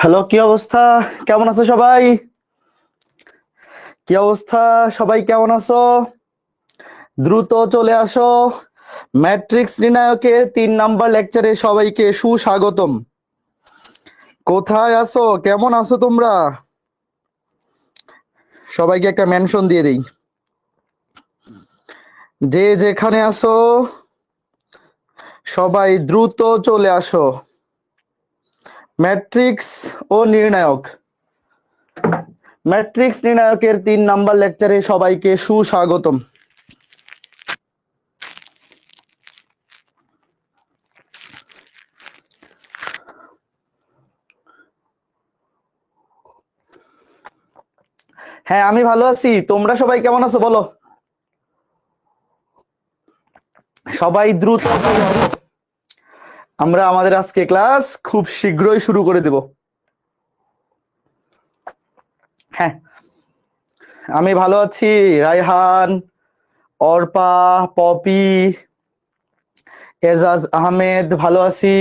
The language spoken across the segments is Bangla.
হ্যালো, কি অবস্থা? কেমন আছো সবাই? কি অবস্থা? সবাই কেমন আছো? দ্রুত চলে আসো। ম্যাট্রিক্স নির্ণায়কের 3 নাম্বার লেকচারে সবাইকে সুস্বাগতম। কোথায় আছো? কেমন আছো তোমরা? সবাইকে একটা মেনশন দিয়ে দেই। যে যেখানে আছো সবাই দ্রুত চলে আসো। ম্যাট্রিক্স ও নির্ণায়ক, ম্যাট্রিক্স নির্ণায়কের 3 নাম্বার লেকচারে সবাইকে সুস্বাগতম। হ্যাঁ, আমি ভালো আছি। তোমরা সবাই কেমন আছো বলো। সবাই দ্রুত, আমরা আমাদের আজকে ক্লাস খুব শীঘ্রই শুরু করে দেব। হ্যাঁ, আমি ভালো আছি। রায়হান, অর্পা, পপি, এজাজ আহমেদ ভালো আছি।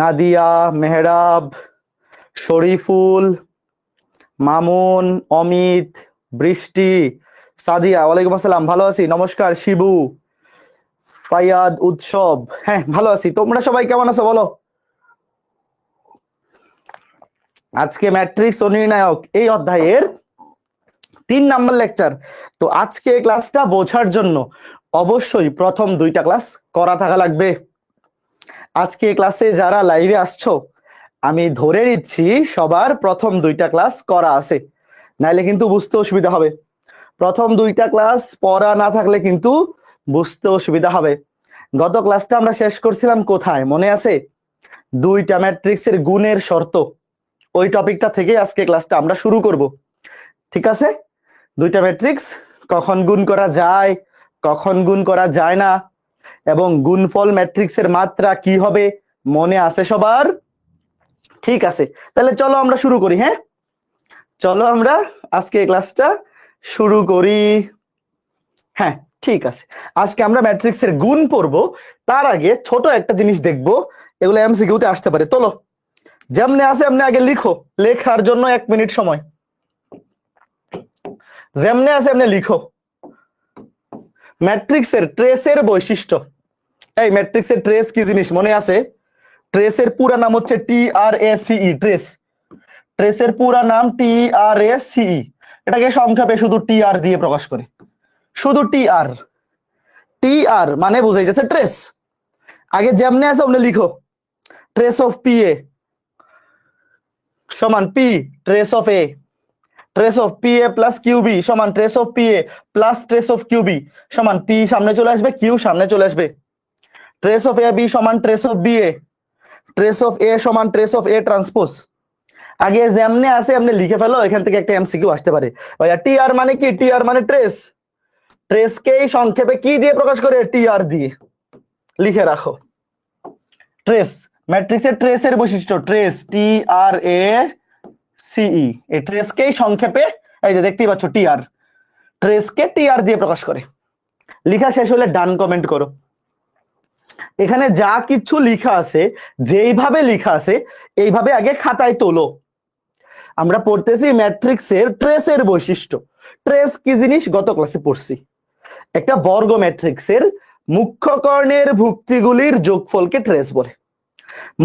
নাদিয়া, মেহরাব, শরীফুল, মামুন, অমিত, বৃষ্টি, সাদিয়া, ওয়ালাইকুম আসসালাম, ভালো আছি। নমস্কার। শিবু, ফায়াদ, উৎসব, হ্যাঁ ভালো আছি। তোমরা সবাই কেমন আছো বলো। আজকে ম্যাট্রিক্স ও নির্ণায়ক এই অধ্যায়ের 3 নাম্বার লেকচার। তো আজকে ক্লাসটা বোঝার জন্য অবশ্যই প্রথম 2টা ক্লাস করা থাকা লাগবে। আজকে ক্লাসে যারা লাইভে আসছো আমি ধরে নিচ্ছি সবার প্রথম 2টা ক্লাস করা আছে, নাইলে কিন্তু বুঝতে অসুবিধা হবে। প্রথম 2টা ক্লাস পড়া না থাকলে কিন্তু বুঝতে অসুবিধা হবে। গত ক্লাসটা আমরা শেষ করছিলাম কোথায় মনে আছে? 2টা ম্যাট্রিক্সের গুণের শর্ত, ওই টপিকটা থেকে আজকে ক্লাসটা আমরা শুরু করব। ঠিক আছে? 2টা ম্যাট্রিক্স কখন গুণ করা যায়, কখন গুণ করা যায় না, এবং গুণফল ম্যাট্রিক্সের মাত্রা কি হবে মনে আছে সবার? ঠিক আছে, তাহলে চলো আমরা শুরু করি। হ্যাঁ, চলো আমরা আজকে ক্লাসটা শুরু করি। হ্যাঁ, ঠিক আছে। আজকে আমরা ম্যাট্রিক্সের গুণ পড়বো। তার আগে ছোট একটা জিনিস দেখবো, এগুলো এমসিকিউতে আসতে পারে। চলো যেমনে আছে এমনি আগে লিখো, লেখার জন্য 1 মিনিট সময়। যেমনে আছে এমনি লিখো। ম্যাট্রিক্সের ট্রেসের বৈশিষ্ট্য। এই ম্যাট্রিক্সের ট্রেস কি জিনিস মনে আছে? ট্রেসের পুরা নাম হচ্ছে TRACE, ট্রেস। ট্রেসের পুরা নাম TRACE, এটাকে সংক্ষেপে শুধু TR দিয়ে প্রকাশ করে, শুধু TR। TR মানে বুঝাই যাচ্ছে ট্রেস। আগে যেমনে আছে ওমনে লিখো। ট্রেস অফ PA সমান P trace of A, trace of PA plus QB সমান trace of PA plus trace of QB সমান P সামনে চলে আসবে, Q সামনে চলে আসবে। ট্রেস অফ AB সমান trace of BA, trace of A সমান ট্রেস অফ A ট্রান্সপোজ। আগে যেমনে আছে এমনি লিখে ফেলো, এখান থেকে একটা এমসিকিউ আসতে পারে। ভাইয়া TR মানে কি? TR মানে ট্রেস। ট্রেসকেই সংক্ষেপে কি দিয়ে প্রকাশ করে? TR দিয়ে। লিখে রাখো। ট্রেস, ম্যাট্রিক্সের ট্রেসের বৈশিষ্ট্য ট্রেস, TRACE। এই ট্রেসকেই সংক্ষেপে, এই যে দেখতেই পাচ্ছ TR, ট্রেসকে TR দিয়ে প্রকাশ করে। লিখা শেষ হলে ডান কমেন্ট করো। এখানে যা কিছু লিখা আছে, যেইভাবে লিখা আছে এইভাবে আগে খাতায় তোলো। আমরা পড়তেছি ম্যাট্রিক্সের ট্রেসের বৈশিষ্ট্য। ট্রেস কি জিনিস গত ক্লাসে পড়ছি। একটা বর্গ ম্যাট্রিক্সের মুখ্য কর্ণের ভুক্তিগুলির যোগফলকে ট্রেস বলে।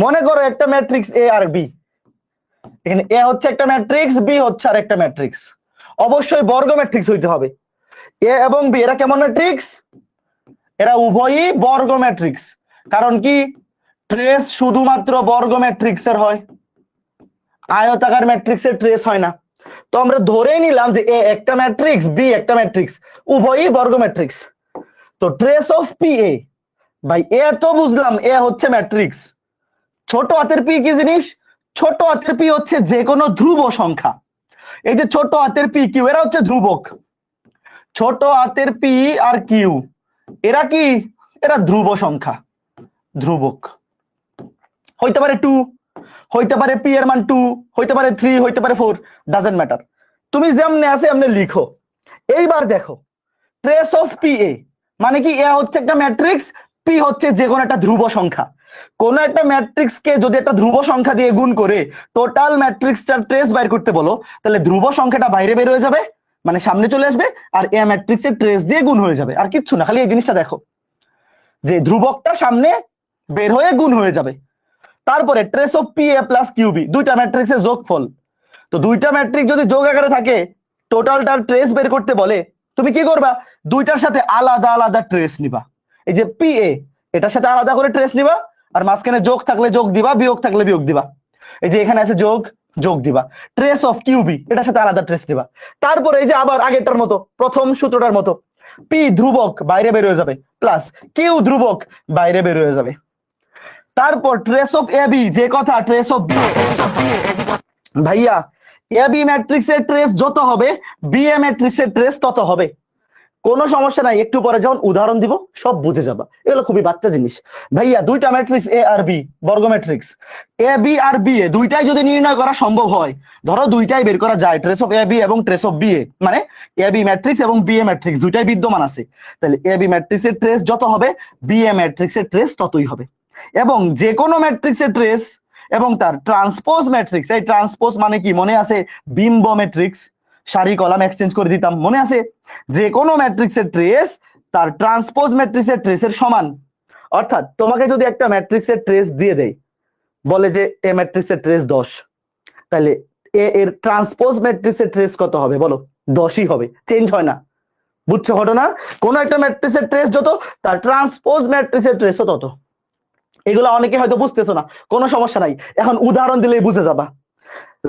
মনে করো একটা ম্যাট্রিক্স A আর B, এখানে A হচ্ছে একটা ম্যাট্রিক্স, B হচ্ছে আর একটা ম্যাট্রিক্স। অবশ্যই বর্গ ম্যাট্রিক্স হইতে হবে। A এবং B এরা কেমন ম্যাট্রিক্স? এরা উভয়ই বর্গ ম্যাট্রিক্স। কারণ কি? ট্রেস শুধুমাত্র বর্গ ম্যাট্রিক্সের হয়, আয়তাকার ম্যাট্রিক্সের ট্রেস হয় না। তো আমরা ধরেই নিলাম যে A একটা ম্যাট্রিক্স, B একটা ম্যাট্রিক্স, উভয়ই বর্গ ম্যাট্রিক্স। তো trace of PA by A তো বুঝলাম A হচ্ছে ম্যাট্রিক্স। ছোট হাতের P কি জিনিস? ছোট হাতের P হচ্ছে যে কোনো ধ্রুব সংখ্যা। এই যে ছোট হাতের P Q এরা হচ্ছে ধ্রুবক। ছোট হাতের P আর Q এরা কি? এরা ধ্রুব সংখ্যা, ধ্রুবক। হইতে পারে 2, হইতে পারে P এর মান 2, হইতে পারে 3, হইতে পারে 4, ডাজন্ট ম্যাটার। তুমি যেমনে আছে এমনি লিখো। এইবার দেখো, ট্রেস অফ PA মানে কি? A হচ্ছে একটা ম্যাট্রিক্স, P হচ্ছে যে কোনো একটা ধ্রুব সংখ্যা। কোন একটা ম্যাট্রিক্সকে যদি একটা ধ্রুব সংখ্যা দিয়ে গুণ করে টোটাল ম্যাট্রিক্সটার ট্রেস বাইর করতে বলো, তাহলে ধ্রুব সংখ্যাটা বাইরে বের হয়ে যাবে, মানে সামনে চলে আসবে, আর এ ম্যাট্রিক্সের ট্রেস দিয়ে গুণ হয়ে যাবে, আর কিচ্ছু না। খালি এই জিনিসটা দেখো যে ধ্রুবকটা সামনে বের হয়ে গুণ হয়ে যাবে। তারপরে trace of P A plus Q B, দুইটা ম্যাট্রিক্সের যোগফল। তো দুইটা ম্যাট্রিক্স যদি যোগ আকারে থাকে, টোটালটার ট্রেস বের করতে বলে, তুমি কি করবা? দুইটার সাথে আলাদা আলাদা ট্রেস নিবা। এই যে পি এ, এটার সাথে আলাদা করে ট্রেস নিবা, আর মাঝখানে যোগ থাকলে যোগ দিবা, বিয়োগ থাকলে বিয়োগ দিবা। এই যে এখানে আছে যোগ, যোগ দিবা। ট্রেস অফ কিউবি, এটার সাথে আলাদা ট্রেস নিবা। তারপরে এই যে আবার আগেরটার মতো, প্রথম সূত্রটার মতো, পি ধ্রুবক বাইরে বের হয়ে যাবে, প্লাস কিউ ধ্রুবক বাইরে বের হয়ে যাবে। তারপর ট্রেস অফ এ বি, যে কথা ট্রেস অফ বি, ভাইয়া এ বি ম্যাট্রিক্সের ট্রেস যত হবে বি এ ম্যাট্রিক্সের ট্রেস তত হবে। কোনো সমস্যা নাই, একটু পরে যখন উদাহরণ দিব সব বুঝে যাবা, এগুলো খুবই বাচ্চা জিনিস। ভাইয়া দুইটা ম্যাট্রিক্স এ আর বি, বর্গ matrix A B R B A, দুইটাই যদি নির্ণয় করা সম্ভব হয়, ধরো দুইটাই বের করা যায়, ট্রেস অফ এ বি এবং ট্রেস অফ বি এ, মানে এ বি ম্যাট্রিক্স এবং বি এ ম্যাট্রিক্স দুইটাই বিদ্যমান আছে, তাহলে এ বি ম্যাট্রিক্সের ট্রেস যত হবে বি এ ম্যাট্রিক্সের ট্রেস ততই হবে। এবং যে কোনো ম্যাট্রিক্সের ট্রেস এবং তার ট্রান্সপোজ ম্যাট্রিক্স, এই ট্রান্সপোজ মানে কি মনে আছে? বিম্ব ম্যাট্রিক্স, সারি কলাম এক্সচেঞ্জ করে দিতাম, মনে আছে? যে কোনো ম্যাট্রিক্সের ট্রেস তার ট্রান্সপোজ ম্যাট্রিক্সের ট্রেসের সমান। অর্থাৎ তোমাকে যদি একটা ম্যাট্রিক্সের ট্রেস দিয়ে দেয়, বলে যে এ ম্যাট্রিক্সের ট্রেস 10, তাহলে এ এর ট্রান্সপোজ ম্যাট্রিক্সের ট্রেস কত হবে বলো? 10ই হবে, চেঞ্জ হয় না। বুঝছো ঘটনা? কোন একটা ম্যাট্রিক্সের ট্রেস যত, তার ট্রান্সপোজ ম্যাট্রিক্সের ট্রেসও তত। এগুলো অনেকে হয়তো বুঝতেছো না, কোনো সমস্যা নাই, এখন উদাহরণ দিলেই বুঝে যাবা।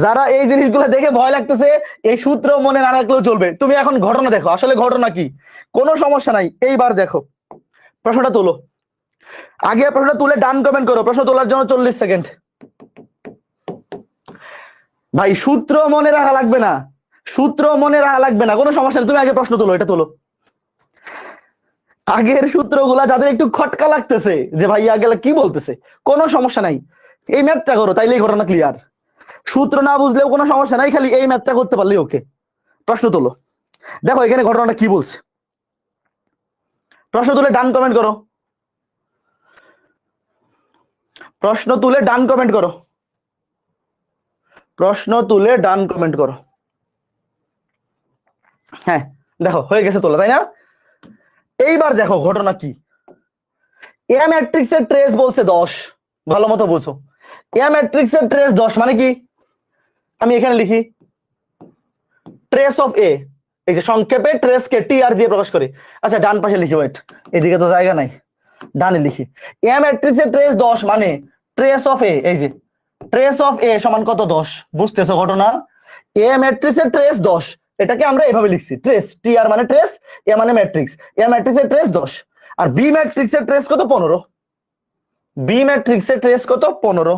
যারা এই জিনিসগুলো দেখে ভয় লাগতেছে, এই সূত্র মনে না রাখলেও চলবে, তুমি এখন ঘটনা দেখো, আসলে ঘটনা কি, কোনো সমস্যা নাই। এইবার দেখো প্রশ্নটা তোলো, আগে প্রশ্নটা তুলে ডান কমেন্ট করো, প্রশ্ন তোলার জন্য 40 সেকেন্ড। ভাই সূত্র মনে রাখা লাগবে না, সূত্র মনে রাখা লাগবে না, কোনো সমস্যা নেই, তুমি আগে প্রশ্ন তোলো, এটা তোলো। আগের সূত্রগুলা যাদের একটু খটকা লাগতেছে যে ভাই আগে কি বলতেছে, কোনো সমস্যা নাই, এই ম্যাথটা করো, তাইলেই ঘটনা ক্লিয়ার। সূত্র না বুঝলেও কোনো সমস্যা নাই, খালি এই ম্যাথটা করতে পারলেই ওকে। প্রশ্ন তোলো, দেখো এখানে ঘটনাটা কি বলছে, প্রশ্ন তুলে ডান কমেন্ট করো, প্রশ্ন তুলে ডান কমেন্ট করো, প্রশ্ন তুলে ডান কমেন্ট করো। হ্যাঁ দেখো হয়ে গেছে তোলা, তাই না? এইবার দেখো ঘটনা কি, এ ম্যাট্রিক্সের ট্রেস বলছে 10, ভালো মতো বুঝো। এ ম্যাট্রিক্সের ট্রেস 10 মানে কি? আমি এখানে লিখি ট্রেস অফ এ, এই যে সংক্ষেপে ট্রেস কে টি আর দিয়ে প্রকাশ করে। আচ্ছা ডান পাশে লিখি, ওয়েট, এদিকে তো জায়গা নাই, ডানে লিখি। এ ম্যাট্রিক্সের ট্রেস 10 মানে ট্রেস অফ এ, এই যে ট্রেস অফ এ সমান কত? 10। বুঝতেছো ঘটনা? এ ম্যাট্রিক্সের ট্রেস 10, এটাকে আমরা এভাবে লিখছি, ট্রেস টি আর মানে ট্রেস, এ মানে ম্যাট্রিক্স, এ ম্যাট্রিক্সের ট্রেস 10। আর বি ম্যাট্রিক্সের ট্রেস কত? 15। বি ম্যাট্রিক্সের ট্রেস কত? 15।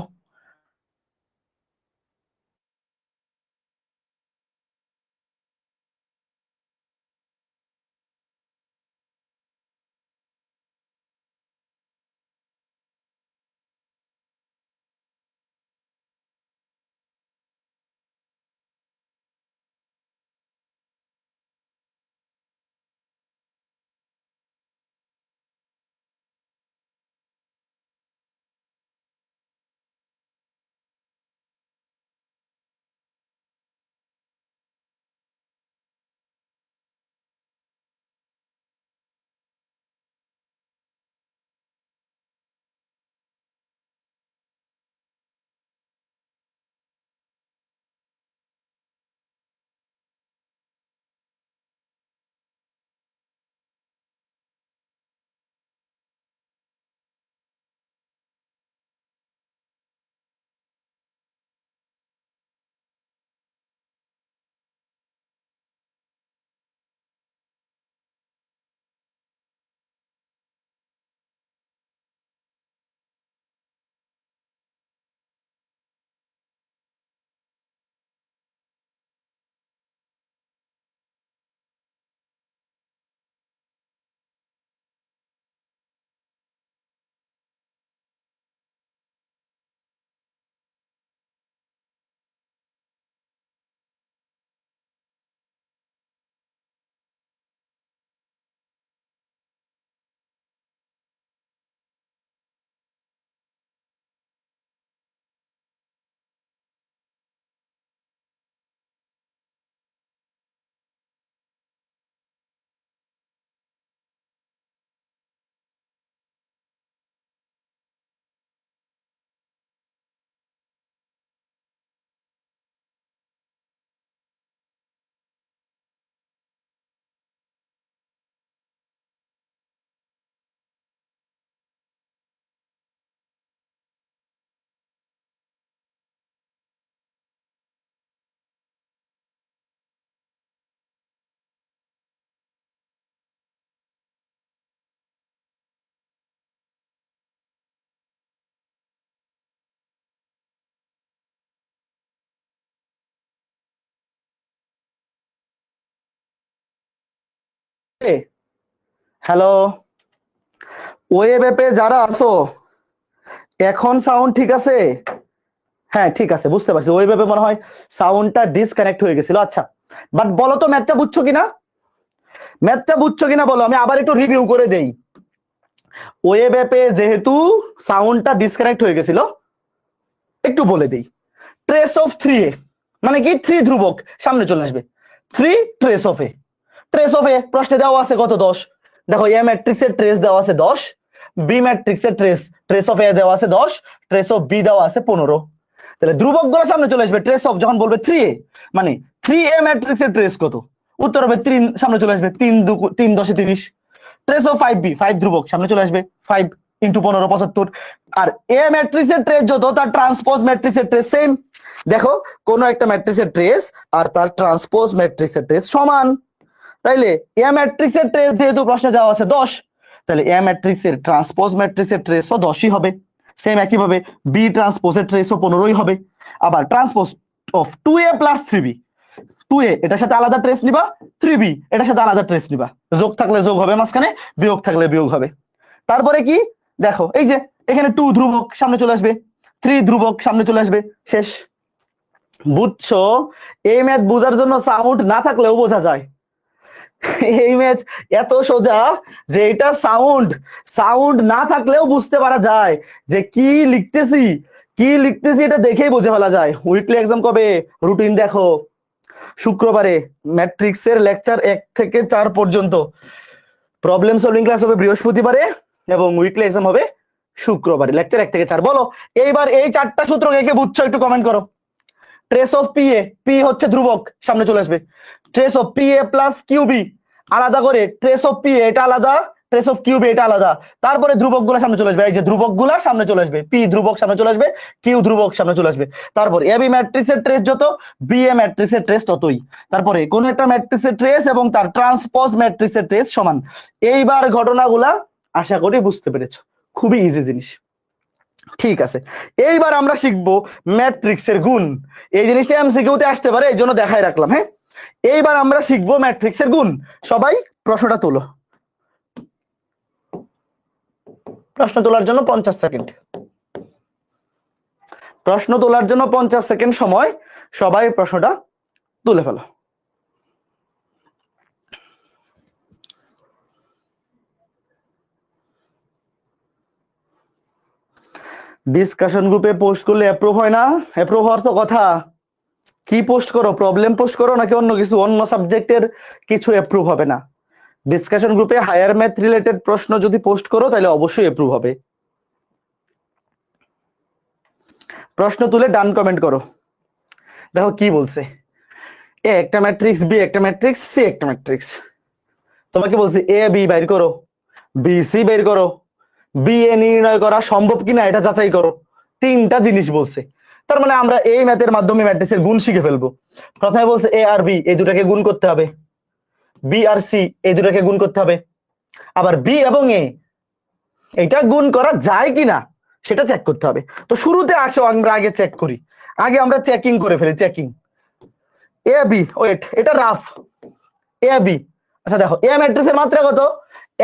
হ্যালো, ওয়েব অ্যাপে যারা আছো এখন সাউন্ড ঠিক আছে? হ্যাঁ ঠিক আছে, বুঝতে পারছি। ওয়েব অ্যাপে মনে হয় সাউন্ডটা ডিসকানেক্ট হয়ে গেছিল। আচ্ছা, বাট বলো তো ম্যাথটা বুঝছো কিনা? ম্যাথটা বুঝছো কিনা বলো, আমি আবার একটু রিভিউ করে দেই। ওয়েব অ্যাপে যেহেতু সাউন্ডটা ডিসকানেক্ট হয়ে গেছিল, একটু বলে দেই। ট্রেস অফ 3a মানে কি? 3 ধ্রুবক সামনে চলে আসবে। 3 trace of A. Trace of A প্রশ্নে দেওয়া আছে কত? 10। দেখো এ ম্যাট্রিক্সের ট্রেস দেওয়া আছে 10, বি ম্যাট্রিক্সের ট্রেস অফ এ দেওয়া আছে 10, ট্রেস অফ বি দেওয়া আছে 15। তাহলে ধ্রুবক গুলো সামনে চলে আসবে। ট্রেস অফ যখন বলবে 3a মানে 3a ম্যাট্রিক্সের ট্রেস কত? উত্তর হবে 3, সামনে চলে আসবে 3 10 30। ট্রেস অফ 5b 5 ধ্রুবক সামনে চলে আসবে 5 ইন্টু 15 75। আর এ ম্যাট্রিক্সের ট্রেস যত, তার ট্রান্সপোজ ম্যাট্রিক্সের ট্রেস সেম। দেখো কোন একটা ম্যাট্রিক্সের ট্রেস আর তার ট্রান্সপোজ ম্যাট্রিক্সের ট্রেস সমান। তাইলে এ ম্যাট্রিক্সের ট্রেস যেহেতু প্রশ্নে দেওয়া আছে 10, তাহলে এ ম্যাট্রিক্সের ট্রান্সপোজ ম্যাট্রিক্সের ট্রেসও 10ই হবে। সেম একইভাবে বি ট্রান্সপোজের ট্রেসও 15ই হবে। আবার transpose of 2a plus 3b, 2a এটার সাথে আলাদা ট্রেস নিবা, 3b এটার সাথে আলাদা ট্রেস নিবা। যোগ থাকলে যোগ হবে মাঝখানে, বিয়োগ থাকলে বিয়োগ হবে। তারপরে কি দেখো, এই যে এখানে 2 ধ্রুবক সামনে চলে আসবে, 3 ধ্রুবক সামনে চলে আসবে, শেষ। বুঝছো? এই ম্যাথ বোঝার জন্য সাউন্ড না থাকলেও বোঝা যায়। এই ম্যাথ এত সোজা যে এটা সাউন্ড না থাকলেও বুঝতে পারা যায় যে কি লিখতেছি এটা দেখেই বুঝে ফেলা যায়। উইকলি এক্সাম কবে? রুটিন দেখো, শুক্রবারে ম্যাট্রিক্সের লেকচার 1 থেকে 4 পর্যন্ত, প্রবলেম সলভিং ক্লাস হবে বৃহস্পতিবারে এবং উইকলি এক্সাম হবে শুক্রবারে, লেকচার 1 থেকে 4। বলো এইবার এই 4টা সূত্র কে বুঝছো একটু কমেন্ট করো। Trace of P A, P হচ্ছে ধ্রুবক সামনে চলে আসবে। Trace of P A plus Q B আলাদা করে, ট্রেস অফ পি এ এটা আলাদা, ট্রেস অফ কিউবি এটা আলাদা। তারপরে ধ্রুবক গুলা সামনে চলে আসবে, এই যে ধ্রুবক গুলা সামনে চলে আসবে, পি ধ্রুবক সামনে চলে আসবে, কিউ ধ্রুবক সামনে চলে আসবে। তারপর এ বি ম্যাট্রিক্সের ট্রেস যত, বি এ ম্যাট্রিক্সের ট্রেস ততই। তারপরে কোন একটা ম্যাট্রিক্সের ট্রেস এবং তার ট্রান্সপোজ ম্যাট্রিক্সের ট্রেস সমান। এইবার ঘটনাগুলা আশা করি বুঝতে পেরেছো, খুবই ইজি জিনিস। ঠিক আছে, এইবার আমরা শিখবো ম্যাট্রিক্সের গুণ। এই জিনিসটা এমসিকিউতে আসতে পারে, এই জন্য দেখাই রাখলাম। হ্যাঁ, এইবার আমরা শিখবো ম্যাট্রিক্সের গুণ। সবাই প্রশ্নটা তোলো। প্রশ্ন তোলার জন্য 50 সেকেন্ড। প্রশ্ন তোলার জন্য 50 সেকেন্ড সময়, সবাই প্রশ্নটা তুলে ফেলো। ডিসকাশন গ্রুপে পোস্ট করলে অ্যাপ্রুভ হয় না? অ্যাপ্রুভ হওয়ার তো কথা। কি পোস্ট করো? প্রবলেম পোস্ট করো নাকি অন্য কিছু? অন্য সাবজেক্টের কিছু অ্যাপ্রুভ হবে না। ডিসকাশন গ্রুপে হায়ার ম্যাথ রিলেটেড প্রশ্ন যদি পোস্ট করো তাহলে অবশ্যই অ্যাপ্রুভ হবে। প্রশ্ন তুলে ডান কমেন্ট করো। দেখো কি বলছে, এ একটা ম্যাট্রিক্স, বি একটা ম্যাট্রিক্স, সি একটা ম্যাট্রিক্স। তোমাকে বলছে এ বি বের করো, বি সি বের করো, বি এ নির্ণয় করা সম্ভব কিনা এটা যাচাই করো। 3টা জিনিস বলছে। তার মানে আমরা এই ম্যাথের মাধ্যমে ম্যাট্রিক্সের গুণ শিখে ফেলবো। প্রথমে বলছে এ আর বি এই দুটাকে গুণ করতে হবে, বি আর সি এই দুটাকে গুণ করতে হবে, আবার বি এবং এ এটা গুণ করা যায় কিনা সেটা চেক করতে হবে। তো শুরুতে আসো আমরা আগে চেক করি, আগে আমরা চেকিং করে ফেলি। চেকিং এ বি, ওয়েট এটা রাফ। এ বি, আচ্ছা দেখো এ ম্যাট্রিক্সের মাত্রা কত?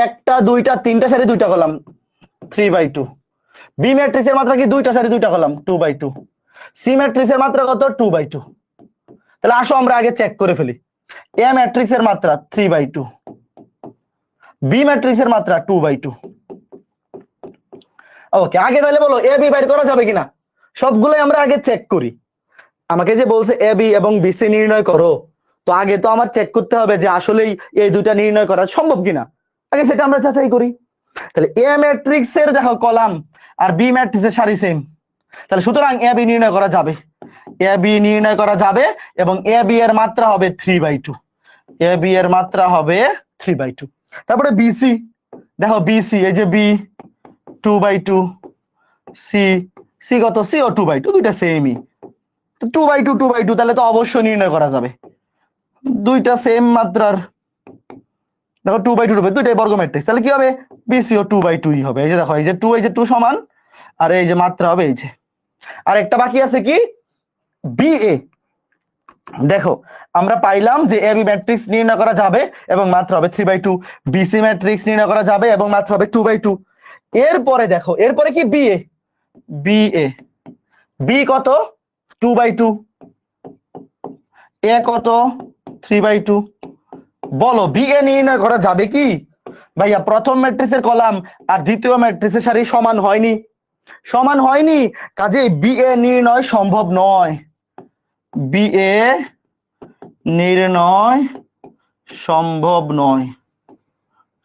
একটা দুইটা তিনটা সারি দুইটা কলাম 3/2। বি ম্যাট্রিক্সের মাত্রা কি? দুইটা সারি দুইটা কলাম 2/2। সি ম্যাট্রিক্সের মাত্রা কত? 2/2। তাহলে আসো আমরা আগে চেক করে ফেলি। এ ম্যাট্রিক্সের মাত্রা 3/2, বি ম্যাট্রিক্সের মাত্রা 2/2। ওকে, আগে তাহলে বলো এ বি বের করা যাবে কিনা? সবগুলোই আমরা আগে চেক করি। আমাকে যে বলছে এ বি এবং বি সি নির্ণয় করো, তো আগে তো আমার চেক করতে হবে যে আসলেই এই দুইটা নির্ণয় করা সম্ভব কিনা, আগে সেটা আমরা যাচাই করি। তাহলে এ ম্যাট্রিক্সের দেখো কলাম আর বি ম্যাট্রিক্সের সারি সেম, তাহলে সুতরাং এ বি নির্ণয় করা যাবে। এ বি নির্ণয় করা যাবে এবং এ বি এর মাত্রা হবে 3/2। এ বি এর মাত্রা হবে 3/2। তারপরে বিসি, দেখো বিসি এই যে বি 2/2, সি সি কত? সি ও 2/2, দুইটা সেমই। 2/2 2/2, তাহলে তো অবশ্যই নির্ণয় করা যাবে। দুইটা সেম মাত্রার, দেখো 2/2 দুইটাই বর্গ ম্যাট্রিক্স, তাহলে কি হবে? বিসি ও 2/2 হবে। এই যে দেখো এই যে 2 এই যে 2 সমান, আর এই যে মাত্রা হবে এই যে। আর একটা বাকি আছে কি? বিএ, দেখো আমরা পাইলাম যে এবি ম্যাট্রিক্স নির্ণয় করা যাবে এবং মাত্রা হবে 3/2, বিসি ম্যাট্রিক্স নির্ণয় করা যাবে এবং মাত্রা হবে 2/2। এরপরে দেখো এরপরে কি বিএ, বিএ বি কত 2/2, এ কত 3/2। বলো বিএ নির্ণয় করা যাবে কি? ভাইয়া প্রথম ম্যাট্রিক্সের কলাম আর দ্বিতীয় ম্যাট্রিক্সের সারি সমান হয়নি, সমান হয়নি, কাজেই বিএ নির্ণয় সম্ভব নয়, বিএ নির্ণয় সম্ভব নয়,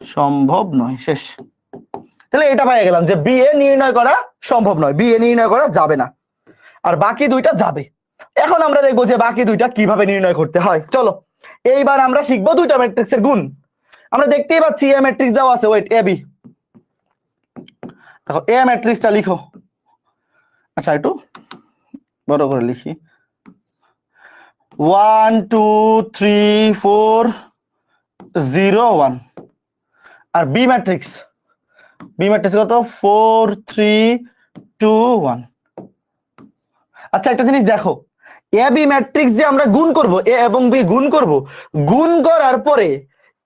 সম্ভব নয়, শেষ। তাহলে এটা পেয়ে গেলাম যে বিএ নির্ণয় করা সম্ভব নয়, বিএ নির্ণয় করা যাবে না, আর বাকি দুইটা যাবে। এখন আমরা দেখবো যে বাকি দুইটা কিভাবে নির্ণয় করতে হয়। চলো এইবার আমরা শিখবো দুইটা ম্যাট্রিক্সের গুণ। আমরা দেখতেই পাচ্ছি এ ম্যাট্রিক্স দেওয়া আছে, ওয়েট এবি, দেখো এ ম্যাট্রিক্সটা লিখো, আচ্ছা একটু বড় করে লিখি, 1 2 3 4 0 1। আর বি ম্যাট্রিক্স, বি ম্যাট্রিক্স কত 4 3 2 1। আচ্ছা একটা জিনিস দেখো, এ বি ম্যাট্রিক্স যে আমরা গুণ করব, এ এবং বি গুণ করব, গুণ করার পরে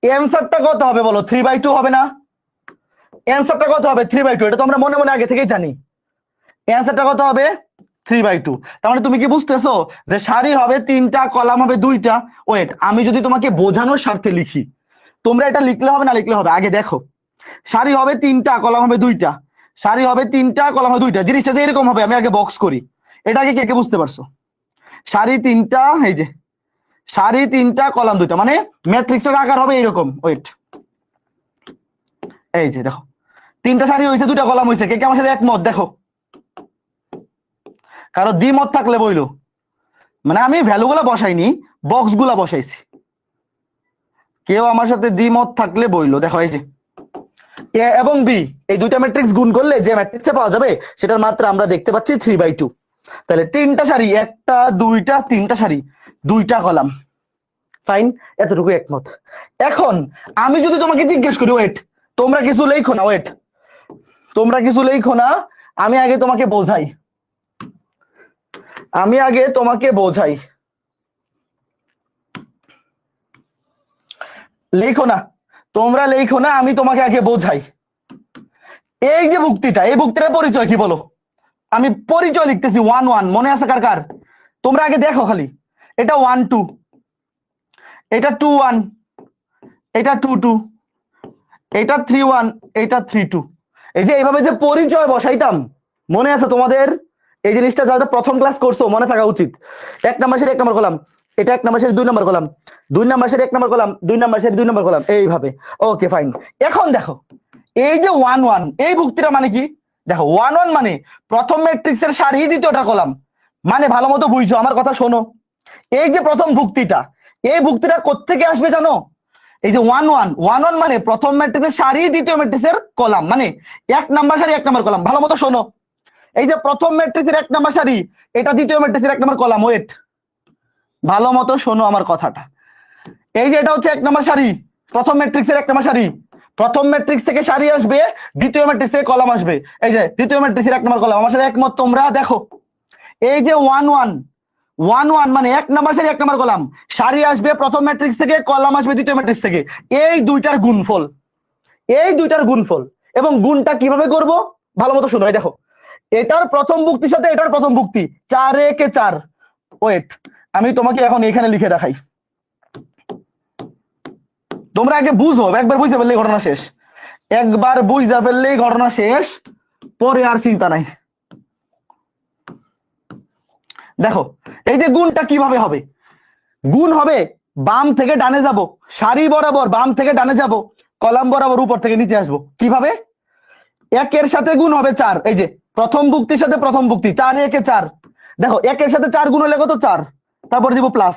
অ্যানসারটা কত হবে বলো? 3/2 হবে না? অ্যানসারটা কত হবে? 3/2। এটা তো আমরা মনে মনে আগে থেকেই জানি। অ্যানসারটা কত হবে? 3/2। তার মানে তুমি কি বুঝতেছো যে সারি হবে 3টা, কলাম হবে 2টা। ওয়েট, আমি যদি তোমাকে বোঝানোর স্বার্থে লিখি, তোমরা এটা লিখলে হবে না লিখলে হবে? আগে দেখো, সারি হবে 3টা, কলাম হবে 2টা, সারি হবে 3টা, কলাম হবে 2টা। জিনিসটা যে এরকম হবে, আমি আগে বক্স করি। এটা আগে কে কে বুঝতে পারছো? সারি 3টা, এই যে সারি 3টা, কলাম 2টা, মানে ম্যাট্রিক্সের আকার হবে এরকম। ওয়েট, এই যে দেখো 3টা সারি হয়েছে, 2টা কলাম হয়েছে। কে কে আমার সাথে একমত? দেখো, কারো দ্বিমত থাকলে বইলো। মানে আমি ভ্যালুগুলা বসাইনি, বক্স গুলা বসাইছি। কেউ আমার সাথে দ্বিমত থাকলে বইলো। দেখো এই যে এ এবং বি, এই দুইটা ম্যাট্রিক্স গুণ করলে যে ম্যাট্রিক্সটা পাওয়া যাবে সেটার মাত্রা আমরা দেখতে পাচ্ছি 3/2। তাহলে 3টা সারি, 1টা 2টা 3টা সারি, 2টা কলাম, ফাইন, এতটুকু একমত। এখন আমি যদি তোমাকে জিজ্ঞেস করি, ওয়েট তোমরা কিছু লেখো না, ওয়েট তোমরা কিছু লেখো না, আমি আগে তোমাকে বোঝাই, আমি আগে তোমাকে বোঝাই। লেখো না, তোমরা লেখো না, আমি তোমাকে আগে বোঝাই। এই যে ভুক্তিটা, এই ভুক্তিটার পরিচয় কি বলো? আমি পরিচয় লিখতেছি 1 1, মনে আছে কার কার? তোমরা আগে দেখো খালি, এটা 1 2, এটা 2 1, এটা 2 2, এটা 3 1, এটা 3 2। এই যে এইভাবে যে পরিচয় বসাইতাম, মনে আছে তোমাদের? এই জিনিসটা যারা প্রথম ক্লাস করছো মনে থাকা উচিত। 1 নাম্বার সারি 1 নাম্বার কলাম, এটা 1 নাম্বার সারি 2 নাম্বার কলাম, 2 নাম্বার সারি 1 নাম্বার কলাম, 2 নাম্বার সারি 2 নাম্বার কলাম, এইভাবে। Okay fine. এখন দেখো এই যে 1 1, এই ভুক্তিটা মানে কি? দেখো 1 1 মানে প্রথম ম্যাট্রিক্সের সারি, দ্বিতীয়টা কলাম। মানে ভালো মতো বুঝছো, আমার কথা শোনো। এই যে প্রথম ভুক্তিটা, এই ভুক্তিটা কোত্থেকে আসবে জানো? এই যে 1 1, 1 1 মানে প্রথম ম্যাট্রিক্সের সারি, দ্বিতীয় ম্যাট্রিক্সের কলাম, মানে 1 নাম্বার সারি 1 নাম্বার কলাম। ভালো মতো শোনো, এই যে প্রথম ম্যাট্রিক্সের 1 নাম্বার সারি, এটা দ্বিতীয় ম্যাট্রিক্সের 1 নাম্বার কলাম। ওয়েট, ভালো মতো শোনো আমার কথাটা। এই যে এটা হচ্ছে 1 নাম্বার সারি, প্রথম ম্যাট্রিক্সের 1 নাম্বার সারি, প্রথম ম্যাট্রিক্স থেকে সারি আসবে, দ্বিতীয় ম্যাট্রিক্স থেকে কলাম আসবে। এই যে দ্বিতীয় ম্যাট্রিক্সের 1 নাম্বার কলাম। আমার সাথে একমত তোমরা? দেখো এই যে 1 1, 1 1 মানে 1 নাম্বার সারি 1 নাম্বার কলাম, সারি আসবে প্রথম ম্যাট্রিক্স থেকে, কলাম আসবে দ্বিতীয় ম্যাট্রিক্স থেকে। এই দুইটার গুণফল, এই দুইটার গুণফল। এবং গুণটা কিভাবে করব ভালো মতো শোনো। এই দেখো এটার প্রথম ভুক্তির সাথে এটার প্রথম ভুক্তি, 4 একে 4। ওয়েট, আমি তোমাকে এখন এখানে লিখে দেখাই, তোমরা আগে বুঝো, একবার বুঝতে পারলেই ঘটনা শেষ, একবার বুঝতে পারলেই ঘটনা শেষ, পরে আর চিন্তা নাই। দেখো এই যে গুণটা কিভাবে হবে? গুণ হবে বাম থেকে ডানে যাব, সারি বরাবর বাম থেকে ডানে যাব, কলাম বরাবর উপর থেকে নিচে আসবো। কিভাবে? 1 এর সাথে গুণ হবে 4, এই যে প্রথম ভুক্তির সাথে প্রথম ভুক্তি, 4 একে 4। দেখো 1 এর সাথে 4 গুণ হলে কত? 4, তারপর দিব প্লাস,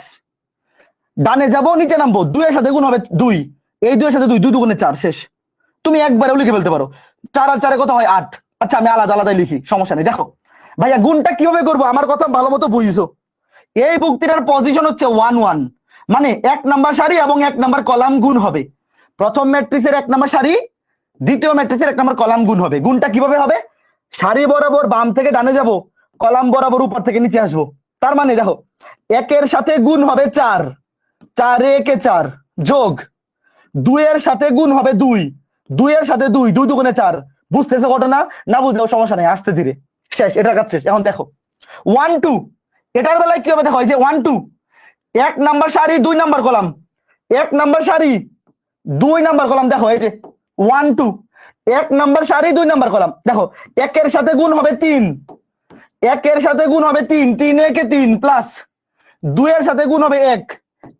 ডানে যাব নিচে নামবো, 2 এর সাথে গুণ হবে 2, এই 2 এর সাথে 2, 2 দুগুণে 4, শেষ। তুমি একবারেও লিখে ফেলতে পারো, 4 আর 4 কত হয়? 8। আচ্ছা আমি আলাদা আলাদাই লিখি, সমস্যা নেই। দেখো ভাইয়া গুণটা কিভাবে করবো, আমার কথা ভালো মতো বুঝিছো। এই ভুক্তিটার পজিশন হচ্ছে 1 1, মানে 1 নাম্বার সারি এবং 1 নাম্বার কলাম গুণ হবে। প্রথম ম্যাট্রিক্সের 1 নাম্বার সারি, দ্বিতীয় ম্যাট্রিক্সের 1 নাম্বার কলাম গুণ হবে। গুণটা কিভাবে হবে? সারি বরাবর বাম থেকে ডানে যাব, কলাম বরাবর উপর থেকে নিচে আসবো। তার মানে দেখো একের সাথে গুণ হবে 4, 4 একে 4 যোগ 2 এর সাথে গুণ হবে 2, 2 এর সাথে 2, 2 দুগুণে 4। বুঝতেছো ঘটনা? না বুঝলেও সমস্যা নেই, আস্তে ধীরে। শেষ, এটার কাজ শেষ। এখন দেখো 1 2, এটার বেলায় কি হবে দেখো, এই যে 1 2, 1 নাম্বার সারি 2 নাম্বার কলাম, 1 নাম্বার সারি 2 নাম্বার কলাম। দেখো এই যে 1 2, 1 নাম্বার সারি 2 নাম্বার কলাম। দেখো একের সাথে গুণ হবে 3, একের সাথে গুণ হবে 3, 3 একে 3 প্লাস 2 এর সাথে গুণ হবে 1।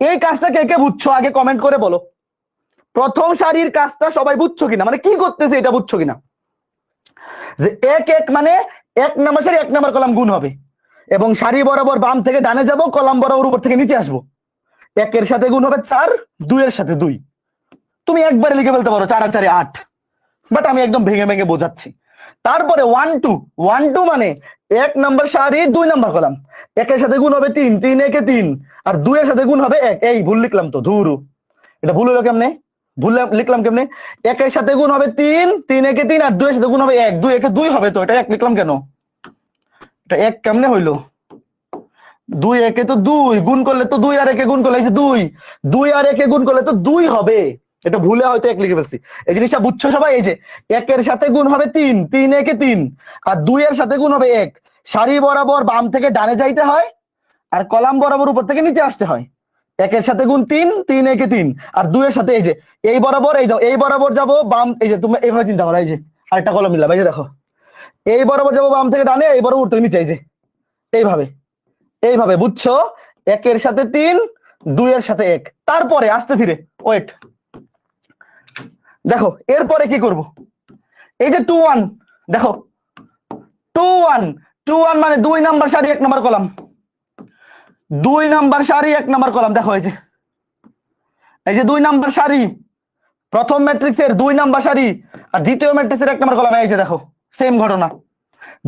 এই কাজটা কে কে বুঝছো আগে কমেন্ট করে বলো। প্রথম সারির কাজটা সবাই বুঝছো কিনা, মানে কি করতেছে এটা বুঝছো কিনা? যে 1 1 মানে 1 নাম্বার সারি 1 নাম্বার কলাম গুণ হবে, এবং সারি বরাবর বাম থেকে ডানে যাব, কলাম বরাবর উপর থেকে নিচে আসবো। 1 এর সাথে গুণ হবে 4, 2 এর সাথে 2। তুমি একবারে লিখে ফেলতে পারো 4 আর 4 8, বাট আমি একদম ভেঙে ভেঙে বোঝাচ্ছি। তারপরে 1 2, 1 2 মানে 1 নাম্বার সারি 2 নাম্বার কলাম, 1 এর সাথে গুণ হবে 3, 3 একে 3, আর 2 এর সাথে গুণ হবে 1। এই ভুল লিখলাম তো, ধুরু, এটা ভুল হলো কেমনে? ভুল লিখলাম কেমনে? 1 এর সাথে গুণ হবে 3, 3 একে 3, আর 2 এর সাথে গুণ হবে 1, 2 একে 2 হবে, তো এটা 1 লিখলাম কেন? এটা 1 কেমনে হইলো? 2 একে তো 2, গুণ করলে তো 2 আর একে গুণ করলে এই যে 2, 2 আর একে গুণ করলে তো 2 হবে। এটা ভুলে হয়তো 1 লিখে ফেলছি। এই জিনিসটা বুঝছো সবাই? এই যে 1 এর সাথে গুণ হবে 3, 3 একে 3, আর 2 এর সাথে গুণ হবে 1। সারি বরাবর বাম থেকে ডানে যাইতে হয়, আর কলাম বরাবর উপর থেকে নিচে আসতে হয়। 1 এর সাথে গুণ 3, 3 একে 3, আর 2 এর সাথে এই যে এই বরাবর, এই দাও এই বরাবর যাবো বাম, এই যে তুমি এইভাবে চিন্তা করো, এই যে আরেকটা কলম মিলাবে, এই যে দেখো এই বরাবর যাবো বাম থেকে ডানে, এই বরাবর উপর থেকে নিচে, এই যে এইভাবে, এইভাবে বুঝছো? 1 এর সাথে 3, 2 এর সাথে 1। তারপরে আস্তে ধীরে ওয়েট, দেখো এরপরে কি করব? এই যে 2 1, দেখো 2 1, 2 1 মানে 2 নাম্বার সারি 1 নাম্বার কলাম, 2 নাম্বার সারি 1 নাম্বার কলাম। দেখো এই যে 2 নাম্বার সারি, প্রথম ম্যাট্রিক্সের 2 নাম্বার সারি আর দ্বিতীয় ম্যাট্রিক্সের 1 নাম্বার কলাম। এই যে দেখো সেম ঘটনা,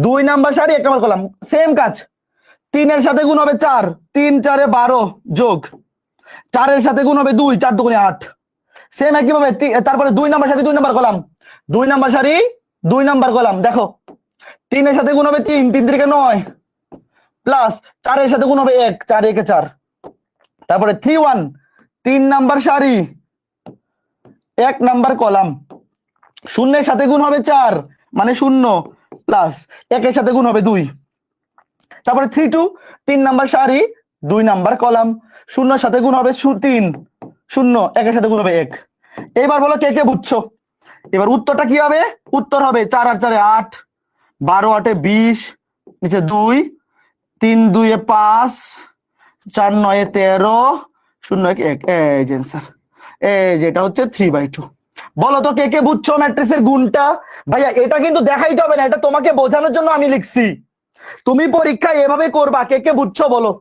2 নাম্বার সারি 1 নাম্বার কলাম, সেম কাজ। 3 এর সাথে গুণ হবে 4, 3 4 এ 12 যোগ 4 এর সাথে গুণ হবে 2, 4 2 8। সেম একই ভাবে তারপরে 2 নাম্বার সারি 2 নাম্বার কলাম, 2 নাম্বার সারি 2 নাম্বার কলাম। দেখো 3 এর সাথে গুণ হবে 3, 3 3 9 প্লাস 4 এর সাথে গুণ হবে 1, 4 1 4। তারপরে 3 1, 3 নাম্বার সারি 1 নাম্বার কলাম, 0 এর সাথে গুণ হবে 4 মানে 0 প্লাস 1 এর সাথে গুণ হবে 2। তারপরে 3 2, 3 নাম্বার সারি 2 নাম্বার কলাম, 0 এর সাথে গুণ হবে 3 0, 1 এর সাথে গুণ হবে 1। এবার বলো কে কে বুঝছো? এবার উত্তরটা কি হবে? উত্তর হবে 4 আর 4 এ 8, 12 8 এ 20, নিচে 2, 3 2 এ 5, 4 9 এ 13, 0 1 1। এই যে आंसर, এই যে এটা হচ্ছে 3/2। বলো তো কে কে বুঝছো ম্যাট্রিক্সের গুণটা? ভাইয়া এটা কিন্তু দেখাইতে হবে না, এটা তোমাকে বোঝানোর জন্য আমি লিখছি। তুমি পরীক্ষায় এভাবে করবা, কে কে বুঝছো বলো?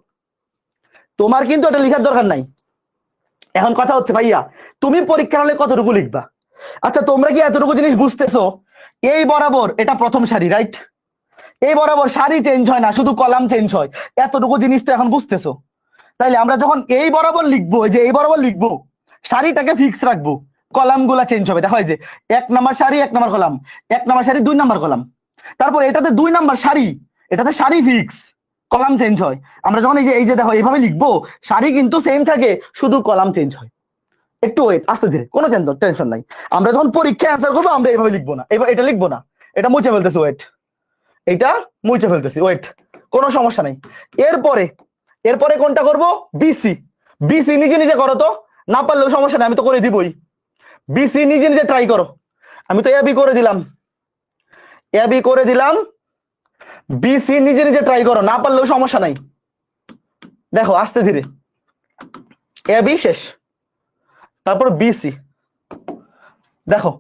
তোমার কিন্তু এটা লেখার দরকার নাই। এখন কথা হচ্ছে ভাইয়া তুমি পরীক্ষার হলে কতটুকু লিখবা? আচ্ছা তোমরা কি এতটুকু জিনিস বুঝতেছো? এই বরাবর এটা প্রথম সারি, রাইট? এই বরাবর সারি চেঞ্জ হয় না, শুধু কলাম চেঞ্জ হয়। এতটুকু জিনিস তো এখন বুঝতেছো। তাইলে আমরা যখন এই বরাবর লিখবো, এই যে এই বরাবর লিখবো, সারিটাকে ফিক্স রাখবো, কলাম গুলা চেঞ্জ হবে। দেখো এই যে 1 নাম্বার সারি 1 নাম্বার কলাম, 1 নাম্বার সারি 2 নাম্বার কলাম। তারপর এটাতে 2 নাম্বার সারি, এটাতে সারি ফিক্স, কলাম চেঞ্জ হয়। আমরা যখন এই যে দেখো এইভাবে লিখবো, সারি কিন্তু সেম থাকে, শুধু কলাম চেঞ্জ হয়। একটু ওয়েট, আস্তে ধীরে, কোনো টেনশন নাই। আমরা যখন পরীক্ষায় অ্যান্সার করবো আমরা এইভাবে লিখবো না, এবার এটা লিখবো না, এটা মুছে ফেলতেছি, ওয়েট, এটা মুছে ফেলতেছি, ওয়েট, কোনো সমস্যা নাই। এরপরে এরপরে কোনটা করব? বিসি। বিসি নিজে নিজে করো তো, না পারলেও সমস্যা নাই, আমি তো করে দিবই। বিসি নিজে নিজে ট্রাই করো। আমি তো এবি করে দিলাম, এবি করে দিলাম। বিসি নিজে নিজে ট্রাই করো, না পারলেও সমস্যা নাই। দেখো আস্তে ধীরে, এবি শেষ, তারপর বিসি। দেখো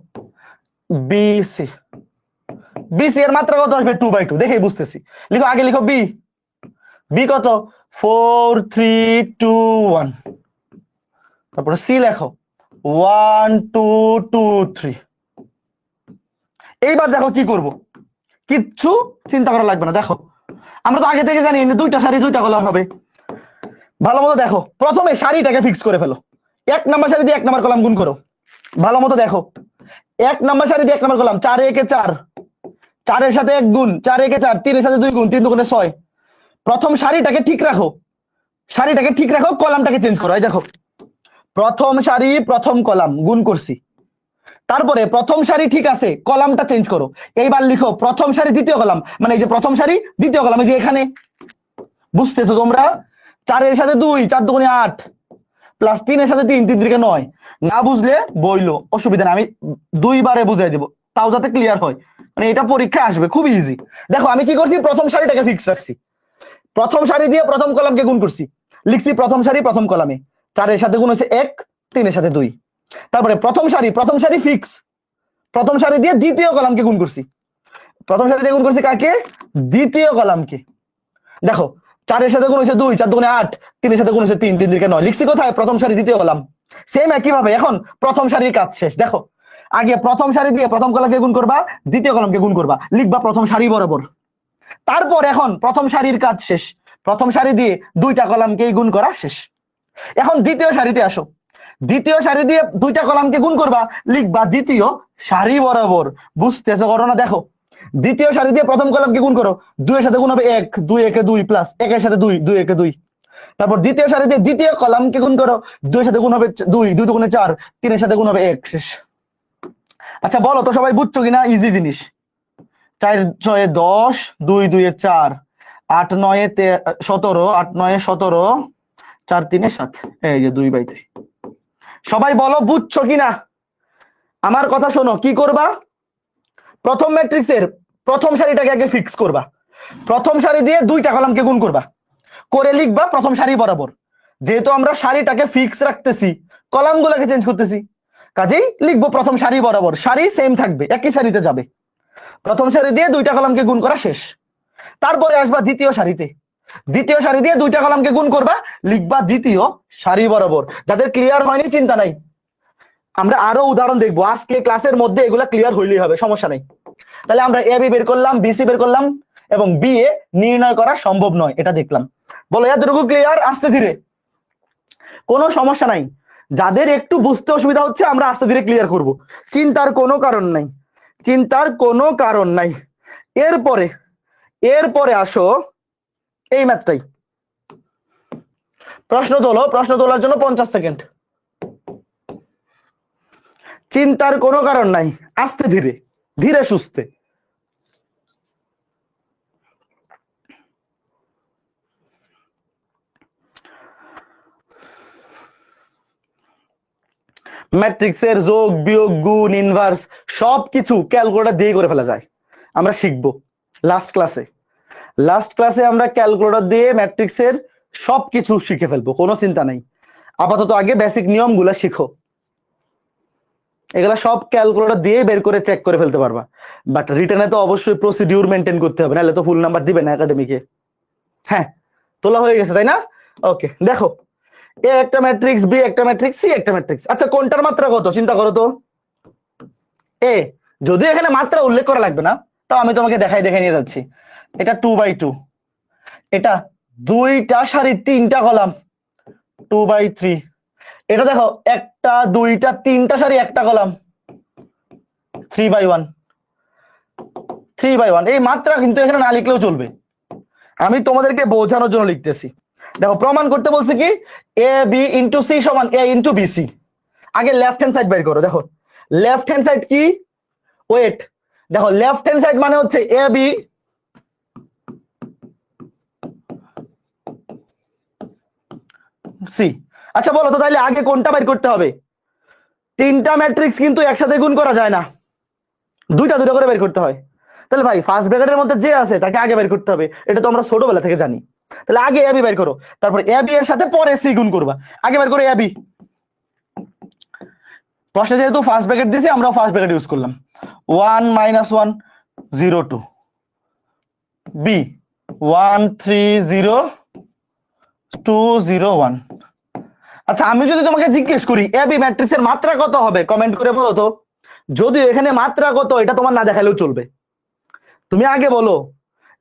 বিসি, বিসি এর মাত্রা কত আসবে? 2/2, দেখেই বুঝতেছি। লিখো, আগে লিখো বি, বি কত? 4 3 2 1। তারপরে সি লেখো 1 2 2 3। এইবার দেখো কি করব, কিচ্ছু চিন্তা করা লাগবে না। দেখো আমরা তো আগে থেকে জানি দুইটা সারি 2টা কলাম হবে। ভালো মতো দেখো, প্রথমে সারিটাকে ফিক্স করে ফেলো। 1 নাম্বার সারি দিয়ে 1 নাম্বার কলাম গুণ করো। ভালো মতো দেখো, 1 নাম্বার সারি দিয়ে 1 নাম্বার কলাম, 4 একে 4, 4 এর সাথে 1 গুণ, 4 একে 4, 3 এর সাথে 2 গুণ, 3 2 6। প্রথম সারিটাকে ঠিক রাখো, সারিটাকে ঠিক রাখো, কলামটাকে চেঞ্জ করো। এই দেখো, প্রথম সারি প্রথম কলাম গুণ করছি, তারপরে প্রথম সারি ঠিক আছে, কলামটা চেঞ্জ করো। এইবার লিখো প্রথম সারি দ্বিতীয় কলাম, মানে এই যে প্রথম সারি দ্বিতীয় কলাম, এই যে এখানে। বুঝতেছো তোমরা? 4 এর সাথে 2, 4 দুগুণে 8, প্লাস 3 এর সাথে 3, 3 3 9। না বুঝলে বইলো, অসুবিধা নেই, আমি 2বারে বুঝাই দিব, তাও যাতে ক্লিয়ার হয়। মানে এটা পরীক্ষা আসবে, খুব ইজি। দেখো আমি কি করছি, প্রথম সারিটাকে ফিক্স রাখছি, প্রথম সারি দিয়ে প্রথম কলামকে গুণ করছি, লিখছি প্রথম সারি প্রথম কলামে 4 এর সাথে গুণ হচ্ছে 1, 3 এর সাথে 2। তারপরে প্রথম সারি ফিক্স, প্রথম সারি দিয়ে দ্বিতীয় কলামকে গুণ করছি, প্রথম সারি দিয়ে গুণ করছি কাকে, দ্বিতীয় কলামকে। দেখো 4 এর সাথে গুণ হচ্ছে 2, 4 দুগুণে 8, 3 এর সাথে গুণ হচ্ছে 3, 3 3 9। লিখছি কোথায়, প্রথম সারি দ্বিতীয় কলাম। সেম একই ভাবে এখন প্রথম সারির কাজ শেষ। দেখো আগে প্রথম সারি দিয়ে প্রথম কলামকে গুণ করবা, দ্বিতীয় কলামকে গুণ করবা, লিখবা প্রথম সারি বরাবর। তারপর এখন প্রথম সারির কাজ শেষ, প্রথম সারি দিয়ে 2টা কলামকেই গুণ করা শেষ। এখন দ্বিতীয় সারিতে আসো, দ্বিতীয় সারি দিয়ে 2টা কলামকে গুণ করবা, লিখবা দ্বিতীয় সারি বরাবর। বুঝতেছো ঘটনা? দেখো দ্বিতীয় সারি দিয়ে প্রথম কলামকে গুণ করো, 2 এর সাথে গুণ হবে 1, 2 একে 2, প্লাস 1 এর সাথে 2, 2 একে 2। তারপর দ্বিতীয় সারি দিয়ে দ্বিতীয় কলামকে গুণ করো, 2 এর সাথে গুণ হবে 2, 2 দুগুণে 4, 3 এর সাথে গুণ হবে 1, শেষ। আচ্ছা বলো তো সবাই বুঝছো কিনা? ইজি জিনিস। 4 6 10, 2 2 4, 8 9 17, 8 9 17, 4 3 7, এই যে 2/3। সবাই বলো বুঝছো কিনা? আমার কথা শোনো, কি করবা, প্রথম ম্যাট্রিক্সের প্রথম সারিটাকে আগে ফিক্স করবা, প্রথম সারি দিয়ে 2টা কলামকে গুণ করবা, করে লিখবা প্রথম সারি বরাবর। যেহেতু আমরা সারিটাকে ফিক্স রাখতেছি, কলামগুলোকে চেঞ্জ করতেছি, কাজেই লিখবো প্রথম সারি বরাবর, সারি সেম থাকবে, একই সারিতে যাবে। প্রথম সারি দিয়ে 2টা কলামকে গুণ করা শেষ। তারপরে আসবা দ্বিতীয় সারিতে, দ্বিতীয় সারি দিয়ে 2টা কলামকে গুণ করবা, লিখবা দ্বিতীয় সারি বরাবর। যাদের ক্লিয়ার হয়নি চিন্তা নাই, আমরা আরো উদাহরণ দেখবো, আজকে ক্লাসের মধ্যে এগুলা ক্লিয়ার হইলেই হবে, সমস্যা নাই। তাহলে আমরা এ বি বের করলাম, বিসি বের করলাম, এবং বি এ নির্ণয় করা সম্ভব নয় এটা দেখলাম। বলো এতটুকু ক্লিয়ার? আস্তে ধীরে, কোনো সমস্যা নাই। যাদের একটু বুঝতে অসুবিধা হচ্ছে আমরা আস্তে ধীরে ক্লিয়ার করব, চিন্তার কোনো কারণ নাই, চিন্তার কোনো কারণ নাই। এরপরে এরপরে আসো এই ম্যাথটাই। প্রশ্ন তোলো, প্রশ্ন তোলার জন্য 50 সেকেন্ড। চিন্তার কোনো কারণ নাই, আস্তে ধীরে, ধীরে সুস্থে। ম্যাট্রিক্সের যোগ বিয়োগ গুণ ইনভার্স সবকিছু ক্যালকুলেটর দিয়ে করে ফেলা যায়, আমরা শিখবো লাস্ট ক্লাসে। লাস্ট ক্লাসে আমরা ক্যালকুলেটর দিয়ে ম্যাট্রিক্সের সবকিছু শিখে ফেলবো, কোনো চিন্তা নাই। আপাতত আগে বেসিক নিয়মগুলো শিখো, এগুলা সব ক্যালকুলেটর দিয়ে বের করে চেক করে ফেলতে পারবা। বাট রিটেনে তো অবশ্যই প্রসিডিউর মেনটেন করতে হবে, নাহলে তো ফুল নাম্বার দিবে না একাডেমিকে। হ্যাঁ, তোলা হয়ে গেছে তাই না? ওকে, দেখো এ একটা ম্যাট্রিক্স, বি একটা ম্যাট্রিক্স, সি একটা ম্যাট্রিক্স। আচ্ছা কোনটার মাত্রা কত চিন্তা করো তো। এ, যদিও এখানে মাত্রা উল্লেখ করা লাগবে না, তাও আমি তোমাকে দেখে নিয়ে যাচ্ছি। এটা 2/2, এটা 2টা সারি 3টা কলাম 2/3। এটা দেখো 1টা 2টা 3টা সারি 1টা কলাম 3/1, 3/1। এই মাত্রা কিন্তু এখানে না লিখলেও চলবে, আমি তোমাদেরকে বোঝানোর জন্য লিখতেছি। দেখো প্রমাণ করতে বলছে কি, এ বি ইন্টু সি সমান এ ইন্টু বিসি। আগে লেফট হ্যান্ড সাইড বের করো। দেখো লেফট হ্যান্ড সাইড কি, ওয়েট, দেখো লেফট হ্যান্ড সাইড মানে হচ্ছে এ বি সি। আচ্ছা বলো তো তাহলে আগে কোনটা বের করতে হবে? 3টা ম্যাট্রিক্স কিন্তু একসাথে গুণ করা যায় না, 2টা 2টা করে বের করতে হয়। তাহলে ভাই ফার্স্ট ব্র্যাকেটের মধ্যে যে আছে তাকে আগে বের করতে হবে, এটা তো আমরা ছোটবেলা থেকে জানি। তাহলে আগে এবি বের করো, তারপর এবি এর সাথে পরে সি গুণ করবা। আগে বের করো এবি। প্রশ্নে যেহেতু ফার্স্ট ব্র্যাকেট দিয়েছি আমরা ফার্স্ট ব্র্যাকেট ইউজ করলাম। 1 - 1 0 2, বি 1 3 0 2 0 1। আচ্ছা আমি যদি তোমাকে জিজ্ঞেস করি এবি ম্যাট্রিক্সের মাত্রা কত হবে, কমেন্ট করে বলো তো। যদিও এখানে মাত্রা কত এটা তোমার না দেখালেও চলবে, তুমি আগে বলো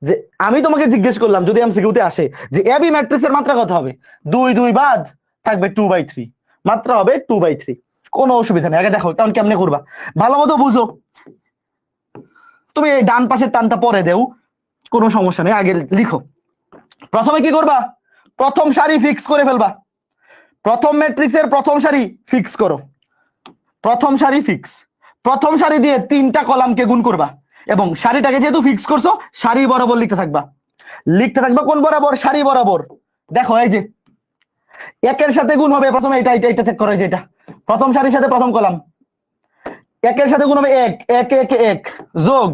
যে আমি তোমাকে জিজ্ঞেস করলাম যদি এমসিকিউতে আসে যে এবি ম্যাট্রিক্সের মাত্রা কত হবে, 2 2 বাদ থাকবে 2/3, মাত্রা হবে 2/3। কোনো অসুবিধা নেই, আগে দেখো কারণ কেমনে করবা ভালো মতো বুঝো। তুমি এই ডান পাশের টানটা পরে দেও, কোনো সমস্যা নেই, আগে লিখো। প্রথমে কি করবা, প্রথম সারি ফিক্স করে ফেলবা, প্রথম ম্যাট্রিক্সের প্রথম সারি ফিক্স করো, প্রথম সারি ফিক্স, প্রথম সারি দিয়ে 3টা কলামকে গুণ করবা এবং সারিটাকে যেহেতু ফিক্স করছো সারি বরাবর লিখতে থাকবা কোন বরাবর, সারি বরাবর। দেখো এই যে একের সাথে গুণ হবে প্রথমে, এটা চেক করো, এটা প্রথম সারির সাথে প্রথম কলাম, একের সাথে গুণ হবে 1 1 1 1 যোগ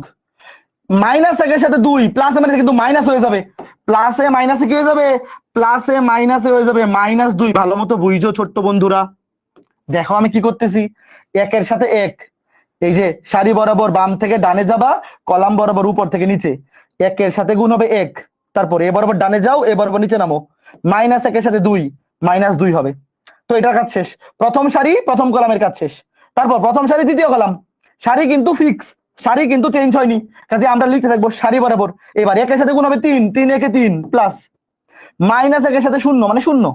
মাইনাস একের সাথে 2 প্লাসে মাইনাসে কিন্তু মাইনাস হয়ে যাবে, প্লাসে মাইনাসে কি হয়ে যাবে, প্লাসে মাইনাসে হয়ে যাবে -2। ভালো মতো বুঝছো ছোট্ট বন্ধুরা, দেখো আমি কি করতেছি, একের সাথে 1, এই যে সারি বরাবর বাম থেকে ডানে যাবা, কলাম বরাবর উপর থেকে নিচে, একের সাথে গুণ হবে 1, তারপর এ বরাবর ডানে যাও, এ বরাবর নিচে নামো, -1 এর সাথে 2 -2 হবে। তো এটার কাজ শেষ, প্রথম সারি প্রথম কলামের কাজ শেষ। তারপর প্রথম সারি দ্বিতীয় কলাম, সারি কিন্তু ফিক্স, সারি কিন্তু চেঞ্জ হয়নি, কাজে আমরা লিখতে থাকবো সারি বরাবর। এবার একের সাথে গুণ হবে 3 3 1 3 প্লাস -1 এর সাথে 0 মানে 0,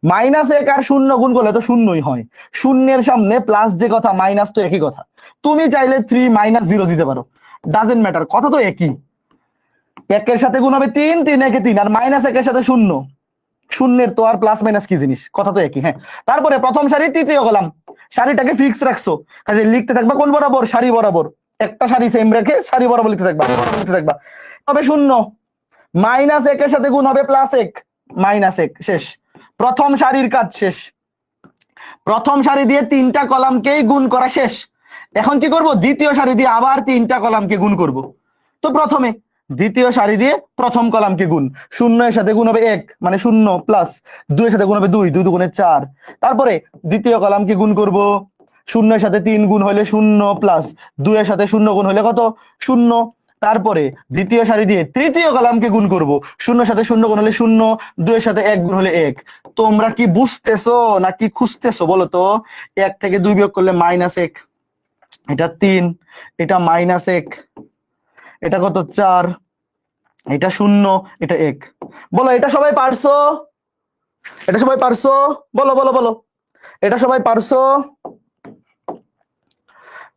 -1 আর 0 গুণ করলে তো শূন্যই হয়, শূন্যের সামনে প্লাস যে কথা মাইনাস তো একই কথা, তুমি চাইলে 3 - 0 দিতে পারো, ডাজেন্ট ম্যাটার, কথা তো একই। একের সাথে গুণ হবে 3 3 1 3 আর -1 এর সাথে 0, শূন্যের তো আর প্লাস মাইনাস কি জিনিস, কথা তো একই। হ্যাঁ, তারপরে প্রথম সারি তৃতীয় কলাম, সারিটাকে ফিক্স রাখছো, কাজে লিখতে থাকবা কোন বরাবর, সারি বরাবর, একটা সারি সেম রেখে সারি বরাবর লিখতে থাকবা হবে 0, -1 এর সাথে গুণ হবে +1 -1 শেষ, প্রথম সারির কাজ শেষ, প্রথম সারি দিয়ে 3টা কলামকেই গুণ করা শেষ। এখন কি করব, দ্বিতীয় সারি দিয়ে আবার 3টা কলামকে গুণ করব। তো প্রথমে দ্বিতীয় সারি দিয়ে প্রথম কলামকে গুণ, 0 এর সাথে গুণ হবে 1 মানে 0 প্লাস 2 এর সাথে গুণ হবে 2 2 2 4, তারপরে দ্বিতীয় কলামকে গুণ করব, 0 এর সাথে 3 গুণ হলে 0 প্লাস 2 এর সাথে 0 গুণ হলে কত 0, তারপরে দ্বিতীয় সারি দিয়ে তৃতীয় কলামকে গুণ করব, 0 এর সাথে 0 গুণ হলে 0, 2 এর সাথে 1 গুণ হলে 1। তোমরা কি বুঝতেছো নাকি খুঁজতেছো বলো তো, 1 থেকে 2 বিয়োগ করলে -1, এটা 3, এটা -1, এটা কত 4, এটা 0, এটা 1। বলো এটা সবাই পারছো, এটা সবাই পারছো, বলো বলো বলো, এটা সবাই পারছো?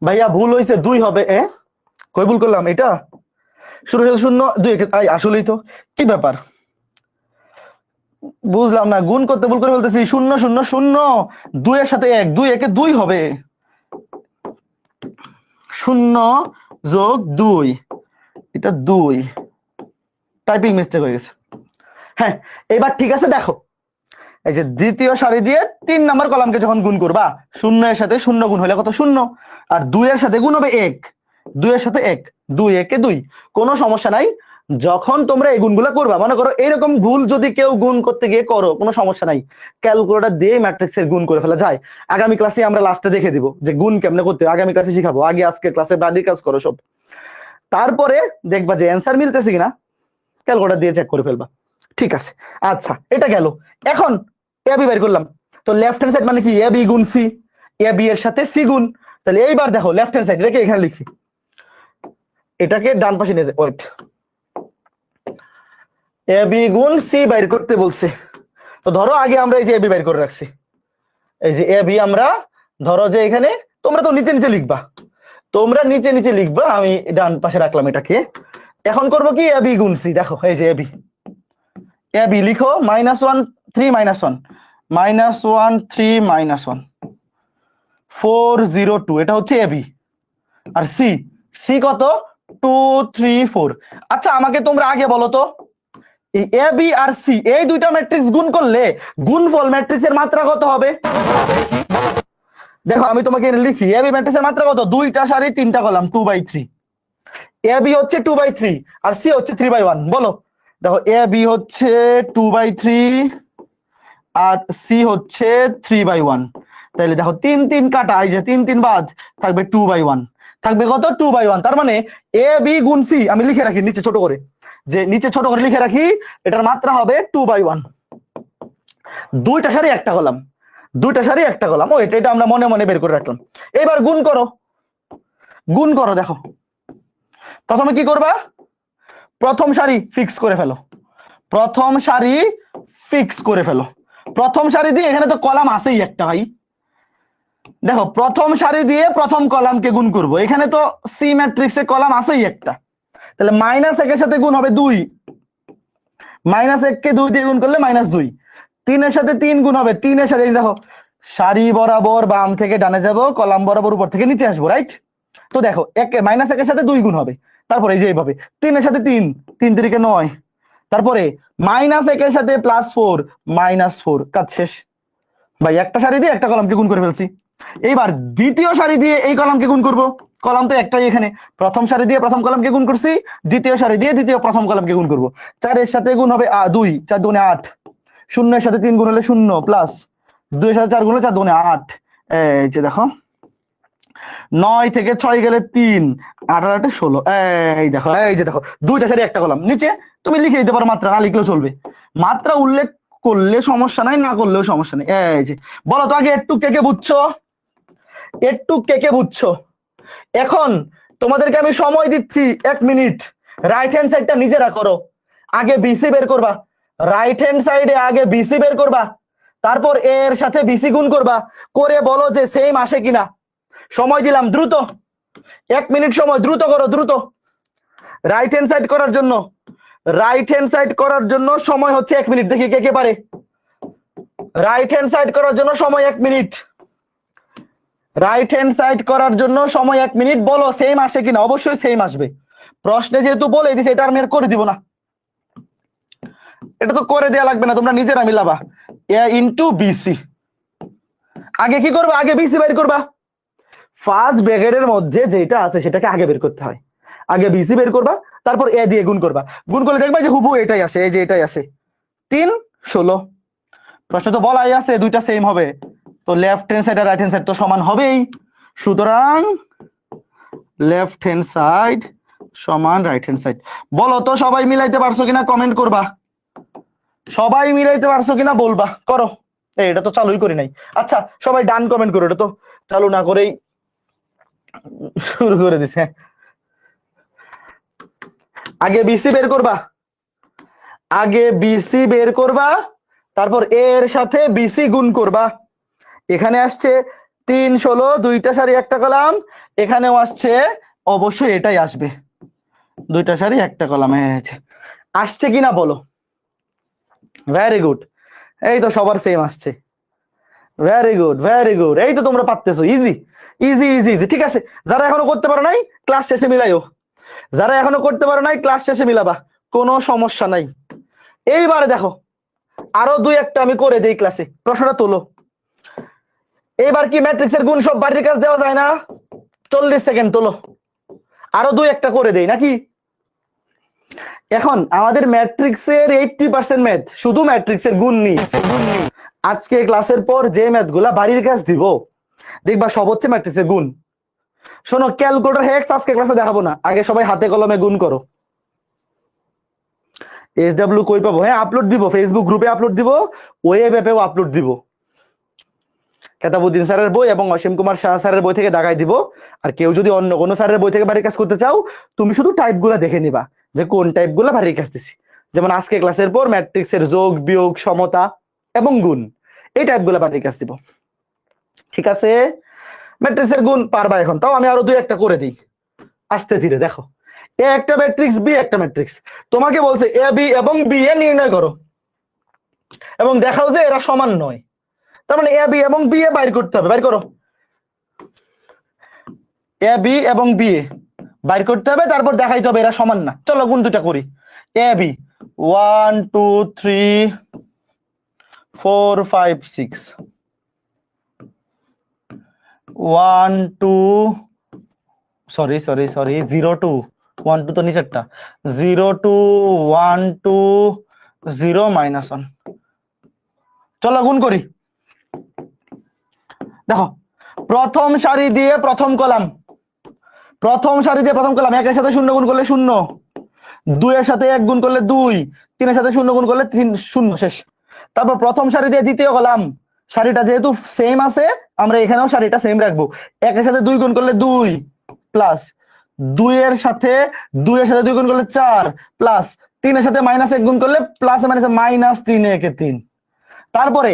ভাইয়া ভুল হয়েছে 2 হবে, কই ভুল করলাম, এটা শুরু হলো 0 2 আসলেই তো কি ব্যাপার বুঝলাম না, গুণ করতে ভুল করে বলতেছি, 0 0 0 2 এর সাথে 1 2 একে 2 হবে, 0 যোগ 2, এটা 2, টাইপিং মিস্টেক হয়ে গেছে। হ্যাঁ এবার ঠিক আছে, দেখো এই যে দ্বিতীয় সারি দিয়ে 3 নাম্বার কলামকে যখন গুণ করবা, 0 এর সাথে 0 গুণ হলে কত 0, আর 2 এর সাথে গুণ হবে 1, 2 এর সাথে 1 2 একে 2, কোনো সমস্যা নাই। যখন তোমরা এই গুণগুলো করবা, মনে করো এরকম ভুল যদি কেউ গুণ করতে গিয়ে করো, কোনো সমস্যা নাই, ক্যালকুলেটর দিয়ে ম্যাট্রিক্সের গুণ করে ফেলা যায়। আগামী ক্লাসে আমরা লাস্টে দেখে দিব যে গুণ কেমনে করতে, আগামী ক্লাসে শিখাবো, আগে আজকে ক্লাসে বাড়ির কাজ করো সব, তারপরে দেখবা যে অ্যান্সার মিলতেছে কিনা ক্যালকুলেটর দিয়ে চেক করে ফেলবা। ঠিক আছে, আচ্ছা এটা গেল। এখন এ বি বের করলাম, তো লেফট হ্যান্ড সাইড মানে কি, এ বি গুণ সি, এ বি এর সাথে সি গুণ, তাহলে এইবার দেখো লেফট হ্যান্ড সাইড রেখে এখানে লিখি, এটাকে ডান পাশে নিয়ে যায়, ওয়েট, এ বি গুণ সি বাইর করতে বলছে, তো ধরো আগে আমরা এই যে এ বি বাইর করে রাখছি, এই যে এ বি আমরা ধরো যে এখানে, তোমরা তো নিচে নিচে লিখবা, তোমরা নিচে নিচে লিখবা, আমি ডান পাশে রাখলাম এটাকে। এখন করব কি, এ বি গুণ সি, দেখো এই যে এ বি লিখো, -1 3 -1 -1 3 -1 4 0 2, এটা হচ্ছে A B, R C, C কত 2 3 4। আচ্ছা আমাকে তোমরা আগে বলো তো, এই এ বি আর সি এই দুইটা ম্যাট্রিক্স গুণ করলে গুণফল ম্যাট্রিক্সের মাত্রা কত হবে? দেখো আমি তোমাকে লিখি, এ বি ম্যাট্রিক্সের মাত্রা কত, 2টা সারি 3টা কলাম 2/3, এ বি হচ্ছে 2/3 আর সি হচ্ছে 3/1, বলো। দেখো এ বি হচ্ছে 2/3 আর সি হচ্ছে 3/1, তাহলে দেখো 3 3 কাটা, এই যে 3 3 বাদ, থাকবে 2/1, থাকবে কত 2/1। তার মানে এ বি গুণ সি আমি লিখে রাখি নিচে ছোট করে, যে নিচে ছোট করে লিখে রাখি, এটার মাত্রা হবে 2/1, 2টা সারি একটা কলাম, 2টা সারি একটা কলাম, ও এটা আমরা মনে মনে বের করে রাখলাম। এবার গুণ করো, গুণ করো, দেখো প্রথমে কি করবা, প্রথম সারি ফিক্স করে ফেলো, প্রথম সারি ফিক্স করে ফেলো, প্রথম সারি দিয়ে এখানে তো কলাম আছেই একটা ভাই, দেখো প্রথম সারি দিয়ে প্রথম কলামকে গুণ করব, এখানে তো সি ম্যাট্রিক্সে কলাম আছেই একটা, তাহলে -1 এর সাথে গুণ হবে 2, -1 কে 2 দিয়ে গুণ করলে -2, 3 এর সাথে 3 গুণ হবে, 3 এর সাথে এই দেখো সারি বরাবর বাম থেকে ডানে যাব, কলাম বরাবর উপর থেকে নিচে আসবো, রাইট? তো দেখো -1 এর সাথে 2 গুণ হবে, তারপরে এই যে এইভাবে 3 এর সাথে 3, 3 3 9, তারপরে -1 এর সাথে +4, -4, কাজ শেষ ভাই। একটা সারি দিয়ে একটা কলামকে গুণ করে ফেলছি। এইবার দ্বিতীয় সারি দিয়ে এই কলামকে গুণ করব, কলাম তো একটাই এখানে, প্রথম সারি দিয়ে প্রথম কলামকে গুণ করছি, দ্বিতীয় সারি দিয়ে দ্বিতীয় প্রথম কলামকে গুণ করব। 4 এর সাথে গুণ হবে 2, 4 2 8, 0 এর সাথে 3 গুণ হলে 0, প্লাস 2 এর সাথে 4 গুণ হলে 4 2 8, এই যে দেখো 9 থেকে 6 গেলে 3, 8 আর 8 16, এই দেখো, এই যে দেখো দুইটা সারি একটা কলাম। নিচে তুমি লিখে দিতে পারো মাত্রা, না লিখলেও চলবে, মাত্রা উল্লেখ করলে সমস্যা নাই, না করলেও সমস্যা নেই। এই যে বলো তো আগে একটু কে কে বুঝছো, একটু কে কে বুঝছো? এখন তোমাদেরকে আমি সময় দিচ্ছি 1 মিনিট, রাইট হ্যান্ড সাইডটা নিজেরা করো, আগে বিসি বের করবা, রাইট হ্যান্ড সাইডে আগে বিসি বের করবা, তারপর এর সাথে বিসি গুণ করবা, করে বলো যে সেম আসে কিনা। সময় দিলাম, দ্রুত 1 মিনিট সময়, দ্রুত করো দ্রুত। রাইট হ্যান্ড সাইড করার জন্য, রাইট হ্যান্ড সাইড করার জন্য সময় হচ্ছে 1 মিনিট। দেখি কে কে পারে। রাইট হ্যান্ড সাইড করার জন্য সময় 1 মিনিট, রাইট হ্যান্ড সাইড করার জন্য সময় 1 মিনিট। বলো সেম আসে কিনা। অবশ্যই সেম আসবে, প্রশ্নে যেহেতু বলে দিছে এটা আমি আর করে দিব না, এটা তো করে দেয়া লাগবে না, তোমরা নিজেরা মিলাবা। a ইন্টু বিসি, আগে কি করবা, আগে বিসি বের করবা। ফার্স্ট ব্র্যাকেটের মধ্যে যেটা আছে সেটাকে আগে বের করতে হয়, আগে বিসি বের করবা, তারপর এ দিয়ে গুণ করবা, গুণ করলে দেখবা যে হুবহু এটাই আসে, এই যে এটাই আসে 3 16। প্রশ্ন তো বলাই আছে দুইটা সেম হবে, তো লেফট হ্যান্ড সাইড আর রাইট হ্যান্ড সাইড তো সমান হবেই, সুতরাং লেফট হ্যান্ড সাইড সমান রাইট হ্যান্ড সাইড। বলো তো সবাই মিলাইতে পারছো কিনা, কমেন্ট করবা, সবাই মিলাইতে পারছো কিনা বলবা, করো। এটা তো চালুই করি নাই। আচ্ছা সবাই ডান কমেন্ট করো, এটা তো চালু না করেই শুরু করে দিছে। আগে বিসি বের করবা, আগে বিসি বের করবা, তারপর এর সাথে বিসি গুণ করবা। এখানে আসছে 3 16, দুইটা সারি একটা কলাম, এখানেও আসছে, অবশ্যই এটাই আসবে, দুইটা সারি একটা কলাম। আসছে কিনা বলো। ভেরি গুড, এই তো সবার সেম আসছে, ভেরি গুড ভেরি গুড, এই তো তোমরা পারতেছো, ইজি ইজি ইজি ইজি। ঠিক আছে, যারা এখনো করতে পারো নাই ক্লাস শেষে মিলাইও, যারা এখনো করতে পারো নাই ক্লাস শেষে মিলাবা, কোনো সমস্যা নাই। এইবারে দেখো আরো দুই একটা আমি করে দেই ক্লাসে, প্রশ্নটা তোলো। এবার কি ম্যাট্রিক্সের গুণ সব বাড়ির কাজ দেওয়া যায় না? 40 সেকেন্ড তোলো, আরো দুই একটা করে দেই নাকি। এখন আমাদের ম্যাট্রিক্সের 80% ম্যাথ শুধু ম্যাট্রিক্সের গুণ নিয়ে, আজকে ক্লাসের পর যে ম্যাথ গুলা বাড়ির কাজ দিব দেখবা সব হচ্ছে ম্যাট্রিক্সের গুণ। শোনো, ক্যালকুলেটর হেক্স আজকে ক্লাসে দেখাবো না, আগে সবাই হাতে কলমে গুণ করো। SW কই পাবো? হ্যাঁ আপলোড দিব, ফেসবুক গ্রুপে আপলোড দিব, ওয়েব অ্যাপেও আপলোড দিব। কেতাবুদ্দিন স্যারের বই এবং অসীম কুমার শাহ স্যারের বই থেকে দেখাই দিব। আর কেউ যদি অন্য কোনো স্যারের বই থেকে বাড়ির কাজ করতে চাও, তুমি শুধু টাইপ গুলা দেখে নিবা যে কোন টাইপ গুলা বাড়ির কাজ দিছি। যেমন আজকে ক্লাসের পর ম্যাট্রিক্সের যোগ বিয়োগ সমতা এবং গুণ, এই টাইপ গুলা বাড়ির কাজ দিব। ঠিক আছে, ম্যাট্রিক্সের গুণ পারবা এখন, তাও আমি আরো দুই একটা করে দিই আস্তে ধীরে। দেখো এ একটা ম্যাট্রিক্স, বি একটা ম্যাট্রিক্স, তোমাকে বলছে এ বি এবং বি এ নির্ণয় করো এবং দেখাও যে এরা সমান নয়। তার মানে এ বি এবং বি এ বাইর করতে হবে, বাইর করো। এ বি এবং বি এ বাইর করতে হবে, তারপর দেখাইতে হবে এরা সমান না। চলো গুণ দুটা করি। A B 1 2 3 4 5 6, 1 2 sorry sorry sorry 0 2 1 2 তো নিচেরটা, 0 2 1 2 0 -1। চলো গুণ করি। দেখো প্রথম সারি দিয়ে প্রথম কলাম, প্রথম সারি দিয়ে প্রথম কলাম, একের সাথে 0 গুণ করলে 0, 2 এর সাথে 1 গুণ করলে 2, 3 এর সাথে 0 গুণ করলে 3, 0 শেষ। তারপর প্রথম সারি দিয়ে দ্বিতীয় কলাম, সারিটা যেহেতু সেম আছে আমরা এখানেও সারিটা সেম রাখবো। 1 এর সাথে 2 গুণ করলে 2 প্লাস 2 এর সাথে 2 এর সাথে 2 গুণ করলে 4 প্লাস 3 এর সাথে -1 গুণ করলে প্লাস মাইনাস -3 একে 3। তারপরে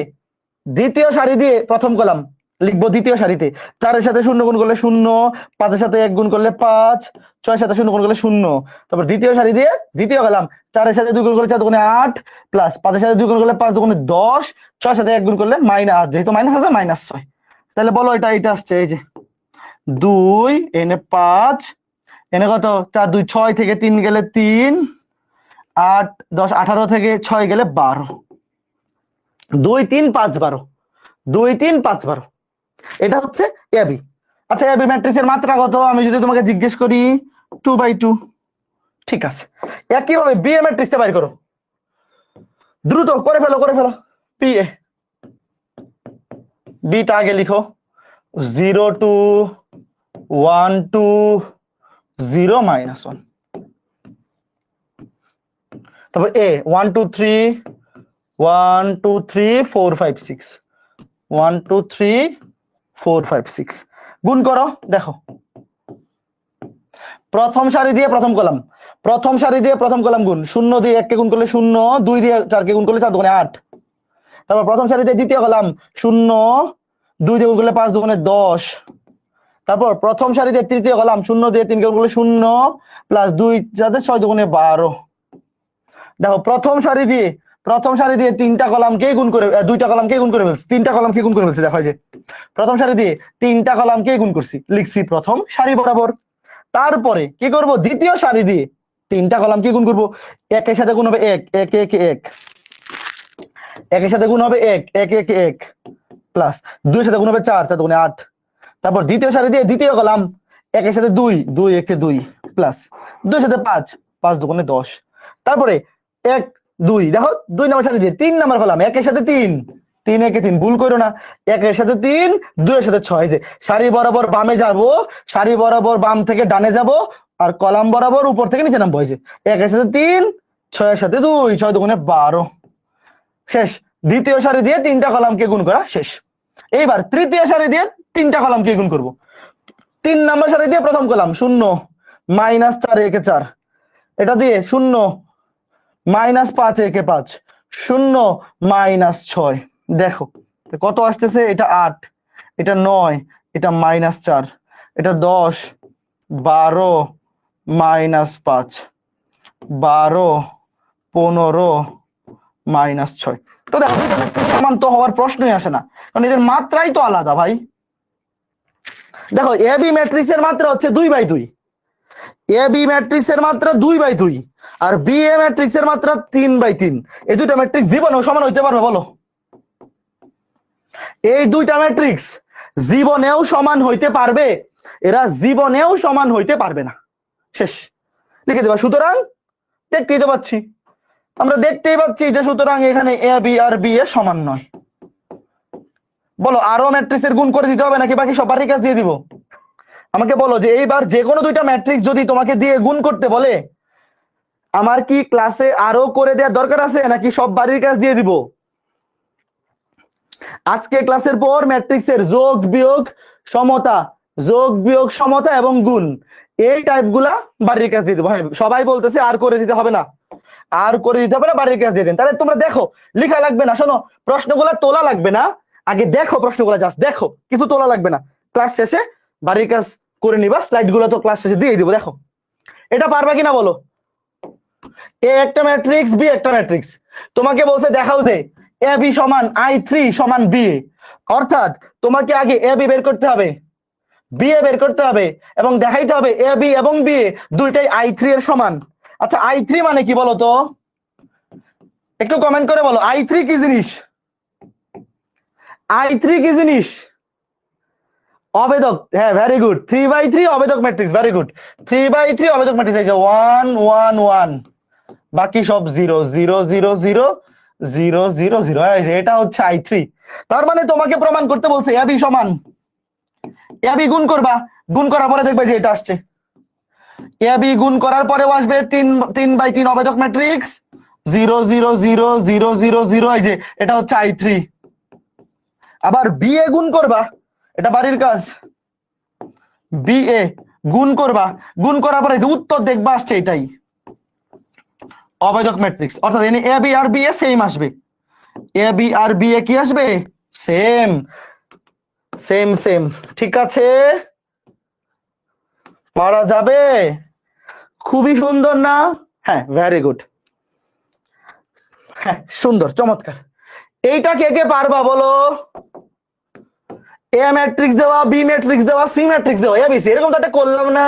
দ্বিতীয় সারি দিয়ে প্রথম কলাম, লিখবো দ্বিতীয় সারিতে 4-এর সাথে 0 গুণ করলে 0, 5-এর সাথে 1 গুণ করলে 5, 6-এর সাথে 0 গুণ করলে 0। তারপর দ্বিতীয় সারি দিয়ে দ্বিতীয় কলাম 4-এর সাথে 2 গুণ করলে 4 দুগুণে 8 প্লাস 5-এর সাথে 2 গুণ করলে 5 দুগুণে 10, 6-এর সাথে 1 গুণ করলে মাইনাস, যেহেতু মাইনাস আছে -6। তাহলে বলো এটা আসছে এই যে 2 এনে 5 এনে কত 4 2 6 থেকে 3 গেলে 3, 8 10 18 থেকে 6 গেলে 12, 2 3 5 12, 2 3 5 12। এটা হচ্ছে এবি। আচ্ছা এবি ম্যাট্রিক্সের মাত্রা কত আমি যদি তোমাকে জিজ্ঞেস করি 2/2। ঠিক আছে, একইভাবে বি এ ম্যাট্রিক্সটা বাইর করো, দ্রুত করে ফেলো বি এ। বিটা আগে লিখো 0 2 1 2 0 -1। তারপর এ 1 2 3 1 2 3 4 5 6 1 2 3 4 5 6 গুণ করো দেখো প্রথম সারি দিয়ে প্রথম কলাম গুণ 0 দিয়ে 1 কে গুণ করলে 0, 2 দিয়ে 4 কে গুণ করলে 4 দুগুণে 8। তারপর প্রথম সারিতে দ্বিতীয় কলাম 0, 2 দিয়ে গুণ করলে 5 দুগুণে 10। তারপর প্রথম সারিতে তৃতীয় কলাম 0 দিয়ে 3 কে গুণ করলে 0 প্লাস 2 সাথে 6 দুগুণে 12। দেখো প্রথম সারি দিয়ে তিনটা কলামকে গুণ করে দুইটা কলামকে গুণ করে ফেলছি, তিনটা কলামকে গুণ করে ফেলছি। দেখো যে প্রথম সারি দিয়ে তিনটা কলামকে গুণ করছি, লিখছি প্রথম সারি বরাবর। তারপরে কি করব দ্বিতীয় সারি দিয়ে তিনটা কলামকে গুণ করব, একের সাথে গুণ হবে 1 1 1 1, একের সাথে গুণ হবে 1 1 1 1 প্লাস 2 এর সাথে গুণ হবে 4 4 দুগুণে 8। তারপর দ্বিতীয় সারি দিয়ে দ্বিতীয় কলাম 1 এর সাথে 2 2 1 2 প্লাস 2 এর সাথে 5 5 দুগুণে 10। তারপরে 1 2 দেখো 2 নম্বর সারি দিয়ে 3 নম্বর কলাম 1 এর সাথে 3 3 1 3, ভুল করো না, 1 এর সাথে 3 2 এর সাথে 6, যে সারি বরাবর বামে যাব, সারি বরাবর বাম থেকে ডানে যাব, আর কলাম বরাবর উপর থেকে নিচে নামবো। এই যে 1 এর সাথে 3 6 এর সাথে 2 6 দুগুণে 12 শেষ। দ্বিতীয় সারি দিয়ে তিনটা কলামকে গুণ করা শেষ। এইবার তৃতীয় সারি দিয়ে তিনটা কলামকে গুণ করব। 3 নম্বর সারি দিয়ে প্রথম কলাম 0 -4 1 4, এটা দিয়ে 0 -5 1 5 0 -6। দেখো কত আসতেছে, এটা 8, এটা 9, এটা -4, এটা 10 12 -5 12 15 -6। তো দেখো সমান তো হওয়ার প্রশ্নই আসে না, কারণ এদের মাত্রাই তো আলাদা ভাই। দেখো এ বি ম্যাট্রিক্সের মাত্রা হচ্ছে 2/2, এ বি ম্যাট্রিক্সের মাত্রা 2/2 আর বি এ ম্যাট্রিক্সের মাত্রা 3/3। এই দুইটা ম্যাট্রিক্স জীবনেও সমান হইতে পারবে বলো? এই দুইটা ম্যাট্রিক্স জীবনেও সমান হইতে পারবে? এরা জীবনেও সমান হইতে পারবে না। শেষ, লিখে দেবা। সুতরাং আমরা দেখতেই পাচ্ছি যে সুতরাং এখানে A B R B A সমান নয়। বলো আরো ম্যাট্রিক্সের গুণ করে দিতে হবে নাকি বাকি সব বাড়ির কাজ দিয়ে দিব? আমাকে বলো যে এইবার যে কোনো দুইটা ম্যাট্রিক্স যদি তোমাকে দিয়ে গুণ করতে বলে, আমার কি ক্লাসে আরো করে দেওয়ার দরকার আছে নাকি সব বাড়ির কাজ দিয়ে দিব? আজকে ক্লাসের পর ম্যাট্রিক্সের যোগ বিয়োগ সমতা এবং গুণ এই টাইপগুলা বাড়ির কাজ দিয়ে দেবো। হ্যাঁ সবাই বলতেছে আর করে দিতে হবে না, বাড়ির কাজ দিয়ে দেন। তাহলে তোমরা দেখো, লেখা লাগবে না, শোনো প্রশ্নগুলা তোলা লাগবে না, আগে দেখো প্রশ্নগুলা, জাস্ট দেখো, কিছু তোলা লাগবে না। ক্লাস শেষে বাড়ির কাজ করে নিবা, স্লাইড গুলো তো ক্লাস শেষে দিয়ে দিব। দেখো এটা পারবা কিনা বলো? এ একটা ম্যাট্রিক্স, বি একটা ম্যাট্রিক্স, তোমাকে বলছে দেখাও যে এ বি সমান I3 সমান বি, অর্থাৎ তোমাকে আগে এ বি বের করতে হবে, বি এ বের করতে হবে এবং দেখাইতে হবে এ বি এবং বি এ দুইটাই I3 এর সমান। আচ্ছা I3 মানে কি বলো তো? একটু কমেন্ট করে বলো I3 কি জিনিস? I3 কি জিনিস? অবেদক। হ্যাঁ ভেরি গুড, 3/3 অবেদক ম্যাট্রিক্স, ভেরি গুড। 3/3 অবেদক ম্যাট্রিক্স, এই যে 1 1 1, বাকি সব 0 0 0 0 0 0 0। এই যে এটা হচ্ছে I3। তার মানে তোমাকে প্রমাণ করতে বলছে এবি সমান, এবি গুণ করবা, গুণ করার পরে দেখবে যে এটা আসছে, এবি গুণ করার পরেও আসবে 3/3 অবেদক ম্যাট্রিক্স 0 0 0 0 0 0। এই যে এটা হচ্ছে I3। আবার বি এ গুণ করবা, এটা বাড়ির কাজ, বি এ গুণ করবা, গুণ করার পরে যে উত্তর দেখবা আসছে এটাই অবেদক ম্যাট্রিক্স, অর্থাৎ এখানে A B R B A same আসবে, A B R B A কি আসবে? সেম। সেম সেম, ঠিক আছে, পারা যাবে, খুবই সুন্দর না? হ্যাঁ, ভেরি গুড, হ্যাঁ সুন্দর, চমৎকার। এইটা কে কে পারবা বলো? এ ম্যাট্রিক্স দেওয়া, বি ম্যাট্রিক্স দেওয়া, সি ম্যাট্রিক্স দেওয়া, এবিসি, এরকম তো একটা করলাম না?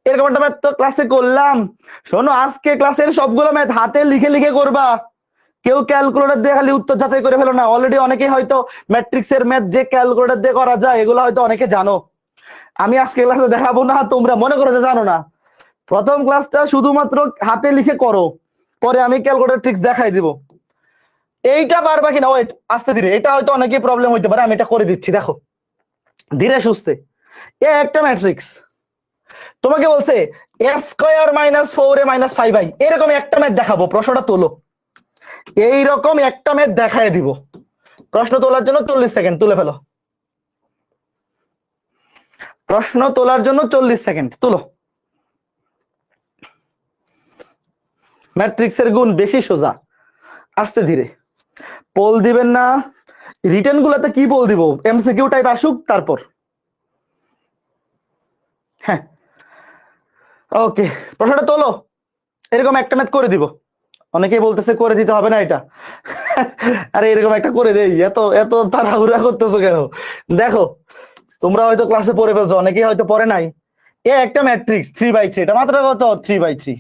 এরকম একটা ম্যাথ তো ক্লাসে করলাম। শোনো, আজকে ক্লাসের সবগুলো ম্যাথ হাতে লিখে লিখে করবা, কেউ ক্যালকুলেটর দিয়ে খালি উত্তর যাচাই করে ফেলো না। অলরেডি অনেকে হয়তো ম্যাট্রিক্সের ম্যাথ যে ক্যালকুলেটর দিয়ে করা যায় এগুলো হয়তো অনেকে জানো। আমি আজকে ক্লাসে দেখাবো না, তোমরা মনে করো যে জানো না। প্রথম ক্লাসটা শুধুমাত্র হাতে লিখে করো, পরে আমি ক্যালকুলেটর ট্রিক্স দেখাই দিব। এইটা পারবা কিনা, ওয়েট, আস্তে ধীরে, এটা হয়তো অনেকেই প্রবলেম হইতে পারে, আমি এটা করে দিচ্ছি, দেখো ধীরে সুস্থে। এ একটা ম্যাট্রিক্স, তোমাকে বলছে এ স্কয়ার মাইনাস 4a-5i, এরকম একটা ম্যাথ দেখাবো, প্রশ্নটা তোলো। এইরকম একটা ম্যাথ দেখায় দিব, প্রশ্ন তোলার জন্য 40 সেকেন্ড, তুলে ফেলো। প্রশ্ন তোলার জন্য 40 সেকেন্ড, তুলো। ম্যাট্রিক্সের গুণ বেশি সোজা, আস্তে ধীরে, পোল দিবেন না। রিটেন গুলাতে কি পোল দিব? এমসিকিউ টাইপ আসুক তারপর। হ্যাঁ, ওকে, প্রশ্নটা তোলো। এরকম একটা ম্যাথ করে দিব। অনেকেই বলতেছে করে দিতে হবে না এটা। আরে এরকম একটা করে দেই, এত এত তাড়াহুড়া করতেছো কেন? দেখো, তোমরা হয়তো ক্লাসে পড়ে ফেলছো, অনেকেই হয়তো পড়ে নাই। এ একটা ম্যাট্রিক্স 3/3, এটা মাত্র কত? 3/3।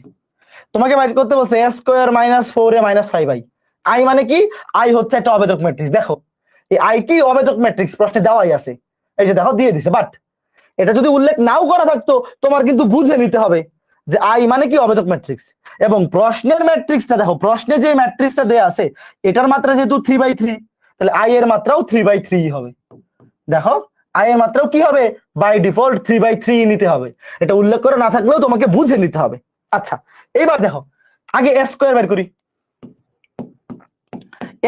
তোমাকে বাইর করতে বলছে এ স্কোয়ার মাইনাস 4a-5i। আই মানে কি? আই হচ্ছে একটা অবেদক ম্যাট্রিক্স। দেখো, এই আই কি অবেদক ম্যাট্রিক্স প্রশ্নে দেওয়াই আছে, এই যে দেখো দিয়ে দিছে। বাট এটা যদি উল্লেখ নাও করা থাকতো, তোমার কিন্তু বুঝে নিতে হবে যে আই মানে কি অবেদক ম্যাট্রিক্স। এবং প্রশ্নের ম্যাট্রিক্সটা দেখো, প্রশ্নে যে ম্যাট্রিক্সটা দেয়া আছে এটার মাত্রা যেহেতু 3/3, তাহলে আই এর মাত্রাও 3/3 হবে। দেখো, আই এর মাত্রাও কি হবে? বাই ডিফল্ট 3/3 নিতে হবে। এটা উল্লেখ করে না থাকলেও তোমাকে বুঝে নিতে হবে। আচ্ছা, এইবার দেখো, আগে এ স্কোয়ার বের করি।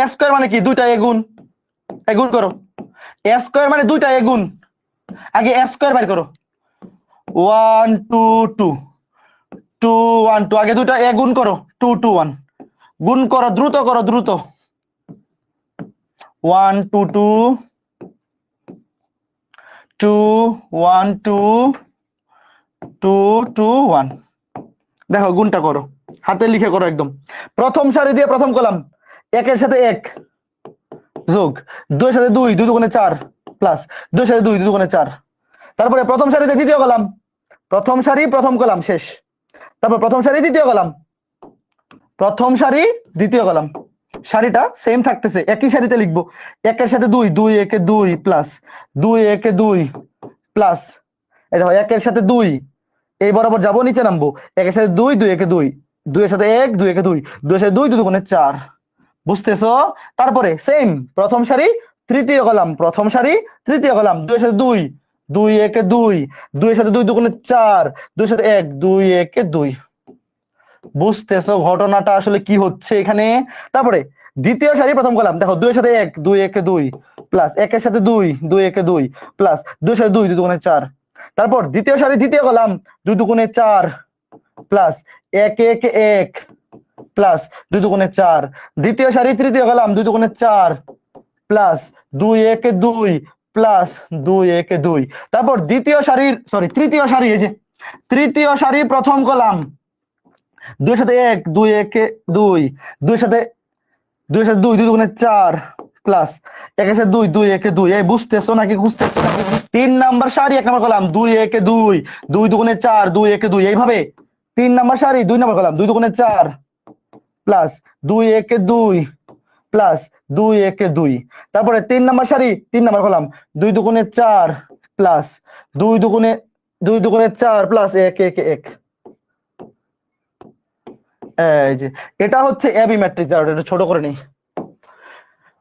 এ স্কোয়ার মানে কি? দুইটা এ গুণ, এ গুণ করো। এ স্কোয়ার মানে দুইটা এ গুণ, আগে এ স্কোয়ার বের করো। 1 2 2 2 1 2, আগে দুইটা এ গুণ করো। 2 2 1 গুণ করো, দ্রুত করো, দ্রুত। 1 2 2 2 1 2 2 2 1। দেখো গুণটা করো, হাতে লিখে করো একদম। প্রথম সারি দিয়ে প্রথম কলাম, একের সাথে এক যোগ, দুইয়ের সাথে দুই, দুই দুগুণে চার, প্লাস দুইয়ের সাথে দুই, দুই দুগুণে চার। তারপরে প্রথম সারিতে দ্বিতীয় কলাম, প্রথম সারি প্রথম কলাম শেষ। তারপর প্রথম সারি দ্বিতীয় কলাম, প্রথম সারি দ্বিতীয় কলাম। সারিটা সেম থাকতেছে, একই সারিতে লিখবো। একের সাথে দুই, দুই একে দুই, প্লাস দুই একে দুই, প্লাস এই দেখো একের সাথে দুই, এই বরাবর যাবো, নিচে নামবো। একের সাথে দুই, দুই একে দুই, দুইয়ের সাথে এক, দুই একে দুই, দুইয়ের সাথে দুই, দুই দুগুণে চার। বুঝতেছো? তারপরে সেম প্রথম সারি তৃতীয় কলাম, প্রথম সারি তৃতীয় কলাম, দুইয়ের সাথে দুই, দুই একে দুই, দুইয়ের সাথে দুই দুগুণে চার, দুইয়ের সাথে এক, দুই একে দুই। বুঝতেছো ঘটনাটা আসলে কি হচ্ছে এখানে? তারপরে দ্বিতীয় সারি প্রথম কলাম, দেখো দুইয়ের সাথে এক, দুই একে দুই, প্লাস একের সাথে দুই, দুই একে দুই, প্লাস দুইয়ের সাথে দুই, দুই দুগুণে চার। তারপর দ্বিতীয় সারি দ্বিতীয় কলাম, দুই দুগুণে চার, প্লাস এক একে এক, প্লাস দুই দুগুণে চার। দ্বিতীয় সারি তৃতীয় কলাম, দুই দুগুণে চার, প্লাস দুই একে দুই, প্লাস দুই একে দুই। তারপর দ্বিতীয় সারির সরি তৃতীয় সারি, এই যে তৃতীয় সারি প্রথম কলাম, দুইয়ের সাথে এক, দুই একে দুই, দুইয়ের সাথে দুইয়ের সাথে দুই, দুই দুগুণে চার, প্লাস একের সাথে দুই, দুই একে দুই। এই বুঝতেছো নাকি? বুঝতেছো নাকি? 3 নাম্বার সারি 1 নাম্বার কলাম, দুই একে দুই, দুই দুগুণে চার, দুই একে দুই। এইভাবে 3 নাম্বার সারি 2 নাম্বার কলাম, দুই দুগুণে চার, প্লাস দুই একে দুই, প্লাস দুই একে দুই। তারপরে 3 নাম্বার সারি 3 নাম্বার কলাম, দুই দুগুণে চার, প্লাস দুই দুগুণে চার, প্লাস এক একে এক। এই যে এটা হচ্ছে এবি ম্যাট্রিক্স। আর এটা ছোট করে নেই।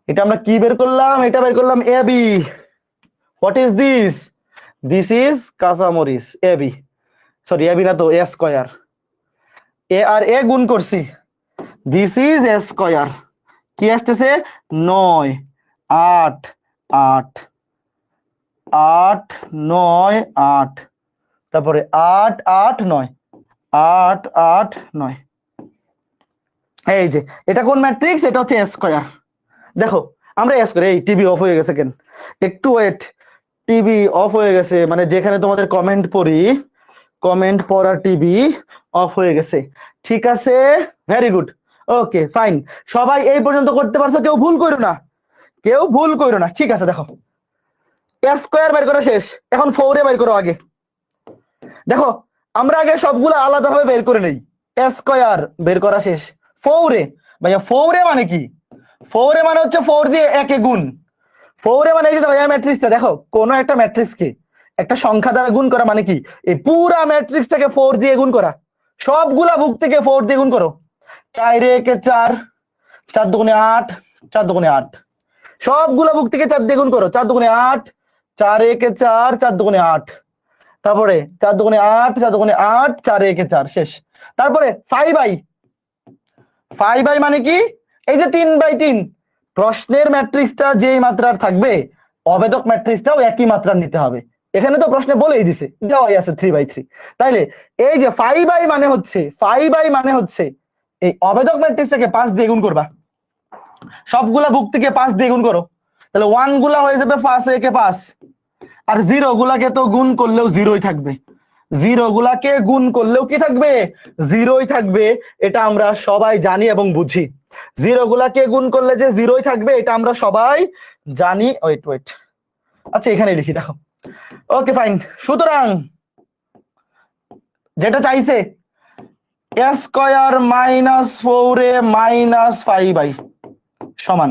এটা আমরা কি বের করলাম? এটা বের করলাম AB. What is this? This is কাঁচামরিচ। এবি, সরি এবি না তো, এ স্কয়ার। এ আর এ গুণ করছি, দিস ইজ এ স্কয়ার। কি আসতেছে? 9 8 8 8 9 8, তারপরে 8 8 9, 8 8 9। এই যে এটা কোন ম্যাট্রিক্স? এটা হচ্ছে এ স্কয়ার। দেখো আমরা এস করে এই টিভি অফ হয়ে গেছে কেন, একটু ওয়েট, টিভি অফ হয়ে গেছে মানে যেখানে তোমাদের কমেন্ট পড়ি, কমেন্ট পড়া টিভি অফ হয়ে গেছে, ঠিক আছে, ভেরি গুড, ওকে ফাইন। সবাই এই পর্যন্ত করতে পারছো, কেউ ভুল করো না, কেউ ভুল করো না, ঠিক আছে। দেখো এস স্কয়ার বের করা শেষ, এখন 4 বের করো আগে। দেখো আমরা আগে সবগুলো আলাদাভাবে বের করে নেই, এস স্কয়ার বের করা শেষ, 4 ভাইয়া 4 মানে কি, 4 মানে হচ্ছে 4 দিয়ে একে গুণ, 4 মানে এই যে ভাইয়া ম্যাট্রিক্সটা দেখো, কোন একটা ম্যাট্রিক্সকে একটা সংখ্যা দ্বারা গুণ করা মানে কি, এই পুরা ম্যাট্রিক্সটাকে 4 দিয়ে গুণ করা, সবগুলা বুক থেকে 4 দিয়ে গুণ করো, 4 একে 4, 4 দুগুণে 8, 4 দুগুণে 8, সবগুলা বুক থেকে 4 দিয়ে গুণ করো, 4 দুগুণে 8, 4 একে 4, 4 দুগুণে 8, তারপরে 4 দুগুণে 8, 4 দুগুণে 8, 4 একে 4 শেষ। তারপরে 5i, 5i মানে কি, এই যে 3/3, প্রশ্নের ম্যাট্রিক্সটা যেই মাত্রার থাকবে অবেদক ম্যাট্রিক্সটাও একই মাত্রার নিতে হবে, এখানে তো প্রশ্নে বলেই দিছে দেওয়াই আছে 3/3, তাইলে এই যে 5i মানে হচ্ছে, 5i মানে হচ্ছে এই অবেদক ম্যাট্রিক্সটাকে 5 দিয়ে গুণ করবা, সবগুলা বুক থেকে 5 দিয়ে গুণ করো, তাহলে 1 গুলা হয়ে যাবে 5 একে 5, আর 0 গুলাকে তো গুণ করলেও 0ই থাকবে, 0 গুলাকে গুণ করলেও কি থাকবে, 0ই থাকবে, এটা আমরা সবাই জানি এবং বুঝি, 0 গুলাকে গুণ করলে যে 0ই থাকবে এটা আমরা সবাই জানি। ওয়েট ওয়েট, আচ্ছা এখানে লিখি দেখো, ওকে ফাইন। সুতরাং যেটা চাইছে S square minus 4a minus 5i সমান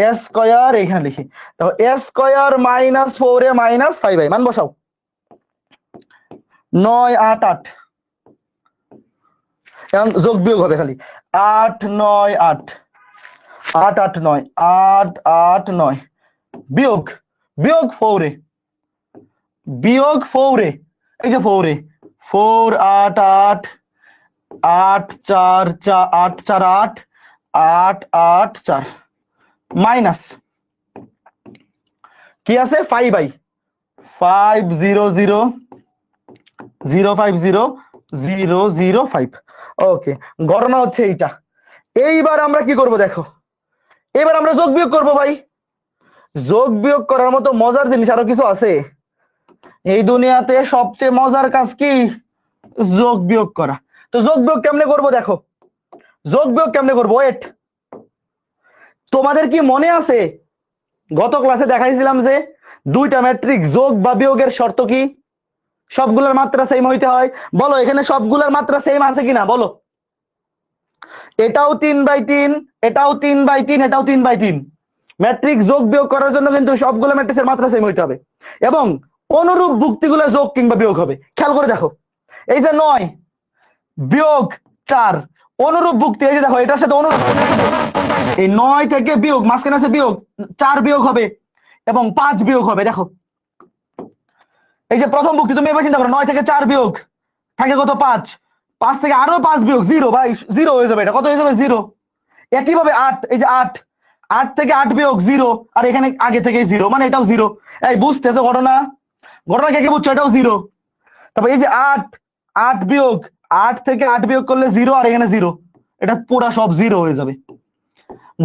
এস স্কয়ার, এখানে লিখি দেখো S square minus 4a minus 5i, মান বসাও, 9 8 8, এখন যোগ বিয়োগ হবে খালি, 8 9 8, 8 8 9, 8 8 9, বিয়োগ, বিয়োগ 4a, বিয়োগ 4a, এই যে 4a, 4 8 8, 8 4 4, 8 4 8, 8 8 4, মাইনাস কি আছে 5i, 5 0 0 0 5 0 0 0 5, ওকে গণনা হচ্ছে এইটা। এইবার আমরা কি করব দেখো, এবার আমরা যোগ বিয়োগ করব ভাই, যোগ বিয়োগ করার মতো মজার জিনিস আরো কিছু আছে, এই দুনিয়াতে সবচেয়ে মজার কাজ কি, যোগ বিয়োগ করা। তো যোগ বিয়োগ কেমনে করব দেখো, যোগ বিয়োগ কেমনে করব, ওয়েট, তোমাদের কি মনে আছে গত ক্লাসে দেখাইছিলাম যে দুইটা ম্যাট্রিক্স যোগ বা বিয়োগের শর্ত কি, সবগুলোর মাত্রা সেম হইতে হয়, বলো এখানে সবগুলোর মাত্রা সেম আছে কিনা বলো, এটাও 3/3, এটাও 3/3, এটাও 3/3, ম্যাট্রিক্স যোগ বিয়োগ করার জন্য কিন্তু সবগুলো ম্যাট্রিক্সের মাত্রা সেম হইতে হবে এবং অনুরূপ ভুক্তিগুলো যোগ কিংবা বিয়োগ হবে। খেয়াল করে দেখো, এই যে 9 বিয়োগ 4 অনুরূপ ভুক্তি, এই যে দেখো এটার সাথে অনুরূপ, এই 9 থেকে বিয়োগ মাঝখানে আছে বিয়োগ, 4 বিয়োগ হবে এবং 5 বিয়োগ হবে। দেখো এই যে প্রথম ভুক্তি, তুমি এবার চিন্তা করো 9 থেকে 4 বিয়োগ থাকে কত 5, 5 থেকে আরো 5 বিয়োগ 0, ভাই 0 হয়ে যাবে, এটা কত হয়ে যাবে 0। একইভাবে 8, এই যে 8, 8 থেকে 8 বিয়োগ 0, আর এখানে আগে থেকেই 0 মানে এটাও 0, এই বুঝতেছো ঘটনা, ঘটনা কে কি বুঝছো, এটাও 0। তারপর এই যে 8, 8 বিয়োগ, 8 থেকে 8 বিয়োগ করলে 0, আর এখানে 0, এটা পুরা সব 0 হয়ে যাবে।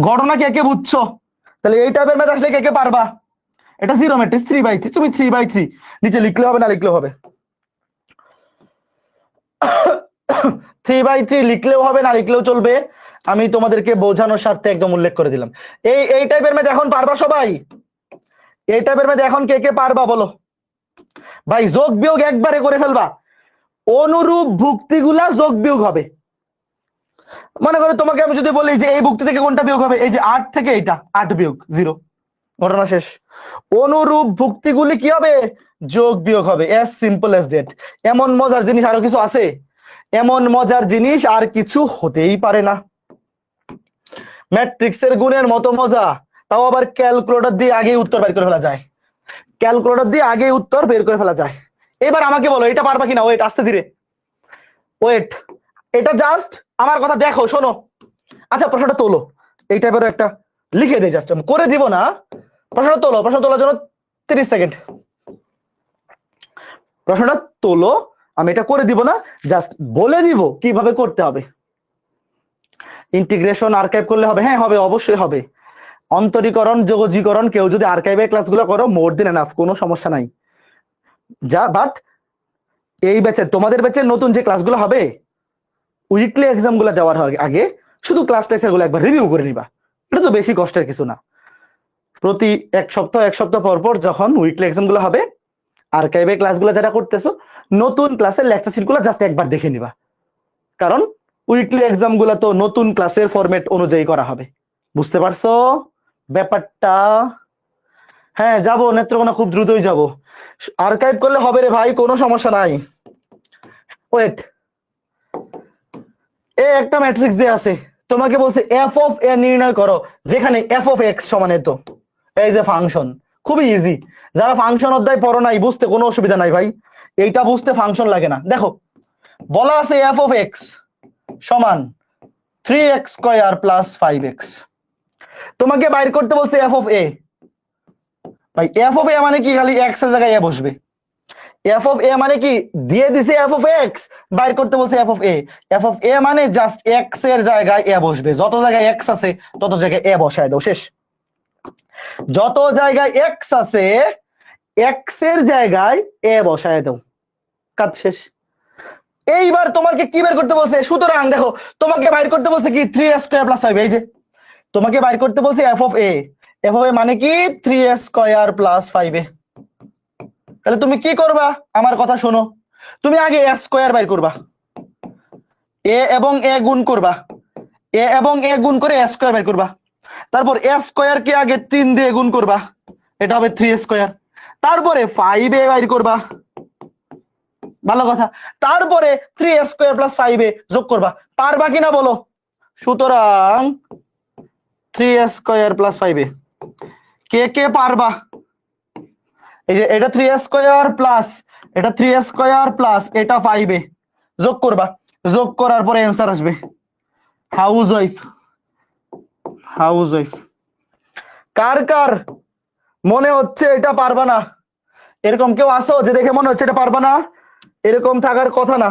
ঘটনা কে কে বুঝছো, তাহলে এই টাইপের ম্যাথ আসলে কে কে পারবা, এটা 0 ম্যাট্রিক্স 3/3, তুমি 3/3 নিচে লিখলে হবে না লিখলেও হবে, 3/3 লিখলেও হবে না লিখলেও চলবে, আমি তোমাদেরকে বোঝানোর স্বার্থে একদম উল্লেখ করে দিলাম। এই টাইপের ম্যাথ এখন পারবা সবাই, এই টাইপের ম্যাথ এখন কে কে পারবা বলো ভাই, যোগ বিয়োগ একবারে করে ফেলবা, অনুরূপ ভুক্তিগুলা যোগ বিয়োগ হবে। মনে করো তোমাকে আমি যদি বলি যে এই ভুক্তি থেকে কোনটা বিয়োগ হবে, এই যে 8 থেকে এটা 8 বিয়োগ 0, ঘটনা শেষ। অনুরূপ ভুক্তিগুলি কি হবে, যোগ বিয়োগ হবে, as simple as that। এমন মজার জিনিস আরো কিছু আছে, এমন মজার জিনিস আর কিছু হতেই পারে না, ম্যাট্রিক্সের গুণের মতো মজা, তাও আবার ক্যালকুলেটর দিয়ে আগেই উত্তর বের করে ফেলা যায়, ক্যালকুলেটর দিয়ে আগেই উত্তর বের করে ফেলা যায়। এবার আমাকে বলো এটা পারবা কিনা, ওয়েট আস্তে ধীরে, ওয়েট, এটা জাস্ট আমার কথা দেখো শোনো, আচ্ছা প্রশ্নটা তোলো, এই টাইপের একটা লিখে দেই, জাস্ট করে দিব না, প্রশ্নটা তোলো, প্রশ্ন তোলার জন্য 30 সেকেন্ড, প্রশ্নটা তোলো, আমি এটা করে দিব না, জাস্ট বলে দিব কিভাবে করতে হবে। ইন্টিগ্রেশন আর্কাইভ করলে হবে, হ্যাঁ হবে, অবশ্যই হবে, অন্তরীকরণ যোগজীকরণ কেউ যদি আর্কাইভের ক্লাসগুলো করো মোর দেন এনাফ, কোনো সমস্যা নাই। বাট এই ব্যাচের তোমাদের ব্যাচের নতুন যে ক্লাসগুলো হবে উইকলি এক্সাম গুলো দেওয়ার আগে শুধু ক্লাস লেকচার গুলো একবার রিভিউ করে নিবা, এটা তো বেশি কষ্টের কিছু না। প্রতি এক সপ্তাহ পর পর যখন উইকলি এক্সাম গুলো হবে আর্কাইভে ক্লাসগুলো যারা করতেছো নতুন ক্লাসের লেকচার শিট গুলো জাস্ট একবার দেখে নিবা, কারণ উইকলি এক্সাম গুলো তো নতুন ক্লাসের ফরম্যাট অনুযায়ী করা হবে। বুঝতে পারছো ব্যাপারটা? হ্যাঁ যাবো নেত্রকোনা, খুব দ্রুতই যাব। আর্কাইভ করলে হবে রে ভাই, কোনো সমস্যা নাই। ওয়েট, এ একটা ম্যাট্রিক্স দিয়ে আছে, তোমাকে বলছে এফ অফ এ নির্ণয় করো, যেখানে এফ অফ এক্স সমান এত। এই যে ফাংশন, খুবই ইজি। যারা ফাংশন অধ্যায় পড়ো নাই বুঝতে কোনো অসুবিধা নাই ভাই, এইটা বুঝতে ফাংশন লাগে না। দেখো বলা আছে এফ অফ এক্স সমান 3x স্কয়ার প্লাস 5x। তোমাকে বাইর করতে বলছে এফ অফ এ। ভাই এফ অফ এ মানে কি, খালি এক্স এর জায়গায় এ বসবে। এফ অফ এ মানে কি, দিয়ে দিছে এফ অফ এক্স, বাইর করতে বলছে F of A. F of A মানে জাস্ট এক্স এর জায়গায় এ বসবে, যত জায়গায় এক্স আছে তত জায়গায় এ বসায় দাও, শেষ। যত জায়গায় এক্স আছে এক্স এর জায়গায় এ বসায় দাও, কাজ শেষ। এইবার তোমাকে কি বের করতে বলছে? সুতরাং দেখো তোমাকে বাইর করতে বলছে কি 3x স্কয়ার প্লাস 5। এই যে তোমাকে বাইর করতে বলছে F of A. F of A মানে কি 3x স্কয়ার প্লাস 5a। তাহলে তুমি কি করবা, আমার কথা শোনো, তুমি আগে এ স্কয়ার বাইর করবা, এ এবং এ গুণ করবা, এ এবং এ গুণ করে এ স্কয়ার বাইর করবা। তারপর এ স্কয়ার কে আগে 3 দিয়ে গুণ করবা, এটা হবে 3 স্কয়ার। তারপরে 5a বাইর করবা, ভালো কথা। তারপরে 3 স্কয়ার প্লাস 5a যোগ করবা। পারবা কিনা বলো? সুতরাং 3 স্কয়ার প্লাস 5a, কে কে পারবা? এই যে এটা 3 স্কয়ার প্লাস, এটা 3 স্কয়ার প্লাস এটা 5a যোগ করবা, যোগ করার পরে অ্যান্সার আসবে। হাউস ওয়াইফ কার কার মনে হচ্ছে এটা পারবা না? এরকম কেউ আসো যে দেখে মনে হচ্ছে এটা পারবা না? এরকম থাকার কথা না,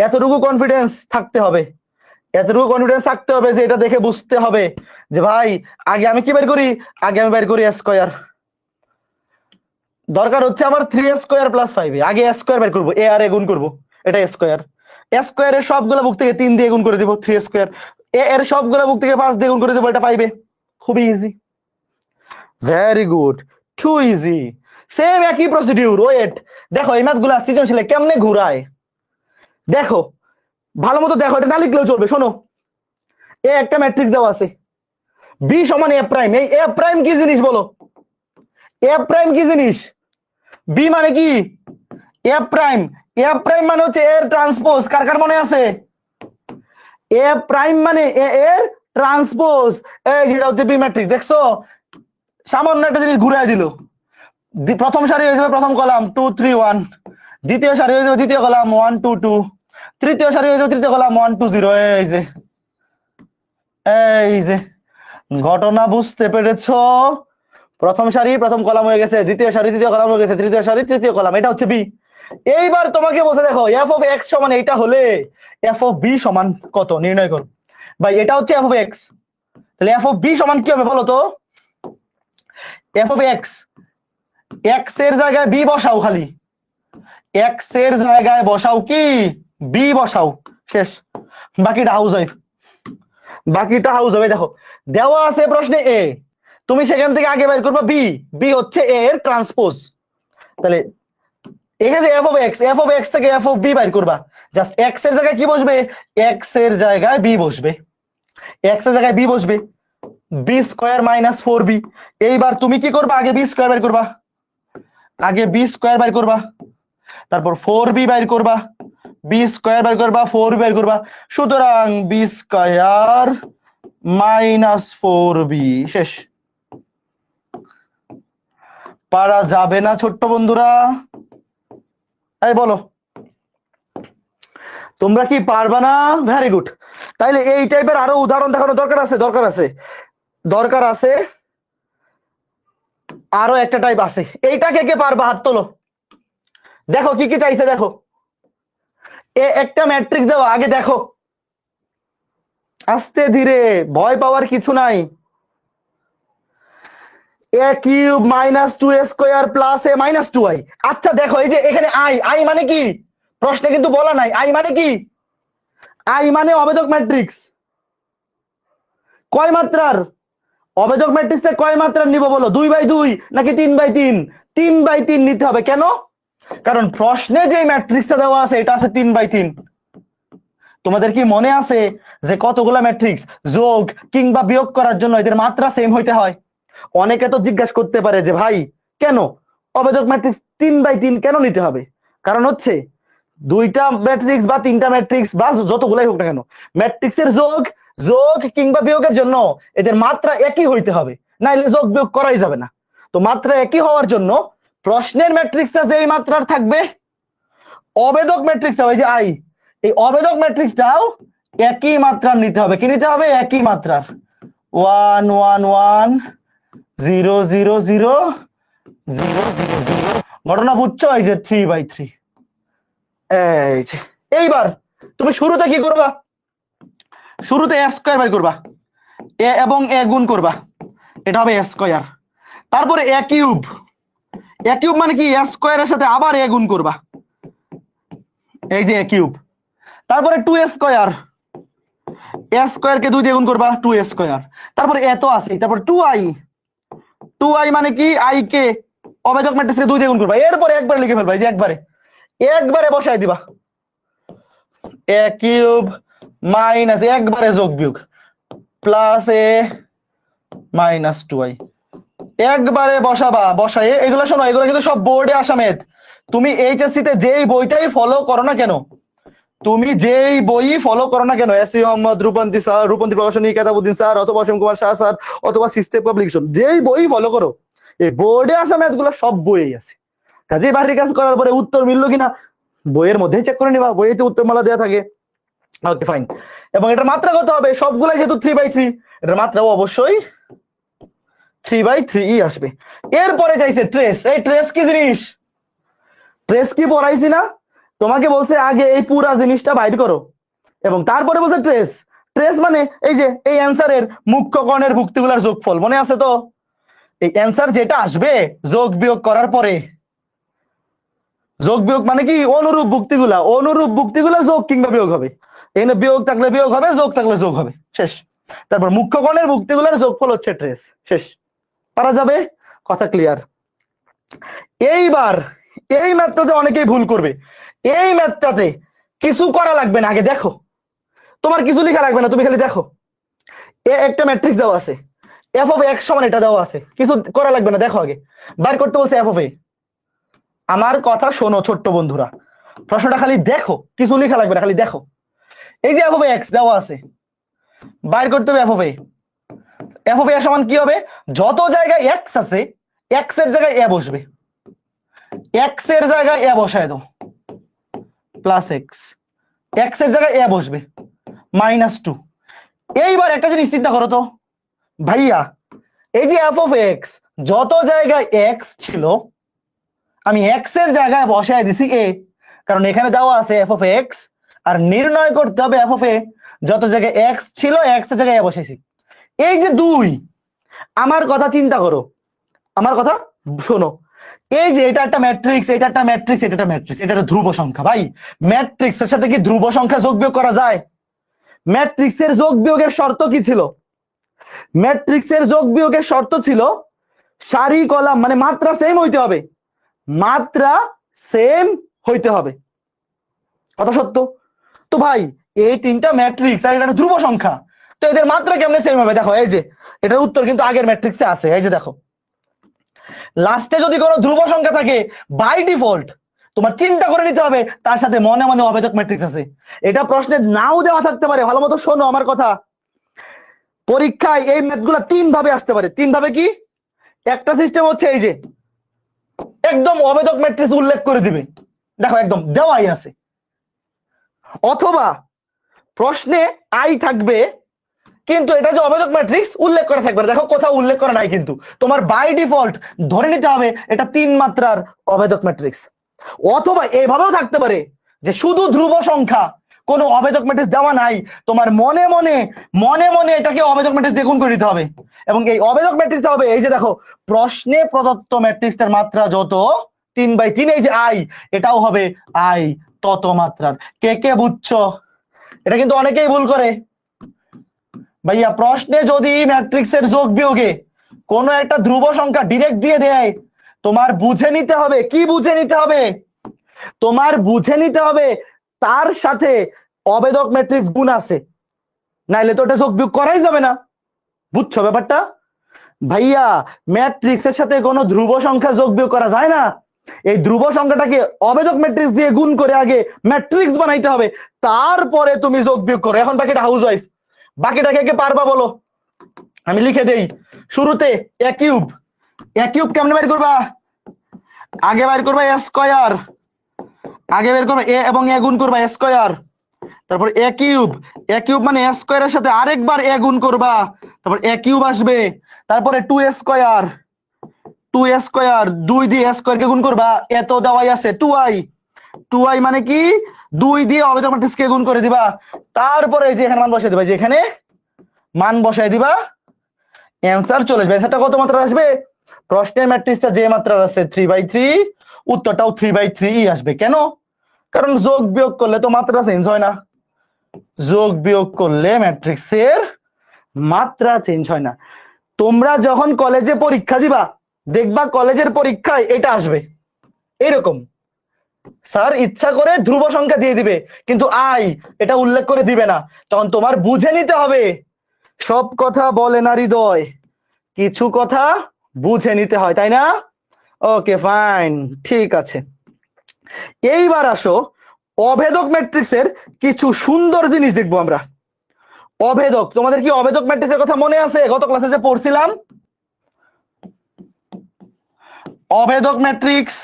এতটুকু কনফিডেন্স থাকতে হবে, এতটুকু কনফিডেন্স থাকতে হবে যে এটা দেখে বুঝতে হবে যে ভাই আগে আমি কি বের করি, আগে আমি বের করি স্কয়ার। দরকার হচ্ছে আমার 3 স্কয়ার প্লাস 5, আগে স্কয়ার বের করবো, এ আর এ গুণ করবো, এটা স্কয়ার। স্কয়ারের সবগুলো বুক থেকে 3 দিয়ে গুণ করে দিব 3 স্কয়ার, এ এর সবগুলো বুক থেকে 5 দিয়ে গুণ করে দেবো, এটা 5a। খুবই easy, very good, too easy. Same একই প্রসিডিউর। ওয়েট, দেখো এই ম্যাথগুলো সৃজনশীলে কেমনে ঘুরায়, দেখো ভালো মতো দেখো, এটা না লিখলেও চলবে। শোনো, এ একটা ম্যাট্রিক্স দেওয়া আছে, বি সমান এ প্রাইম। এই এ প্রাইম কি জিনিস বলো? এ প্রাইম কি জিনিস? বি মানে কি? এ প্রাইম। এ প্রাইম মানে হচ্ছে এর ট্রান্সপোজ। কার কার মনে আছে? এ প্রাইম মানে এ এর ট্রান্সপোজ। এই যেটা হচ্ছে বি ম্যাট্রিক্স, দেখছো সামান্য একটা জিনিস ঘুরাই দিল। প্রথম সারি হয়ে যাবে প্রথম কলাম 2 3 1, দ্বিতীয় সারি হয়ে যাবে দ্বিতীয় কলাম 1 2 2, তৃতীয় সারি হয়ে যাবে তৃতীয় কলাম 1 2 0। এই যে ঘটনা বুঝতে পেরেছো? প্রথম সারি প্রথম কলাম হয়ে গেছে, দ্বিতীয় সারি দ্বিতীয় কলাম হয়ে গেছে, তৃতীয় সারি তৃতীয় কলাম, এটা হচ্ছে বি। এইবার তোমাকে বলছে দেখো এফ অফ এক্স সমান এইটা হলে এফ অফ বি সমান কত নির্ণয় করো। ভাই এটা হচ্ছে এফ অফ এক্স, তাহলে এফ অফ বি সমান কি হবে বলো তো? এফ অফ এক্স, এক্স এর জায়গায় বি বসাও, খালি এক্স এর জায়গায় বসাও কি বি বসাও, শেষ। বাকিটা হাউস ওয়াইফ, বাকিটা হাউস ওয়াইফ। দেখো দেওয়া আছে প্রশ্নে এ, তুমি সেখান থেকে আগে বের করবে বি, বি হচ্ছে এ এর ট্রান্সপোজ। তাহলে এখানে F of x, F of x থেকে এফ অফ বি বাইর করবা, জাস্ট এক্স এর জায়গায় কি বসবে? এক্স এর জায়গায় বি বসবে, এক্স এর জায়গায় বি বসবে, বি স্কয়ার মাইনাস 4b। এইবার তুমি কি করবা? আগে বি স্কয়ার বের করবা, আগে বি স্কয়ার বের করবা, তারপর 4b বের করবা, বি স্কয়ার বের করবা, 4b বের করবা। সুতরাং বি স্কয়ার মাইনাস 4b, শেষ। পারা যাবে না ছোট্ট বন্ধুরা? এই বলো তোমরা কি পারবা না? Very good. তাইলে এই টাইপের আরো উদাহরণ দেখানো দরকার আছে, দরকার আছে, দরকার আছে। আরো একটা টাইপ আছে, এইটা কে কে পারবা হাত তোলো। দেখো কি কি চাইছে, দেখো এ একটা ম্যাট্রিক্স দেওয়া, আগে দেখো আস্তে ধীরে, ভয় পাওয়ার কিছু নাই। A cube minus 2a square plus a minus 2i। আচ্ছা দেখো এই যে এখানে আই, আই মানে কি প্রশ্নে কিন্তু বলা নাই, আই মানে কি? আই মানে অবেদক ম্যাট্রিক্স। কয় মাত্রার অবেদক ম্যাট্রিক্সে কয় মাত্রার নিব বলো? 2/2 নাকি 3/3? 3/3 নিতে হবে। কেন? কারণ প্রশ্নে যে ম্যাট্রিক্সটা দেওয়া আছে এটা আছে 3/3। তোমাদের কি মনে আছে যে কতগুলা ম্যাট্রিক্স যোগ কিংবা বিয়োগ করার জন্য এদের মাত্রা সেম হইতে হয়? অনেকে তো জিজ্ঞাসা করতে পারে যে ভাই কেন অবেদক ম্যাট্রিক্স 3/3 কেন নিতে হবে? কারণ হচ্ছে দুইটা ম্যাট্রিক্স বা তিনটা ম্যাট্রিক্স বা যতগুলাই হোক না কেন, ম্যাট্রিক্সের যোগ যোগ কিংবা বিয়োগের জন্য এদের মাত্রা একই হইতে হবে, নাইলে যোগ বিয়োগ করাই যাবে না। তো মাত্রা একই হওয়ার জন্য প্রশ্নের ম্যাট্রিক্সটা যেই মাত্রার থাকবে, অবেদক ম্যাট্রিক্সটা ওই যে আই, এই অবেদক ম্যাট্রিক্সটাও একই মাত্রার নিতে হবে। কি নিতে হবে? একই মাত্রার। 1 1 1 0 0 0 0 0 0। ঘটনা বুঝছো? এই যে 3/3। এই যে এইবার তুমি শুরুতে কি করবা? শুরুতে a স্কয়ার বের করবা, a এবং a গুণ করবা, এটা হবে a স্কয়ার। তারপরে a কিউব, a কিউব মানে কি a স্কয়ারের সাথে আবার a গুণ করবা, এই যে a কিউব। তারপরে 2a স্কয়ার, a স্কয়ার কে 2 দিয়ে গুণ করবা, 2a স্কয়ার। তারপরে a তো আছে, তারপর 2i, 2i মানে কি i কে অবেদক ম্যাট্রিক্সে 2 দিয়ে গুণ করবা। এরপরে একবারে লিখে ফেলবা, এই যে একবারে একবারে বসাই দিবা a কিউব মাইনাস একবারে যোগ বিয়োগ প্লাস a মাইনাস 2i, একবারে বসাবা। বসায়ে এগুলো শোনো, এগুলো কিন্তু সব বোর্ডে আসা ম্যাথ। তুমি এইচএসসি তে যেই বইটাই ফলো করো না কেন, তুমি যেই বই ফলো করো না কেন, S C Mohammad Rupanti sir, Rupanti Prakashani Ketabuddin sir, অথবা অসীম কুমার শাহ স্যার, অথবা সিস্টেম পাবলিকেশন, যেই বই ফলো করো, এই বোর্ডে আসা ম্যাথ গুলো সব বইয়েই আছে। কাজেই বাড়ির কাজ করার পরে উত্তর মিললো কিনা বইয়ের মধ্যেই চেক করে নিবা, বইতে উত্তরমালা দেওয়া থাকে। Okay fine. এবং এটার মাত্রা কত হবে? সবগুলাই যেহেতু 3/3, এটার মাত্রাও অবশ্যই 3/3 আসবে। এরপরে চাইছে ট্রেস। এই ট্রেস কি জিনিস? ট্রেস কি পড়াইছি না তোমাকে? বলছে আগে এই পুরা জিনিসটা বাইর করো এবং তারপরে বলছে ট্রেস। ট্রেস মানে এই যে এই অ্যান্সারের মুখ্য কর্ণের ভুক্তিগুলোর যোগফল, মনে আছে তো? এই অ্যান্সার যেটা আসবে যোগ বিয়োগ করার পরে, যোগ বিয়োগ মানে কি অনুরূপ ভুক্তিগুলা, অনুরূপ ভুক্তিগুলা যোগ কিংবা বিয়োগ হবে। এখানে বিয়োগ থাকলে বিয়োগ হবে, যোগ থাকলে যোগ হবে, শেষ। তারপর মুখ্য কর্ণের ভুক্তিগুলোর যোগফল হচ্ছে ট্রেস, শেষ। পারা যাবে? কথা ক্লিয়ার? এইবার এই ম্যাথটাতে অনেকেই ভুল করবে। এই ম্যাথটাতে কিছু করা লাগবে না, আগে দেখো, তোমার কিছু লেখা লাগবে না, তুমি খালি দেখো একটা ম্যাট্রিক্স দেওয়া আছে, এফ অফ এক্স সমান এটা দেওয়া আছে, কিছু করা লাগবে না। দেখো আগে বাইর করতে বলছে এফ অফ এ। আমার কথা শোনো ছোট্ট বন্ধুরা, প্রশ্নটা খালি দেখো, কিছু লেখা লাগবে না, খালি দেখো। এই যে এফ অফ এক্স দেওয়া আছে, বাইর করতে হবে F of A. F of A সমান কি হবে? যত জায়গায় এক্স আছে এক্স এর জায়গায় এ বসবে, এক্স এর জায়গায় এ বসায় দাও, প্লাস এক্স, এক্স এর জায়গায় এ বসবে, -2। এইবার একটা জিনিস চিন্তা করো তো ভাইয়া, এই যে এফ অফ এক্স যত জায়গায় এক্স ছিল আমি এক্স এর জায়গায় বসায় দিছি এ, কারণ এখানে দেওয়া আছে এফ অফ এক্স, আর নির্ণয় করতে হবে এফ অফ এ যত জায়গায় এক্স ছিল এক্স এর জায়গায় এ বসাইছি। এই যে 2, আমার কথা চিন্তা করো, আমার কথা শোনো, এই যে এটা একটা ম্যাট্রিক্স, এটা একটা ম্যাট্রিক্স, এটা একটা ম্যাট্রিক্স, এটা একটা ধ্রুব সংখ্যা। ভাই ম্যাট্রিক্সের সাথে কি ধ্রুব সংখ্যা যোগ বিয়োগ করা যায়? ম্যাট্রিক্সের যোগ বিয়োগের শর্ত কি ছিল? ম্যাট্রিক্সের যোগ বিয়োগের শর্ত ছিল সারি কলাম মানে মাত্রা সেম হইতে হবে, মাত্রা সেম হইতে হবে, কথা সত্য তো? ভাই এই তিনটা ম্যাট্রিক্স আর এটা ধ্রুব সংখ্যা, তো এদের মাত্রা কেমনে সেম হবে? দেখো এই যে এটার উত্তর কিন্তু আগের ম্যাট্রিক্সে আছে, এই যে দেখো লাস্টে যদি কোনো ধ্রুব সংখ্যা থাকে বাই ডিফল্ট তোমার চিন্তা করে নিতে হবে তার সাথে মনে মনে অবেদক ম্যাট্রিক্স আছে। এটা প্রশ্নে নাও দেওয়া থাকতে পারে, ভালো মতো শোনো আমার কথা। পরীক্ষায় এই ম্যাথগুলো 3 ভাবে আসতে পারে। 3 ভাবে কি? একটা সিস্টেম হচ্ছে এই যে একদম অবেদক ম্যাট্রিক্স উল্লেখ করে দিবে, দেখো একদম দেওয়াই আছে, অথবা প্রশ্নে আই থাকবে কিন্তু এটা যে অবেদক ম্যাট্রিক্স উল্লেখ করা থাকবে না, দেখো কোথাও উল্লেখ করা নাই, কিন্তু তোমার বাই ডিফল্ট ধরে নিতে হবে এটা 3 মাত্রার অবেদক ম্যাট্রিক্স। অথবা এইভাবেও থাকতে পারে যে শুধু ধ্রুব সংখ্যা কোনো অবেদক ম্যাট্রিক্স দেওয়া নাই, তোমার মনে মনে মনে মনে এটাকে অবেদক ম্যাট্রিক্স দিয়ে গুণ করে দিতে হবে। এবং এই অবেদক ম্যাট্রিক্সটা হবে, এই যে দেখো প্রশ্নে প্রদত্ত ম্যাট্রিক্সটার মাত্রা যত 3/3, এই যে আই, এটাও হবে আই তত মাত্রার। কে কে বুঝছো? এটা কিন্তু অনেকেই ভুল করে ভাইয়া। প্রশ্নে যদি ম্যাট্রিক্সের যোগ বিয়োগে কোনো একটা ধ্রুব সংখ্যা ডিরেক্ট দিয়ে দেয়, তোমার বুঝে নিতে হবে। কি বুঝে নিতে হবে? তোমার বুঝে নিতে হবে তার সাথে অবেদক ম্যাট্রিক্স গুণ আছে, নাইলে তো ওটা যোগ বিয়োগ করাই যাবে না। বুঝছো ব্যাপারটা ভাইয়া? ম্যাট্রিক্সের সাথে কোনো ধ্রুব সংখ্যা যোগ বিয়োগ করা যায় না। এই ধ্রুব সংখ্যাটাকে অবেদক ম্যাট্রিক্স দিয়ে গুণ করে আগে ম্যাট্রিক্স বানাইতে হবে, তারপরে তুমি যোগ বিয়োগ করো। এখন বাকিটা হাউস ওয়াইফ, বাকিটা কে কে পারবা বলো? আমি লিখে দেই। শুরুতে এ কিউব। এ কিউব কেমনে বের করবা? আগে বের করবা এ স্কয়ার, আগে বের করবা এ এবং এ গুণ করবা স্কয়ার, তারপর এ কিউব। এ কিউব মানে এ স্কয়ারের সাথে আরেকবার এ গুণ করবা, তারপর এ কিউব আসবে। তারপরে 2 স্কয়ার, 2 স্কয়ার, 2 দিয়ে স্কয়ার কে গুণ করবা, এত দেওয়াই আছে 2i। 2i মানে কি? 2 দিয়ে অবেদক ম্যাট্রিক্স কে গুণ করে দিবা, তারপরে এই যে এখানে মান বসাই দিবা, যে এখানে মান বসাই দিবা, অ্যানসার চলে আসবে। অ্যানসারটা কত মাত্রা আসবে? প্রশ্নের ম্যাট্রিক্সটা যে মাত্রা আছে 3/3, উত্তরটাও 3/3 আসবে। কেন? কারণ যোগ বিয়োগ করলে তো মাত্রা চেঞ্জ হয় না, যোগ বিয়োগ করলে ম্যাট্রিক্সের মাত্রা চেঞ্জ হয় না। তোমরা যখন কলেজে পরীক্ষা দিবা, দেখবা কলেজের পরীক্ষায় এটা আসবে এরকম, স্যার ইচ্ছা করে ধ্রুব সংখ্যা দিয়ে দিবে কিন্তু আই এটা উল্লেখ করে দিবে না। তখন তোমার বুঝে নিতে হবে। সব কথা বলে না হৃদয়, কিছু কথা বুঝে নিতে হয়, তাই না? ওকে ফাইন, ঠিক আছে। এইবার আসো অভেদক ম্যাট্রিক্সের কিছু সুন্দর জিনিস দেখবো আমরা। অভেদক, তোমাদের কি অভেদক ম্যাট্রিক্সের কথা মনে আছে? গত ক্লাসে যে পড়ছিলাম অভেদক ম্যাট্রিক্স,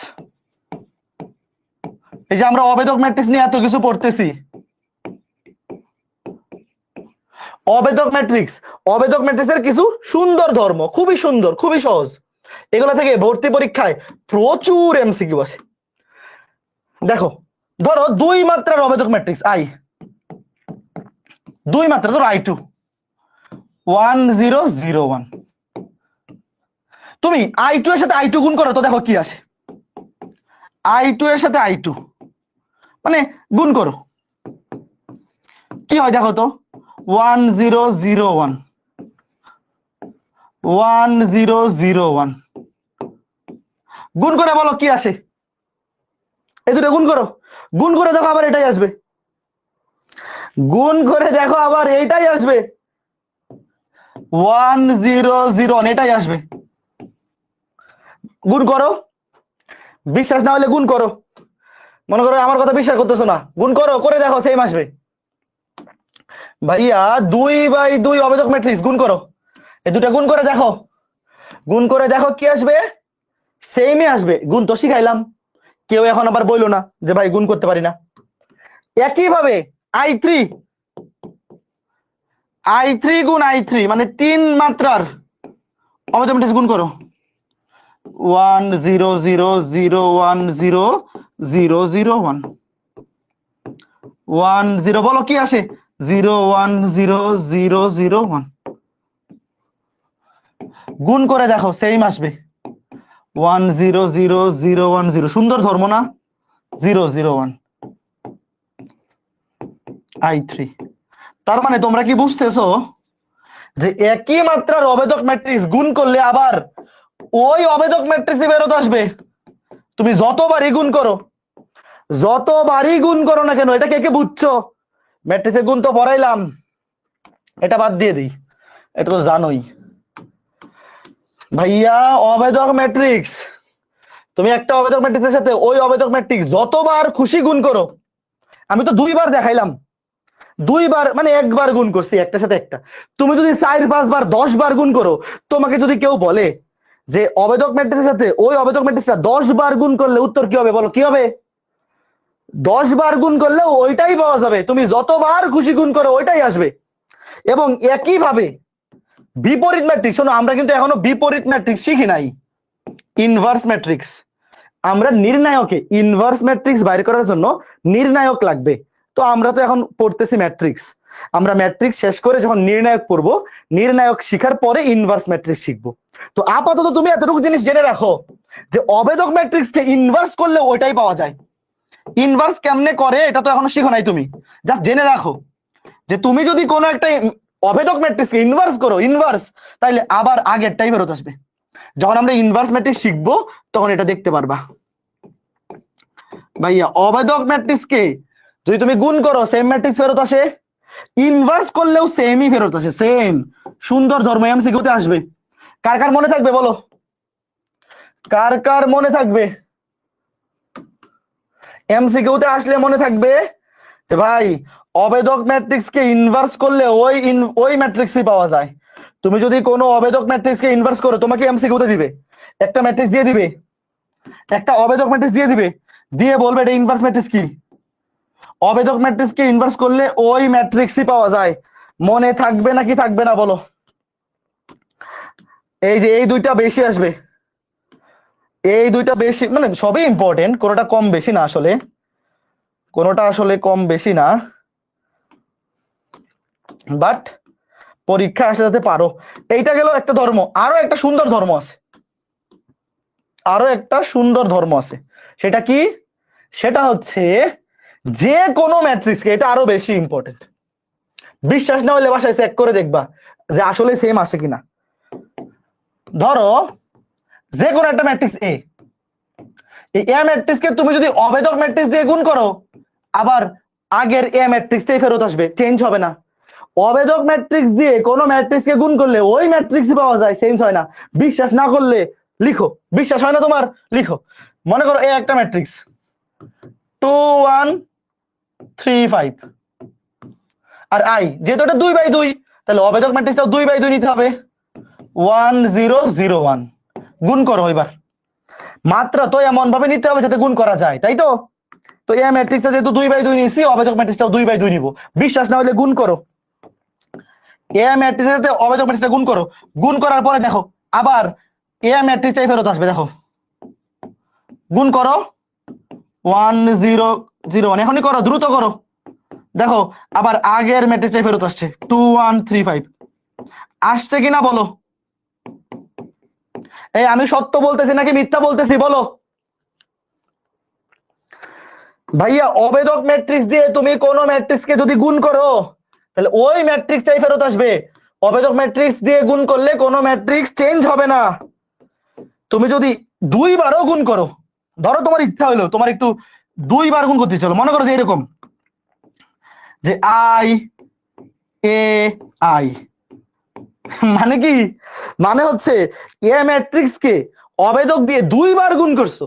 এই যে আমরা অভেদক ম্যাট্রিক্স নিয়ে এত কিছু পড়তেছি। অভেদক ম্যাট্রিক্স, অভেদক ম্যাট্রিক্সের কিছু সুন্দর ধর্ম, খুবই সুন্দর, খুবই সহজ। এগুলা থেকে ভর্তি পরীক্ষায় প্রচুর এমসিকিউ আসে। দেখো, ধরো 2 মাত্রার অভেদক ম্যাট্রিক্স আই, 2 মাত্রা, ধরো I2 1 0 0 1। তুমি I2 এর সাথে I2 গুণ করো তো দেখো কি আসে। I2 এর সাথে I2 মানে গুণ করো, কি হয় দেখো তো? 1 0 0 1 1 0 0 1। গুণ করে বলো কি আসে? এই দুটো গুণ করো, গুণ করে দেখো আবার এটাই আসবে, গুণ করে দেখো আবার এইটাই আসবে, 1 0 0 1 এটাই আসবে। গুণ করো, বিশ্বাস না হলে গুণ করো। মনে করো আমার কথা বিশ্বাস করতেছো না, গুণ করো, করে দেখো সেম আসবে। ভাইয়া 2/2 অবেদক ম্যাট্রিক্স গুণ করো, এই দুটো গুণ করে দেখো, গুণ করে দেখো কি আসবে? সেমই আসবে। গুণ তো শিখাইলাম, কেউ এখন আবার বইলো না যে ভাই গুণ করতে পারি না। একই ভাবে I3 গুণ I3 মানে 3 মাত্রার অবেদক ম্যাট্রিক্স গুণ করো, 1 0 0 0 1 0 0 0 1 1 0, বলো কি আসে? 0 1 0 0 0 1। গুণ করে দেখো সেম আসবে, 1 0 0 0 1 0। সুন্দর ধর্ম না? 0 0 1 I3। তার মানে তোমরা কি বুঝতেছো যে একই মাত্রার অবেদক ম্যাট্রিক্স গুণ করলে আবার ওই অবেদক ম্যাট্রিক্সই ফেরত আসবে। তুমি যতবারই গুণ করো, যতবারই গুণ করো না কেন, এটা কে কে বুঝছো? ম্যাট্রিক্সের গুণ তো পড়াইলাম, এটা বাদ দিয়ে দিই, এটা তো জানোই ভাইয়া। অবেদক ম্যাট্রিক্স, তুমি একটা অবেদক ম্যাট্রিক্সের সাথে ওই অবেদক ম্যাট্রিক্স যতবার খুশি গুণ করো। আমি তো 2বার দেখাইলাম, 2বার মানে 1বার গুণ করছি একটার সাথে একটা। তুমি যদি 4 5 বার 10 বার গুণ করো, তোমাকে যদি কেউ বলে যে অবেদক ম্যাট্রিক্সের সাথে ওই অবেদক ম্যাট্রিক্সটা 10 বার গুণ করলে উত্তর কি হবে, বলো কি হবে? 10 বার গুণ করলে ওইটাই পাওয়া যাবে, তুমি যতবার খুশি গুণ করো ওইটাই আসবে। এবং একই ভাবে বিপরীত ম্যাট্রিক্স, শোনো আমরা কিন্তু এখনো বিপরীত ম্যাট্রিক্স শিখি নাই, ইনভার্স ম্যাট্রিক্স। আমরা নির্ণায়কে, ইনভার্স ম্যাট্রিক্স বাইর করার জন্য নির্ণায়ক লাগবে। তো আমরা তো এখন পড়তেছি ম্যাট্রিক্স, আমরা ম্যাট্রিক্স শেষ করে যখন নির্ণায়ক পড়বো, নির্ণায়ক শিখার পরে ইনভার্স ম্যাট্রিক্স শিখবো। তো আপাতত তুমি এতটুকু জিনিস জেনে রাখো যে অবেদক ম্যাট্রিক্সকে ইনভার্স করলে ওইটাই পাওয়া যায়। ইনভার্স কেমনে করে এটা তো এখনো শিখো নাই তুমি, জাস্ট জেনে রাখো যে তুমি যদি কোনো একটা অবেদক ম্যাট্রিক্সকে ইনভার্স করো, ইনভার্স, তাইলে আবার আগেরটাই ফেরত আসবে। যখন আমরা ইনভার্স ম্যাট্রিক্স শিখবো তখন এটা দেখতে পারবা। ভাইয়া অবেদক ম্যাট্রিক্সকে যদি তুমি গুণ করো সেম ম্যাট্রিক্স ফেরত আসে, ইনভার্স করলেও সেমই ফেরত আসে, সেম। সুন্দর ধর্ম, এমসিকিউতে আসবে। কার কার মনে থাকবে বলো, কার কার মনে থাকবে? এমসিকিউতে আসলে মনে থাকবে যে ভাই অবেদক ম্যাট্রিক্সকে ইনভার্স করলে ওই ম্যাট্রিক্সই পাওয়া যায়। তুমি যদি কোনো অবেদক ম্যাট্রিক্সকে ইনভার্স করো, তোমাকে এমসিকিউতে দিবে একটা ম্যাট্রিক্স দিয়ে দিবে, একটা অবেদক ম্যাট্রিক্স দিয়ে দিবে, দিয়ে বলবে এটা ইনভার্স ম্যাট্রিক্স কি। অবেদক ম্যাট্রিক্সকে ইনভার্স করলে ওই ম্যাট্রিক্সই পাওয়া যায়। মনে থাকবে নাকি থাকবে না বলো? এই যে এই দুইটা বেশি আসবে, এই দুইটা বেশি, মানে সবই ইম্পর্টেন্ট, কোনোটা কম বেশি না, আসলে কোনোটা আসলে কম বেশি না, বাট পরীক্ষা আসলে যাতে পারো। এইটা গেল একটা ধর্ম। আরো একটা সুন্দর ধর্ম আছে, আরো একটা সুন্দর ধর্ম আছে। সেটা কি? সেটা হচ্ছে যে কোনো ম্যাট্রিক্সকে, এটা আরো বেশি ইম্পর্টেন্ট, বিশ্বাস না হলে বাসায় চেক করে দেখবা যে আসলে সেম আসে কিনা। ধরো যে কোনো একটা ম্যাট্রিক্স এ, এই এ ম্যাট্রিক্সকে তুমি যদি অবেদক ম্যাট্রিক্স দিয়ে গুণ করো, আবার আগের এ ম্যাট্রিক্সটাই ফেরত আসবে, চেঞ্জ হবে না। অবেদক ম্যাট্রিক্স দিয়ে কোনো ম্যাট্রিক্সকে গুণ করলে ওই ম্যাট্রিক্সই পাওয়া যায়, চেঞ্জ হয় না। বিশ্বাস না করলে লিখো, বিশ্বাস হয় না তোমার লিখো। মনে করো এ একটা ম্যাট্রিক্স 2 1 3 5, আর আই যেহেতু এটা 2/2, তাহলে অবেদক ম্যাট্রিক্সটাও 2/2 নিতে হবে, 1 0 0 1। গুণ করো এবার, মাত্রা তো এমন ভাবে নিতে হবে যাতে গুণ করা যায়, তাই তো? তো এ ম্যাট্রিক্সটা যেহেতু 2/2 নিয়েছি, অবেদক ম্যাট্রিক্সটাও 2/2 নিব। বিশ্বাস না হলে গুণ করো, এ ম্যাট্রিক্সের সাথে অবেদক ম্যাট্রিক্সটা গুণ করো, গুণ করার পরে দেখো আবার এ ম্যাট্রিক্সটাই ফেরত আসবে। দেখো গুণ করো 1 0 0 1, এখনই করো, দ্রুত করো। দেখো আবার আগের ম্যাট্রিক্সটাই ফেরত আসছে 2 1 3 5। আসছে কিনা বলো? এই আমি সত্য বলতেছি নাকি মিথ্যা বলতেছি বলো? ভাইয়া অবেদক ম্যাট্রিক্স দিয়ে তুমি কোনো ম্যাট্রিক্সকে যদি গুণ করো, তাহলে ওই ম্যাট্রিক্সটাই ফেরত আসবে। অবেদক ম্যাট্রিক্স দিয়ে গুণ করলে কোনো ম্যাট্রিক্স চেঞ্জ হবে না। তুমি যদি দুইবারও গুণ করো, ধরো তোমার ইচ্ছা হলো তোমার একটু দুইবার গুণ করতে চলো, মনে করো যে এরকম যে আই এ আই, মানে কি? মানে হচ্ছে এ ম্যাট্রিক্স কে অবেদক দিয়ে দুইবার গুণ করছো,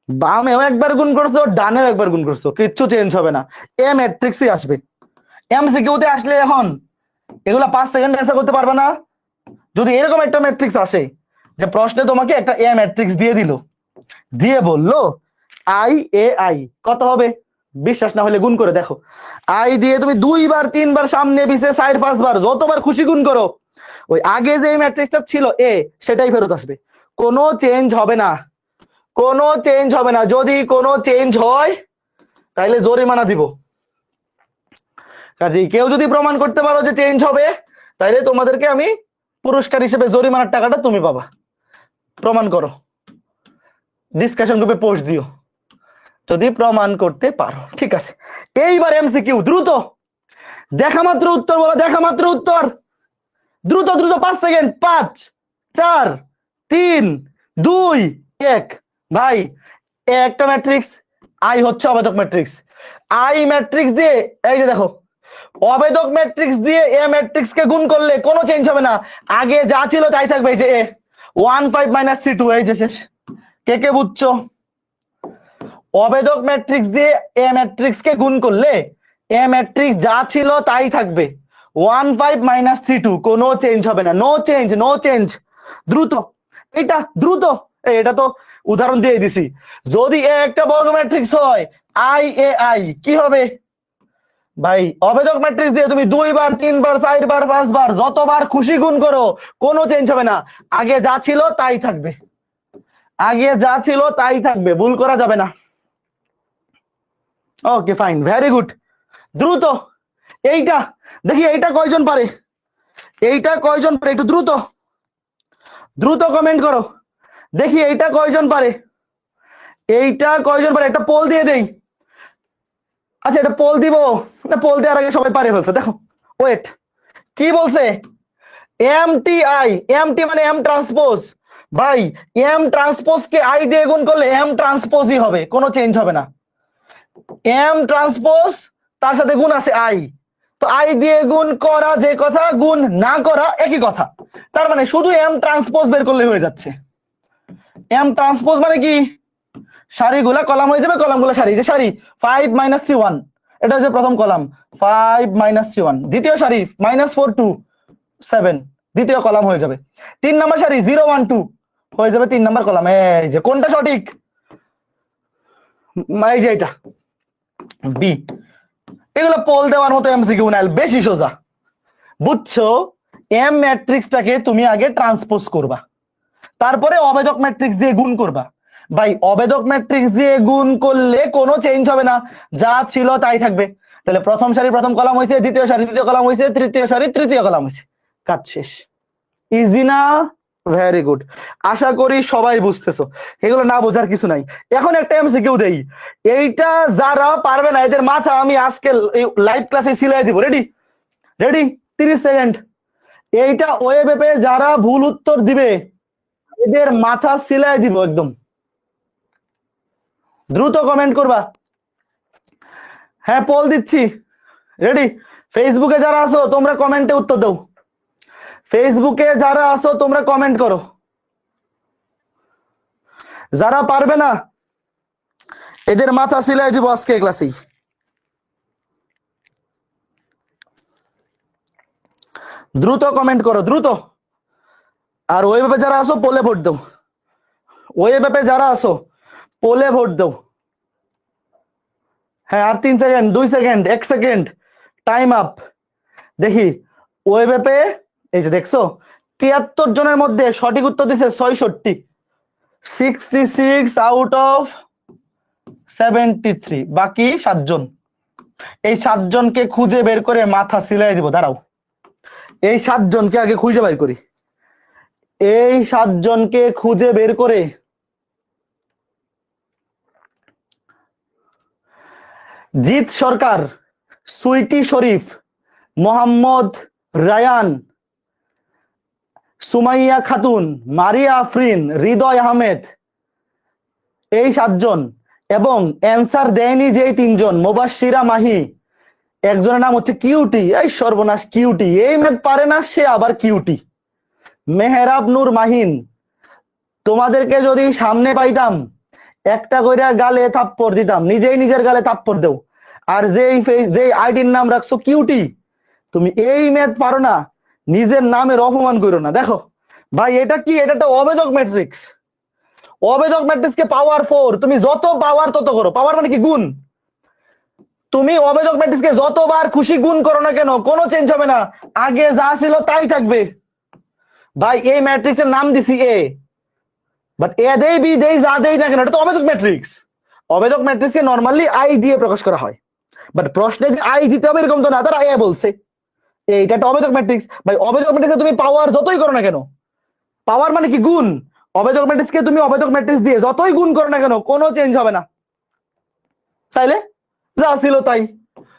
বামেও একবার গুণ করছো, ডানেও একবার গুণ করছো, কিচ্ছু চেঞ্জ হবে না, এ ম্যাট্রিক্সই আসবে। এমসিকিউতে আসলে এখন এগুলা 5 সেকেন্ড অ্যান্সার করতে পারবে না। যদি এরকম একটা ম্যাট্রিক্স আসে যে প্রশ্নে তোমাকে একটা এ ম্যাট্রিক্স দিয়ে দিল, দিয়ে বললো আই এ আই কত হবে, বিশ্বাস না হলে গুণ করে দেখো। আই দিয়ে তুমি 2 বার 3 বার সামনে পিছে 4 5 বার যতবার খুশি গুণ করো, ওই আগে যে ম্যাট্রিক্সটা ছিল এ সেটাই ফেরত আসবে, কোনো চেঞ্জ হবে না, কোনো চেঞ্জ হবে না। যদি কোনো চেঞ্জ হয় তাহলে জরিমানা দিব। কাজেই কেউ যদি প্রমাণ করতে পারো যে চেঞ্জ হবে, তাহলে তোমাদেরকে আমি পুরস্কার হিসেবে জরিমানার টাকাটা তুমি পাবা। প্রমাণ করো, ডিসকাশন গ্রুপে পোস্ট দিও যদি প্রমাণ করতে পারো, ঠিক আছে? এইবার এমসিকিউ, দ্রুত দেখা মাত্র উত্তর বলো, দেখা মাত্র উত্তর, দ্রুত দ্রুত, 5 সেকেন্ড, 5 4 3 2 1। ভাই একটা ম্যাট্রিক্স আই হচ্ছে অবেদক ম্যাট্রিক্স, আই ম্যাট্রিক্স দিয়ে এই যে দেখো অবেদক ম্যাট্রিক্স দিয়ে এ ম্যাট্রিক্স কে গুণ করলে কোনো চেঞ্জ হবে না, আগে যা ছিল তাই থাকবে। এই যে 1 5 - 3 2, এই যে শেষ। কে কে বুঝছো? অবেদক ম্যাট্রিক্স দিয়ে এ ম্যাট্রিক্স কে গুণ করলে এ ম্যাট্রিক্স যা ছিল তাই থাকবে, 1 5 - 3 2, কোনো চেঞ্জ হবে না, নো চেঞ্জ, নো চেঞ্জ। দ্রুত এটা দ্রুত, এটা তো উদাহরণ দিয়ে দিছি। যদি এ একটা বর্গ ম্যাট্রিক্স হয় আই এ আই কি হবে? ভাই অবেদক ম্যাট্রিক্স দিয়ে তুমি 2 বার 3 বার 4 বার 5 বার যতবার খুশি গুণ করো, কোনো চেঞ্জ হবে না, আগে যা ছিল তাই থাকবে, আগে যা ছিল তাই থাকবে, ভুল করা যাবে না। Okay fine, very good. দ্রুত এইটা দেখি, এইটা কয়জন পারে, এইটা কয়জন পারে, একটু দ্রুত দ্রুত কমেন্ট করো দেখি, এইটা কয়জন পারে, এইটা কয়জন পারে, একটা পোল দিয়ে দেই। আচ্ছা এটা পোল দিব না, পোল দেওয়ার আগে সবাই পারে ফেলছে, দেখো ওয়েট কি বলছে, এমটিআই, এমটি মানে এম ট্রান্সপোজ, ভাই এম ট্রান্সপোজ কে আই দিয়ে গুণ করলে এম ট্রান্সপোজই হবে, কোনো চেঞ্জ হবে না। এম ট্রান্সপোজ তার সাথে গুণ আছে আই, তো আই দিয়ে গুণ করা যে কথা, গুণ না করা একই কথা, তার মানে শুধু এম ট্রান্সপোজ বের করলে হয়ে যাচ্ছে। এম ট্রান্সপোজ মানে কি, সারিগুলা কলাম হয়ে যাবে, কলামগুলো সারি, যে সারি 5 - 3 1, এটা হচ্ছে প্রথম কলাম, 5 - 3 1, দ্বিতীয় সারি -4 2 7, দ্বিতীয় কলাম হয়ে যাবে। 3 নম্বর সারি 0 1 2 হয়ে যাবে 3 নম্বর কলাম। এই যে কোনটা সঠিক, এই যে এটা বি। এগুলো পোল দেওয়ার মতো এমসিকিউ না, বেশি সোজা, বুঝছো? এম ম্যাট্রিক্সটাকে তুমি আগে ট্রান্সপোজ করবা, তারপরে অবেদক ম্যাট্রিক্স দিয়ে গুণ করবা। ভাই অবেদক ম্যাট্রিক্স দিয়ে গুণ করলে কোনো চেঞ্জ হবে না, যা ছিল তাই থাকবে। তাহলে প্রথম সারি প্রথম কলাম হয়েছে, দ্বিতীয় সারি দ্বিতীয় কলাম হয়েছে, তৃতীয় সারি তৃতীয় কলাম হয়েছে, কাজ শেষ। ইজি না? ভেরি গুড, আশা করি সবাই বুঝতেছো, এগুলো না বোঝার কিছু নাই। এখন একটা এমসিকিউ দেই, এইটা যারা পারবে না এদের মাথা আমি আজকে লাইভ ক্লাসে সিলাই দিব। Ready ready 30 second. এইটা ওয়েবে যারা ভুল উত্তর দিবে এদের মাথা সিলাই দিব একদম, দ্রুত কমেন্ট করবা। হ্যাঁ পোল দিচ্ছি, রেডি। ফেসবুকে যারা আছো তোমরা কমেন্টে উত্তর দাও, ফেসবুকে যারা আছো তোমরা কমেন্ট করো, যারা পারবে না এদের মাথা সিলাই দিব আজকে ক্লাসেই। দ্রুত কমেন্ট করো দ্রুত। আর ওয়েবে যারা আছো পোলে ভোট দাও, ওয়েবে যারা আছো পোলে ভোট দাও। হ্যাঁ আর 3 second, 2 second, 1 second, time up. দেখি ওয়েবে, এই যে দেখছো 73 জনের মধ্যে সঠিক উত্তর দিছে 66, 66 আউট অফ 73, বাকি 7 জন। এই 7 জনকে খুঁজে বের করে মাথা সিলাই দিব, দাঁড়াও এই 7 জনকে আগে খুঁজে বের করি, এই 7 জনকে খুঁজে বের করে। জিৎ সরকার, সুইটি শরীফ, মোহাম্মদ রায়ান, সুমাইয়া খাতুন, মারিয়া আফরিন, হৃদয় আহমেদ, এই 7 জন। এবং অ্যান্সার দেয়নি যে 3 জন, মুবাশশিরা মাহি, একজনের নাম হচ্ছে কিউটি, এই সর্বনাশ কিউটি, এই ম্যাথ পারে না সে আবার কিউটি। মেহরাব নূর মাহিন, তোমাদেরকে যদি সামনে পাইতাম একটা কইরা গালে থাপ্পড় দিতাম, নিজেই নিজের গালে থাপ্পড় দেও। আর যেই আইডির নাম রাখছো কিউটি, তুমি এই ম্যাথ পারো না, নিজের নামের অপমান করো না। দেখো ভাই এটা কি, এটা একটা অবেদক ম্যাট্রিক্স, অবেদক ম্যাট্রিক্সকে পাওয়ার 4, তুমি যত পাওয়ার তত করো, পাওয়ার মানে কি গুণ, তুমি অবেদক ম্যাট্রিক্সকে যতবার খুশি গুণ করো না কেন কোনো চেঞ্জ হবে না, আগে যা ছিল তাই থাকবে। ভাই এই ম্যাট্রিক্সের নাম দিছি এ, বাট এ দেই বি দেই যা দেই না কেন এটা তো অবেদক ম্যাট্রিক্স। অবেদক ম্যাট্রিক্সকে নরমালি আই দিয়ে প্রকাশ করা হয়, বাট প্রশ্নে যে আই দিতে হবে এরকম তো না, তারা এ বলছে। এইটা একটা অবেদক ম্যাট্রিক্স। ভাই অবেদক ম্যাট্রিক্সে তুমি পাওয়ার যতই করো না কেন, পাওয়ার মানে কি গুণ, অবেদক ম্যাট্রিক্সকে তুমি অবেদক ম্যাট্রিক্স দিয়ে যতই গুণ করো না কেন কোনো চেঞ্জ হবে না, তাইলে যা ছিল তাই।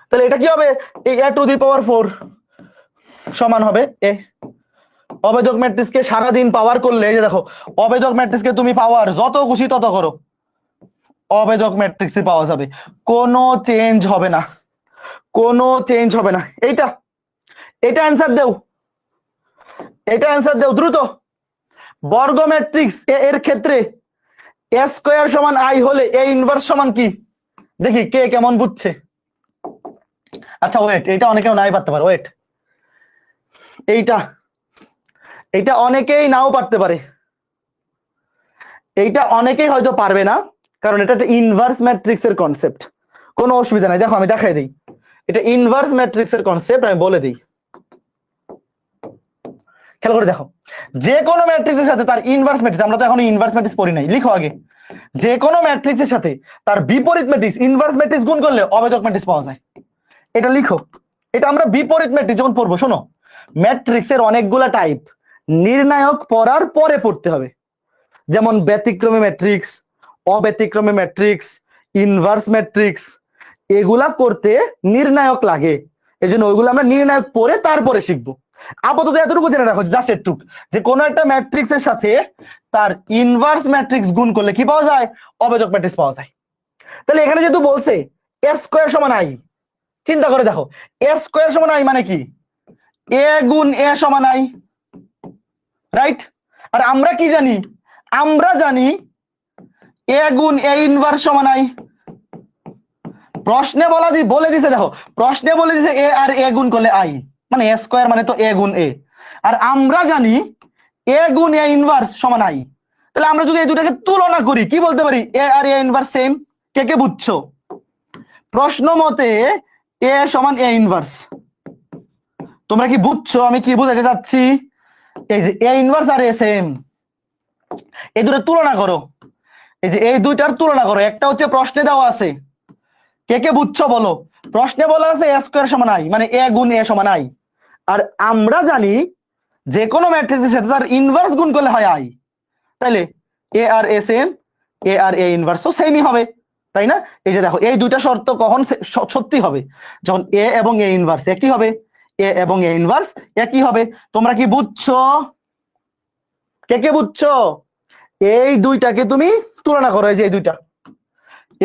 তাহলে এটা কি হবে, এই a টু দি পাওয়ার 4 সমান হবে এ। অবেদক ম্যাট্রিক্সকে সারাদিন পাওয়ার করলে, এই যে দেখো অবেদক ম্যাট্রিক্সকে তুমি পাওয়ার যত খুশি তত করো, অবেদক ম্যাট্রিক্সে পাওয়া যাবে, কোনো চেঞ্জ হবে না, কোনো চেঞ্জ হবে না। এইটা এটা অ্যান্সার দেও, এটা অ্যান্সার দেও দ্রুত। বর্গ ম্যাট্রিক্স এর ক্ষেত্রে এ স্কয়ার সমান আই হলে এ ইনভার্স সমান কি, দেখি কে কেমন বুঝছে। আচ্ছা ওয়েট, এটা অনেকেও নাই পারতে পারে, ওয়েট এইটা, এটা অনেকেই নাও পারতে পারে, এইটা অনেকেই হয়তো পারবে না, কারণ এটা একটা ইনভার্স ম্যাট্রিক্স এর কনসেপ্ট। কোনো অসুবিধা নাই, দেখো আমি দেখাই দিই, এটা ইনভার্স ম্যাট্রিক্স এর কনসেপ্ট, আমি বলে দিই, খেয়াল করে দেখো। যে কোনো ম্যাট্রিক্সের সাথে তার ইনভার্স ম্যাট্রিক্স, আমরা তো এখন ইনভার্স ম্যাট্রিক্স পড়ি নাই, লিখো আগে, যে কোনো ম্যাট্রিক্সের সাথে তার বিপরীত ম্যাট্রিক্স ইনভার্স ম্যাট্রিক্স গুণ করলে অবেদক ম্যাট্রিক্স পাওয়া যায়। এটা লিখো। এটা আমরা বিপরীত ম্যাট্রিক্স যখন পড়বো, শোনো, ম্যাট্রিক্সের অনেকগুলা টাইপ, নির্ণায়ক পড়ার পরে পড়তে হবে। যেমন ব্যতিক্রমী ম্যাট্রিক্স, অব্যতিক্রমী ম্যাট্রিক্স, ইনভার্স ম্যাট্রিক্স, এগুলা করতে নির্ণায়ক লাগে। এই জন্য ওইগুলো আমরা নির্ণায়ক পড়ে তারপরে শিখবো। আপাতত এতটুকু জেনে রাখো, জাস্ট এটুক, যে কোনো একটা ম্যাট্রিক্সের সাথে তার ইনভার্স ম্যাট্রিক্স গুণ করলে কি পাওয়া যায়? অবেজক ম্যাট্রিক্স পাওয়া যায়। তাহলে এখানে যেহেতু বলছে এ স্কোয়ার সমান আই, চিন্তা করে দেখো, এ স্কোয়ার সমান আই মানে কি? এ গুণ এ সমান আই, রাইট? আর আমরা কি জানি? আমরা জানি এ গুণ এ ইনভার্স সমান আই। প্রশ্নে বলে দিছে, দেখো প্রশ্নে বলে দিছে এ আর এ গুণ করলে আই, মানে এ স্কোয়ার মানে তো এ গুণ এ। আর আমরা জানি এ গুণ এ ইনভার্স সমান আই। তাহলে আমরা যদি এই দুটাকে তুলনা করি কি বলতে পারি? এ আর এ ইনভার্স সেম। কে কে বুঝছো? প্রশ্ন মতে এ সমান এ ইনভার্স। তোমরা কি বুঝছো আমি কি বুঝাতে চাচ্ছি? এই যে A inverse R A same, এই দুটো তুলনা করো। এই যে এই দুইটার তুলনা করো, একটা হচ্ছে প্রশ্নে দেওয়া আছে, কে কে বুঝছো বলো? প্রশ্নে বলা আছে এ স্কোয়ার সমান আই, মানে এ গুণ এ সমান আই। আর আমরা জানি যে কোনো ম্যাট্রিক্সের সাথে তার ইনভার্স গুণ করলে হয় আই। তাইলে এ আর এ সেম, এ আর এ ইনভার্সও সেমই হবে, তাই না? এই যে দেখো এই দুইটা শর্ত কখন সত্যি হবে? যখন এ এবং এ ইনভার্স একই হবে। এ এবং এ ইনভার্স একই হবে। তোমরা কি বুঝছো? কে কে বুঝছো? এই দুইটাকে তুমি তুলনা করো, এই যে এই দুইটা,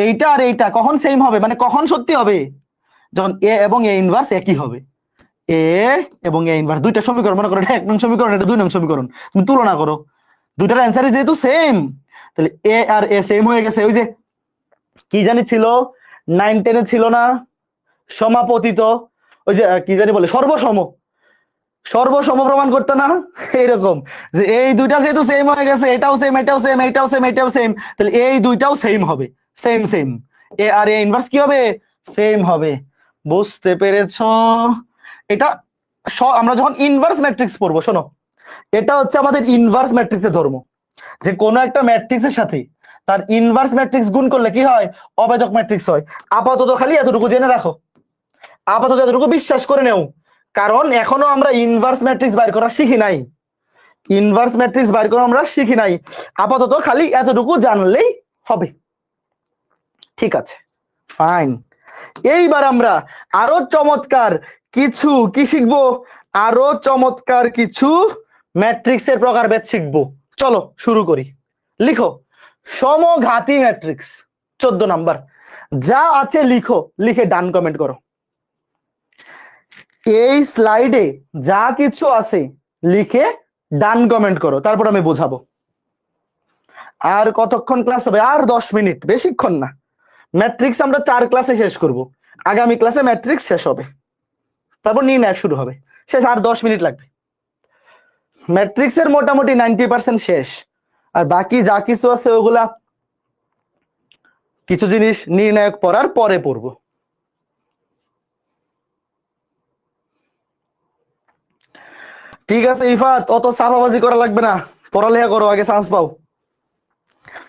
এইটা আর এইটা কখন সেম হবে, মানে কখন সত্যি হবে? যখন এ এবং এ ইনভার্স একই হবে। এ এবং এ ইনভার্স দুইটা সমীকরণ, মনে করো এটা 1 নং সমীকরণ, এটা 2 নং সমীকরণ, তুমি তুলনা করো, দুইটার অ্যান্সারই যেহেতু সেম, তাহলে এ আর এ সেম হয়ে গেছে। ওই যে কি জানি ছিল 9-10 এ ছিল না সমাপতিত, ওই যে কি জানি বলে সর্বসম, সর্বসম প্রমাণ করতে না, এইরকম যে এই দুইটা যেহেতু সেম হয়ে গেছে, এটাও সেম এটাও সেম এটাও সেম এটাও সেম, তাহলে এই দুইটাও সেম হবে, same same, A R A inverse কি হবে? সেম হবে। বুঝতে পেরেছো? এটা আমরা যখন ইনভার্স ম্যাট্রিক্স পড়বো, শোনো, এটা হচ্ছে আমাদের ইনভার্স ম্যাট্রিক্সের ধর্ম, যে কোনো একটা ম্যাট্রিক্সের সাথে তার ইনভার্স ম্যাট্রিক্স গুণ করলে কি হয়? অবেজক ম্যাট্রিক্স হয়। আপাতত খালি এতটুকু জেনে রাখো, আপাতত এতটুকু বিশ্বাস করে নেও, কারণ এখনো আমরা ইনভার্স ম্যাট্রিক্স বাইর করা শিখি নাই, ইনভার্স ম্যাট্রিক্স বাইর করা আমরা শিখি নাই। আপাতত খালি এতটুকু জানলেই হবে। ঠিক আছে, ফাইন। এইবার আমরা আরো চমৎকার কিছু কি শিখবো? আরো চমৎকার কিছু ম্যাট্রিক্সের প্রকারভেদ শিখবো। চলো শুরু করি। লিখো সমঘাতী ম্যাট্রিক্স, 14 নাম্বার। যা আছে লিখো, লিখে ডান কমেন্ট করো। এই স্লাইডে যা কিছু আছে লিখে ডান কমেন্ট করো, তারপর আমি বোঝাবো। আর কতক্ষণ ক্লাস হবে? আর 10 মিনিট, বেশিক্ষণ না। ম্যাট্রিক্স আমরা 4 ক্লাসে শেষ করব, আগামী ক্লাসে ম্যাট্রিক্স শেষ হবে, তারপর নির্ণয় শুরু হবে, শেষ আর 10 মিনিট লাগবে। ম্যাট্রিক্সের মোটামুটি 90% শেষ, আর বাকি যা কিছু আছে ওগুলা কিছু জিনিস নির্ণায়ক পড়ার পরে পড়বো। ঠিক আছে ইফাত, অত সাফাবাজি করা লাগবে না, পড়ালেখা করো, আগে চান্স পাও।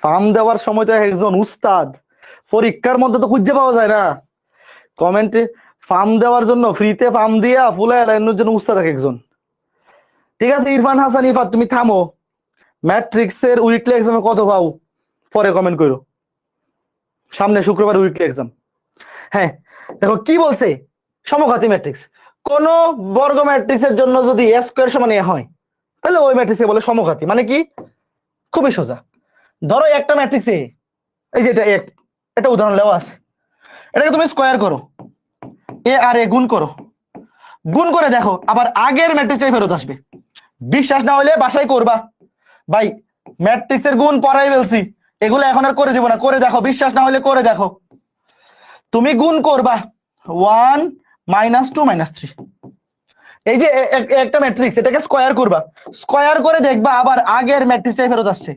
ফার্ম দেওয়ার সময় তো একজন উস্তাদ, পরীক্ষার মধ্যে তো খুঁজে পাওয়া যায় না। কমেন্টে ফার্ম দেওয়ার জন্য ফ্রিতে ফার্ম দিয়া ফুলায় লাইনের জন্য উস্তাদ এক একজন। ঠিক আছে ইরফান হাসান, ইফাত তুমি থামো। ম্যাট্রিক্সের উইকলি এক্সামে কত পাও পরে কমেন্ট করো, সামনে শুক্রবার উইকলি এক্সাম। হ্যাঁ দেখো কি বলছে, সমঘাতী ম্যাট্রিক্স, কোন বর্গ ম্যাট্রিক্সের জন্য যদি এ স্কয়ার সমান এ হয়, তাহলে ওই ম্যাট্রিক্সকে বলে সমঘাতী। মানে কি? খুবই সোজা। ধরো একটা ম্যাট্রিক্সে, এই যে এটা উদাহরণ দেওয়া আছে, এটাকে তুমি স্কয়ার করো, এ আর এ গুণ করো, গুণ করে দেখো আবার আগের ম্যাট্রিক্সটাই ফেরত আসবে। বিশ্বাস না হলে বাসায় করবা, ভাই ম্যাট্রিক্সের গুণ পড়াই ফেলছি, এগুলো এখন আর করে দিব না, করে দেখো, বিশ্বাস না হলে করে দেখো। তুমি গুণ করবা 1 - 2 - 3, এই যে একটা ম্যাট্রিক্স, এটাকে স্কয়ার করবা, স্কয়ার করে দেখবা আবার আগের ম্যাট্রিক্সটাই ফেরত আসছে।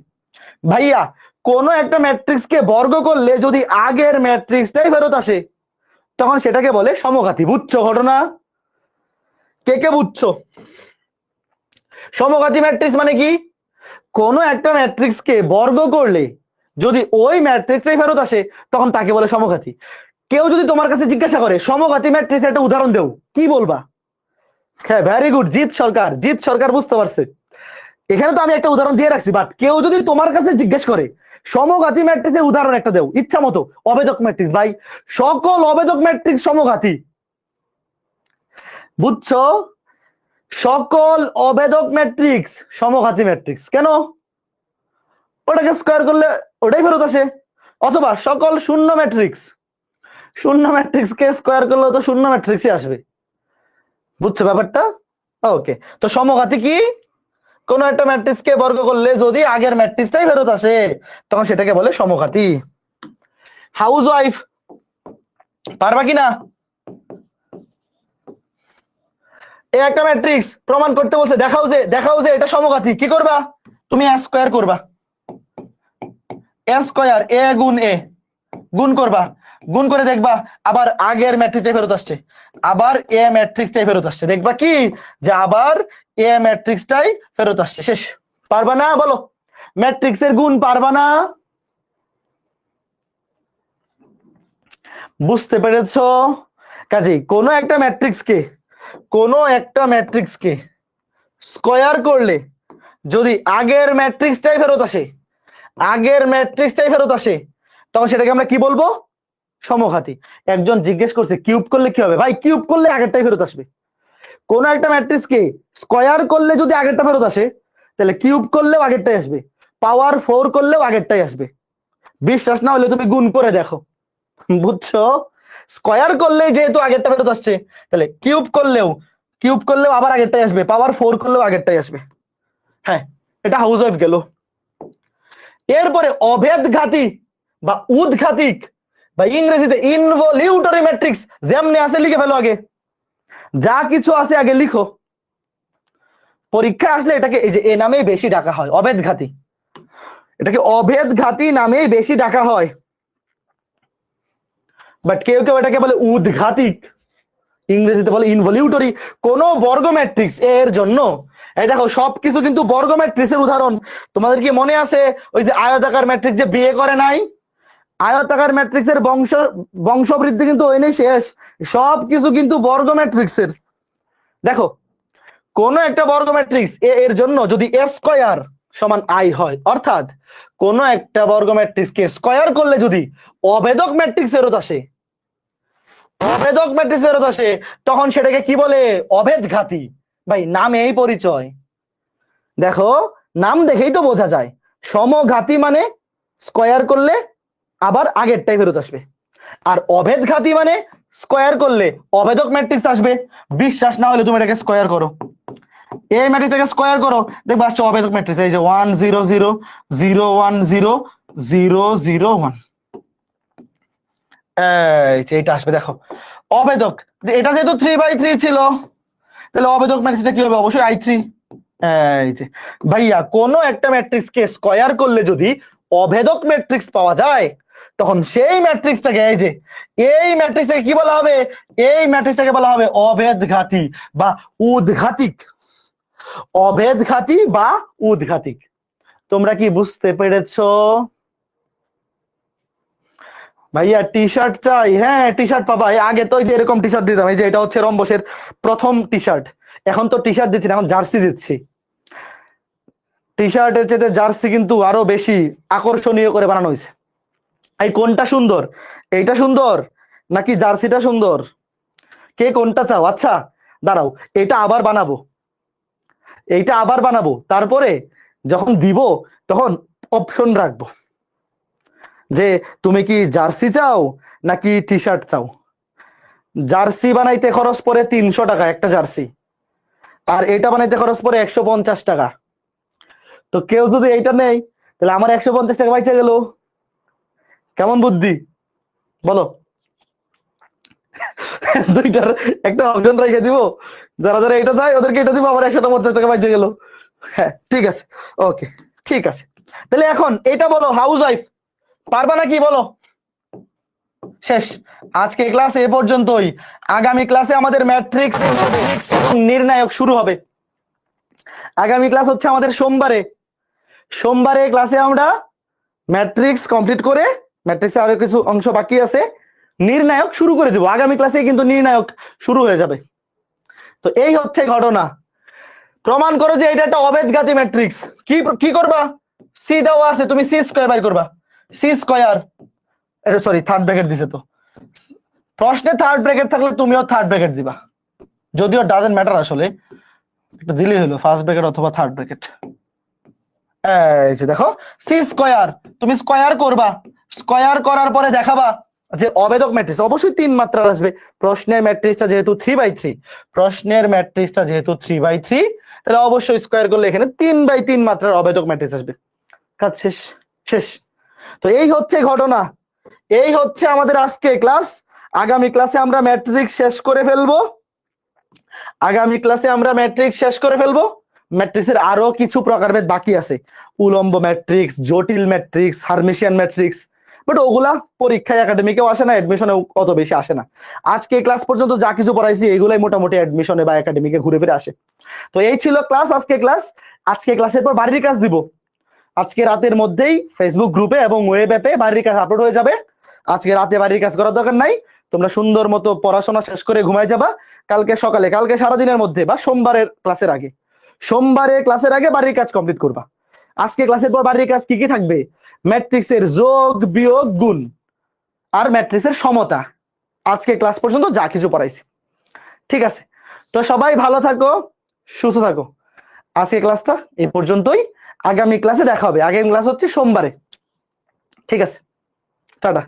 ভাইয়া কোন একটা ম্যাট্রিক্সকে বর্গ করলে যদি আগের ম্যাট্রিক্সটাই ফেরত আসে, তখন সেটাকে বলে সমঘাতী। বুঝছো ঘটনা? কে কে বুঝছো? সমঘাতী ম্যাট্রিক্স মানে কি? কোন একটা ম্যাট্রিক্সকে বর্গ করলে যদি ওই ম্যাট্রিক্সটাই ফেরত আসে, তখন তাকে বলে সমঘাতী। কেউ যদি তোমার কাছে জিজ্ঞাসা করে সমঘাতী ম্যাট্রিক্সের একটা উদাহরণ দেও, কি বলবা? হ্যাঁ, ভেরি গুড, জিৎ সরকার বুঝতে পারছে। এখানে তো আমি একটা উদাহরণ দিয়ে রাখছি, বাট কেউ যদি তোমার কাছে জিজ্ঞেস করে সমঘাতী ম্যাট্রিক্সের উদাহরণ একটা দেও, ইচ্ছা মতো। অবেদক ম্যাট্রিক্স ভাই, সকল অবেদক ম্যাট্রিক্স সমঘাতী, বুঝছো? সকল অবেদক ম্যাট্রিক্স সমঘাতী ম্যাট্রিক্স। কেন? ওটাকে স্কোয়ার করলে ওটাই ফেরত আসে। অথবা সকল শূন্য ম্যাট্রিক্স কে স্কোয়ার করলে তো শূন্য ম্যাট্রিক্সই আসবে। বুঝছো ব্যাপারটা? ওকে, তো সমঘাতী কি? কোন একটা ম্যাট্রিক্স কে বর্গ করলে যদি আগের ম্যাট্রিক্সটাই ফেরত আসে, তখন সেটাকে বলে সমঘাতী। হাউস ওয়াইফ পারবা কিনা? এই একটা ম্যাট্রিক্স প্রমাণ করতে বলছে, দেখাও যে এটা সমঘাতী। কি করবা তুমি? এ স্কোয়ার করবা, এ স্কোয়ার এ গুণ এ গুণ করবা, গুণ করে দেখবা আবার আগের ম্যাট্রিক্সটাই ফেরত আসছে, আবার এ ম্যাট্রিক্সটাই ফেরত আসছে। দেখবা কি যে আবার এ ম্যাট্রিক্সটাই ফেরত আসছে। শেষ। পারবা না? বলো, ম্যাট্রিক্সের গুণ পারবা না? বুঝতে পেরেছো? কাজেই কোনো একটা ম্যাট্রিক্সকে স্কয়ার করলে যদি আগের ম্যাট্রিক্সটাই ফেরত আসে, তখন সেটাকে আমরা কি বলবো? সমঘাতী। একজন জিজ্ঞেস করছে কিউব করলে কি হবে? ভাই, কিউব করলে আগেরটাই ফেরত আসবে। কোন একটা ম্যাট্রিক্সকে স্কয়ার করলে যদি আগেরটা ফেরত আসে, তাহলে কিউব করলেও আগেরটাই আসবে, পাওয়ার 4 করলেও আগেরটাই আসবে। বিশ্বাস না হলে তুমি গুণ করে দেখো। বুঝছো? স্কয়ার করলে যেহেতু আগেরটা ফেরত আসছে, তাহলে কিউব করলেও আবার আগেরটাই আসবে, পাওয়ার 4 করলেও আগেরটাই আসবে। হ্যাঁ, এটা হাউস ওয়াইফ গেল। এরপরে অভেদঘাতী বা উদ্ঘাতিক বা ইংরেজিতে ইনভলিউটরি ম্যাট্রিক্স যেমনি আছে লিখে ফেলো। আগে যা কিছু আছে আগে লিখো। পরীক্ষা আসলে এটাকে এই যে এ নামেই বেশি ডাকা হয়, অভেদঘাতী। এটাকে অভেদঘাতী নামেই বেশি ডাকা হয়, বাট কেউ কেউ এটাকে বলে উদ্ঘাতিক, ইংরেজিতে বলে ইনভলিউটরি। কোন বর্গ ম্যাট্রিক্স এর জন্য, এই দেখো সবকিছু কিন্তু বর্গ ম্যাট্রিক্সের উদাহরণ। তোমাদের কি মনে আছে ওই যে আয়তাকার ম্যাট্রিক্স যে বিয়ে করে নাই? আয়তাকার ম্যাট্রিক্সের বংশবৃদ্ধি কিন্তু ওই নেই শেষ। সবকিছু কিন্তু বর্গ ম্যাট্রিক্সের। দেখো, কোন একটা বর্গ ম্যাট্রিক্স এর জন্য যদি এ স্কয়ার সমান আই হয়, অর্থাৎ কোন একটা বর্গ ম্যাট্রিক্স কে স্কয়ার করলে যদি অভেদক ম্যাট্রিক্স ফেরত আসে, তখন সেটাকে কি বলে? অভেদঘাতী। ভাই, নামেই পরিচয়। দেখো, নাম দেখেই তো বোঝা যায়। সমঘাতী মানে স্কয়ার করলে আবার আগেরটাই ফেরত আসবে, আর অভেদঘাতী মানে স্কয়ার করলে অভেদক ম্যাট্রিক্স আসবে। বিশ্বাস না হলে তুমি এটাকে স্কয়ার করো, এই ম্যাট্রিক্সটাকে স্কয়ার করো, দেখবে আসছে অভেদক ম্যাট্রিক্স। এই যে 1 0 0 0 1 0 0 0 1, এইটা আসবে। দেখো, অভেদক। এটা যেহেতু 3/3 ছিল, তাহলে অভেদক ম্যাট্রিক্সটা কি হবে? অবশ্যই I3। এই যে ভাইয়া, কোন একটা ম্যাট্রিক্স কে স্কয়ার করলে যদি অভেদক ম্যাট্রিক্স পাওয়া যায়, তখন সেই ম্যাট্রিক্সটাকে এই ম্যাট্রিক্সটাকে কি বলা হবে? এই ম্যাট্রিক্সটাকে বলা হবে অভেদঘাতী বা উদ্ঘাতিক। অভেদঘাতী বা উদ্ঘাতিক। তোমরা কি বুঝতে পেরেছো? ভাইয়া টি শার্ট চাই? হ্যাঁ, টি শার্ট পাবা। আগে তো যে এরকম টি শার্ট দিতাম, এই যে এটা হচ্ছে রম্বসের প্রথম টি শার্ট। এখন তো টি শার্ট দিচ্ছি না, এখন জার্সি দিচ্ছি। টি শার্টের চেয়ে জার্সি কিন্তু আরো বেশি আকর্ষণীয় করে বানানো হয়েছে। এই কোনটা সুন্দর? এইটা সুন্দর নাকি জার্সিটা সুন্দর? কে কোনটা চাও? আচ্ছা দাঁড়াও, এইটা আবার বানাবো, তারপরে যখন দিব তখন অপশন রাখবো যে তুমি কি জার্সি চাও নাকি টি শার্ট চাও। জার্সি বানাইতে খরচ পড়ে 300 টাকা একটা জার্সি, আর এটা বানাইতে খরচ পড়ে 150 টাকা। তো কেউ যদি এইটা নেই, তাহলে আমার 150 টাকা বাইচে গেল। কেমন বুদ্ধি বলো? দুইটার একটা অপশন রেখে দিব, যারা যারা এটা চায় ওদেরকে এটা দিব, আমার 150 টাকা বাইচে গেল। হ্যাঁ, ঠিক আছে, ওকে, ঠিক আছে। তাহলে এখন এটা বলো, হাউস ওয়াইফ পারবা নাকি বলো? শেষ। আজকে ক্লাস এ পর্যন্তই। আগামী ক্লাসে আমাদের ম্যাট্রিক্স নির্ণায়ক শুরু হবে। আগামী ক্লাস হচ্ছে আমাদের সোমবারে ক্লাসে আমরা ম্যাট্রিক্স কমপ্লিট করে, ম্যাট্রিক্সে আরো কিছু অংশ বাকি আছে, নির্ণায়ক শুরু করে দিব, আগামী ক্লাসে কিন্তু নির্ণায়ক শুরু হয়ে যাবে। তো এই হচ্ছে ঘটনা। প্রমাণ করো যে এটা একটা অবেদঘাতী ম্যাট্রিক্স। কি কি করবা, সি দেওয়া আছে, তুমি সি স্কয়ার বাই করবা, C square, sorry third bracket দিছে তো, প্রশ্নে থার্ড ব্র্যাকেট থাকলে তুমিও থার্ড ব্র্যাকেট দিবা, যদিও ডাজেন্ট ম্যাটার আসলে, এটা দিলেই হলো ফার্স্ট ব্র্যাকেট অথবা থার্ড ব্র্যাকেট। এই যে দেখো সি স্কয়ার, তুমি স্কয়ার করবা, স্কয়ার করার পরে দেখাবা যে অবেদক ম্যাট্রিক্স অবশ্যই 3 মাত্রার আসবে। প্রশ্নের ম্যাট্রিক্সটা যেহেতু 3/3, প্রশ্নের ম্যাট্রিক্সটা যেহেতু 3/3, তাহলে অবশ্যই স্কয়ার করলে এখানে 3/3 মাত্রার অবেদক ম্যাট্রিক্স আসবে। কাজ শেষ, শেষ। তো এই হচ্ছে ঘটনা, এই হচ্ছে আমাদের আজকে ক্লাস। আগামী ক্লাসে আমরা ম্যাট্রিক্স শেষ করে ফেলবো, আগামী ক্লাসে আমরা ম্যাট্রিক্স শেষ করে ফেলবো। ম্যাট্রিক্সের আরো কিছু প্রকারভেদ বাকি আছে, উলম্ব ম্যাট্রিক্স, জটিল ম্যাট্রিক্স, হার্মিশিয়ান ম্যাট্রিক্স, বাট ওগুলা পরীক্ষায় একাডেমিকেও আসে না, অ্যাডমিশনে অত বেশি আসে না। আজকে ক্লাস পর্যন্ত যা কিছু পড়াইছি এগুলাই মোটামুটি অ্যাডমিশনে বা একাডেমিকে ঘুরে ফিরে আসে। তো এই ছিল ক্লাস, আজকে ক্লাস। আজকে ক্লাসের পর বাড়ির কাজ দিব, আজকে রাতের মধ্যেই ফেসবুক গ্রুপে এবং ওয়েব অ্যাপে বাড়ির কাজ আপলোড হয়ে যাবে। আজকে রাতে বাড়ির কাজ করার দরকার নাই, তোমরা সুন্দর মতো পড়াশোনা শেষ করে ঘুমায় যাবা। কালকে সকালে, কালকে সারাদিনের মধ্যে বা সোমবারের ক্লাসের আগে, সোমবারের ক্লাসের আগে বাড়ির কাজ কমপ্লিট করবা। আজকে ক্লাসের পর বাড়ির কাজ কি কি থাকবে, ম্যাট্রিক্সের যোগ বিয়োগ গুণ আর ম্যাট্রিক্সের সমতা, আজকে ক্লাস পর্যন্ত যা কিছু পড়াইছি। ঠিক আছে, তো সবাই ভালো থাকো, সুস্থ থাকো। আজকে ক্লাসটা এই পর্যন্তই, আগামী ক্লাসে দেখা হবে। আগামী ক্লাস হচ্ছে সোমবারে। ঠিক আছে, টাটা।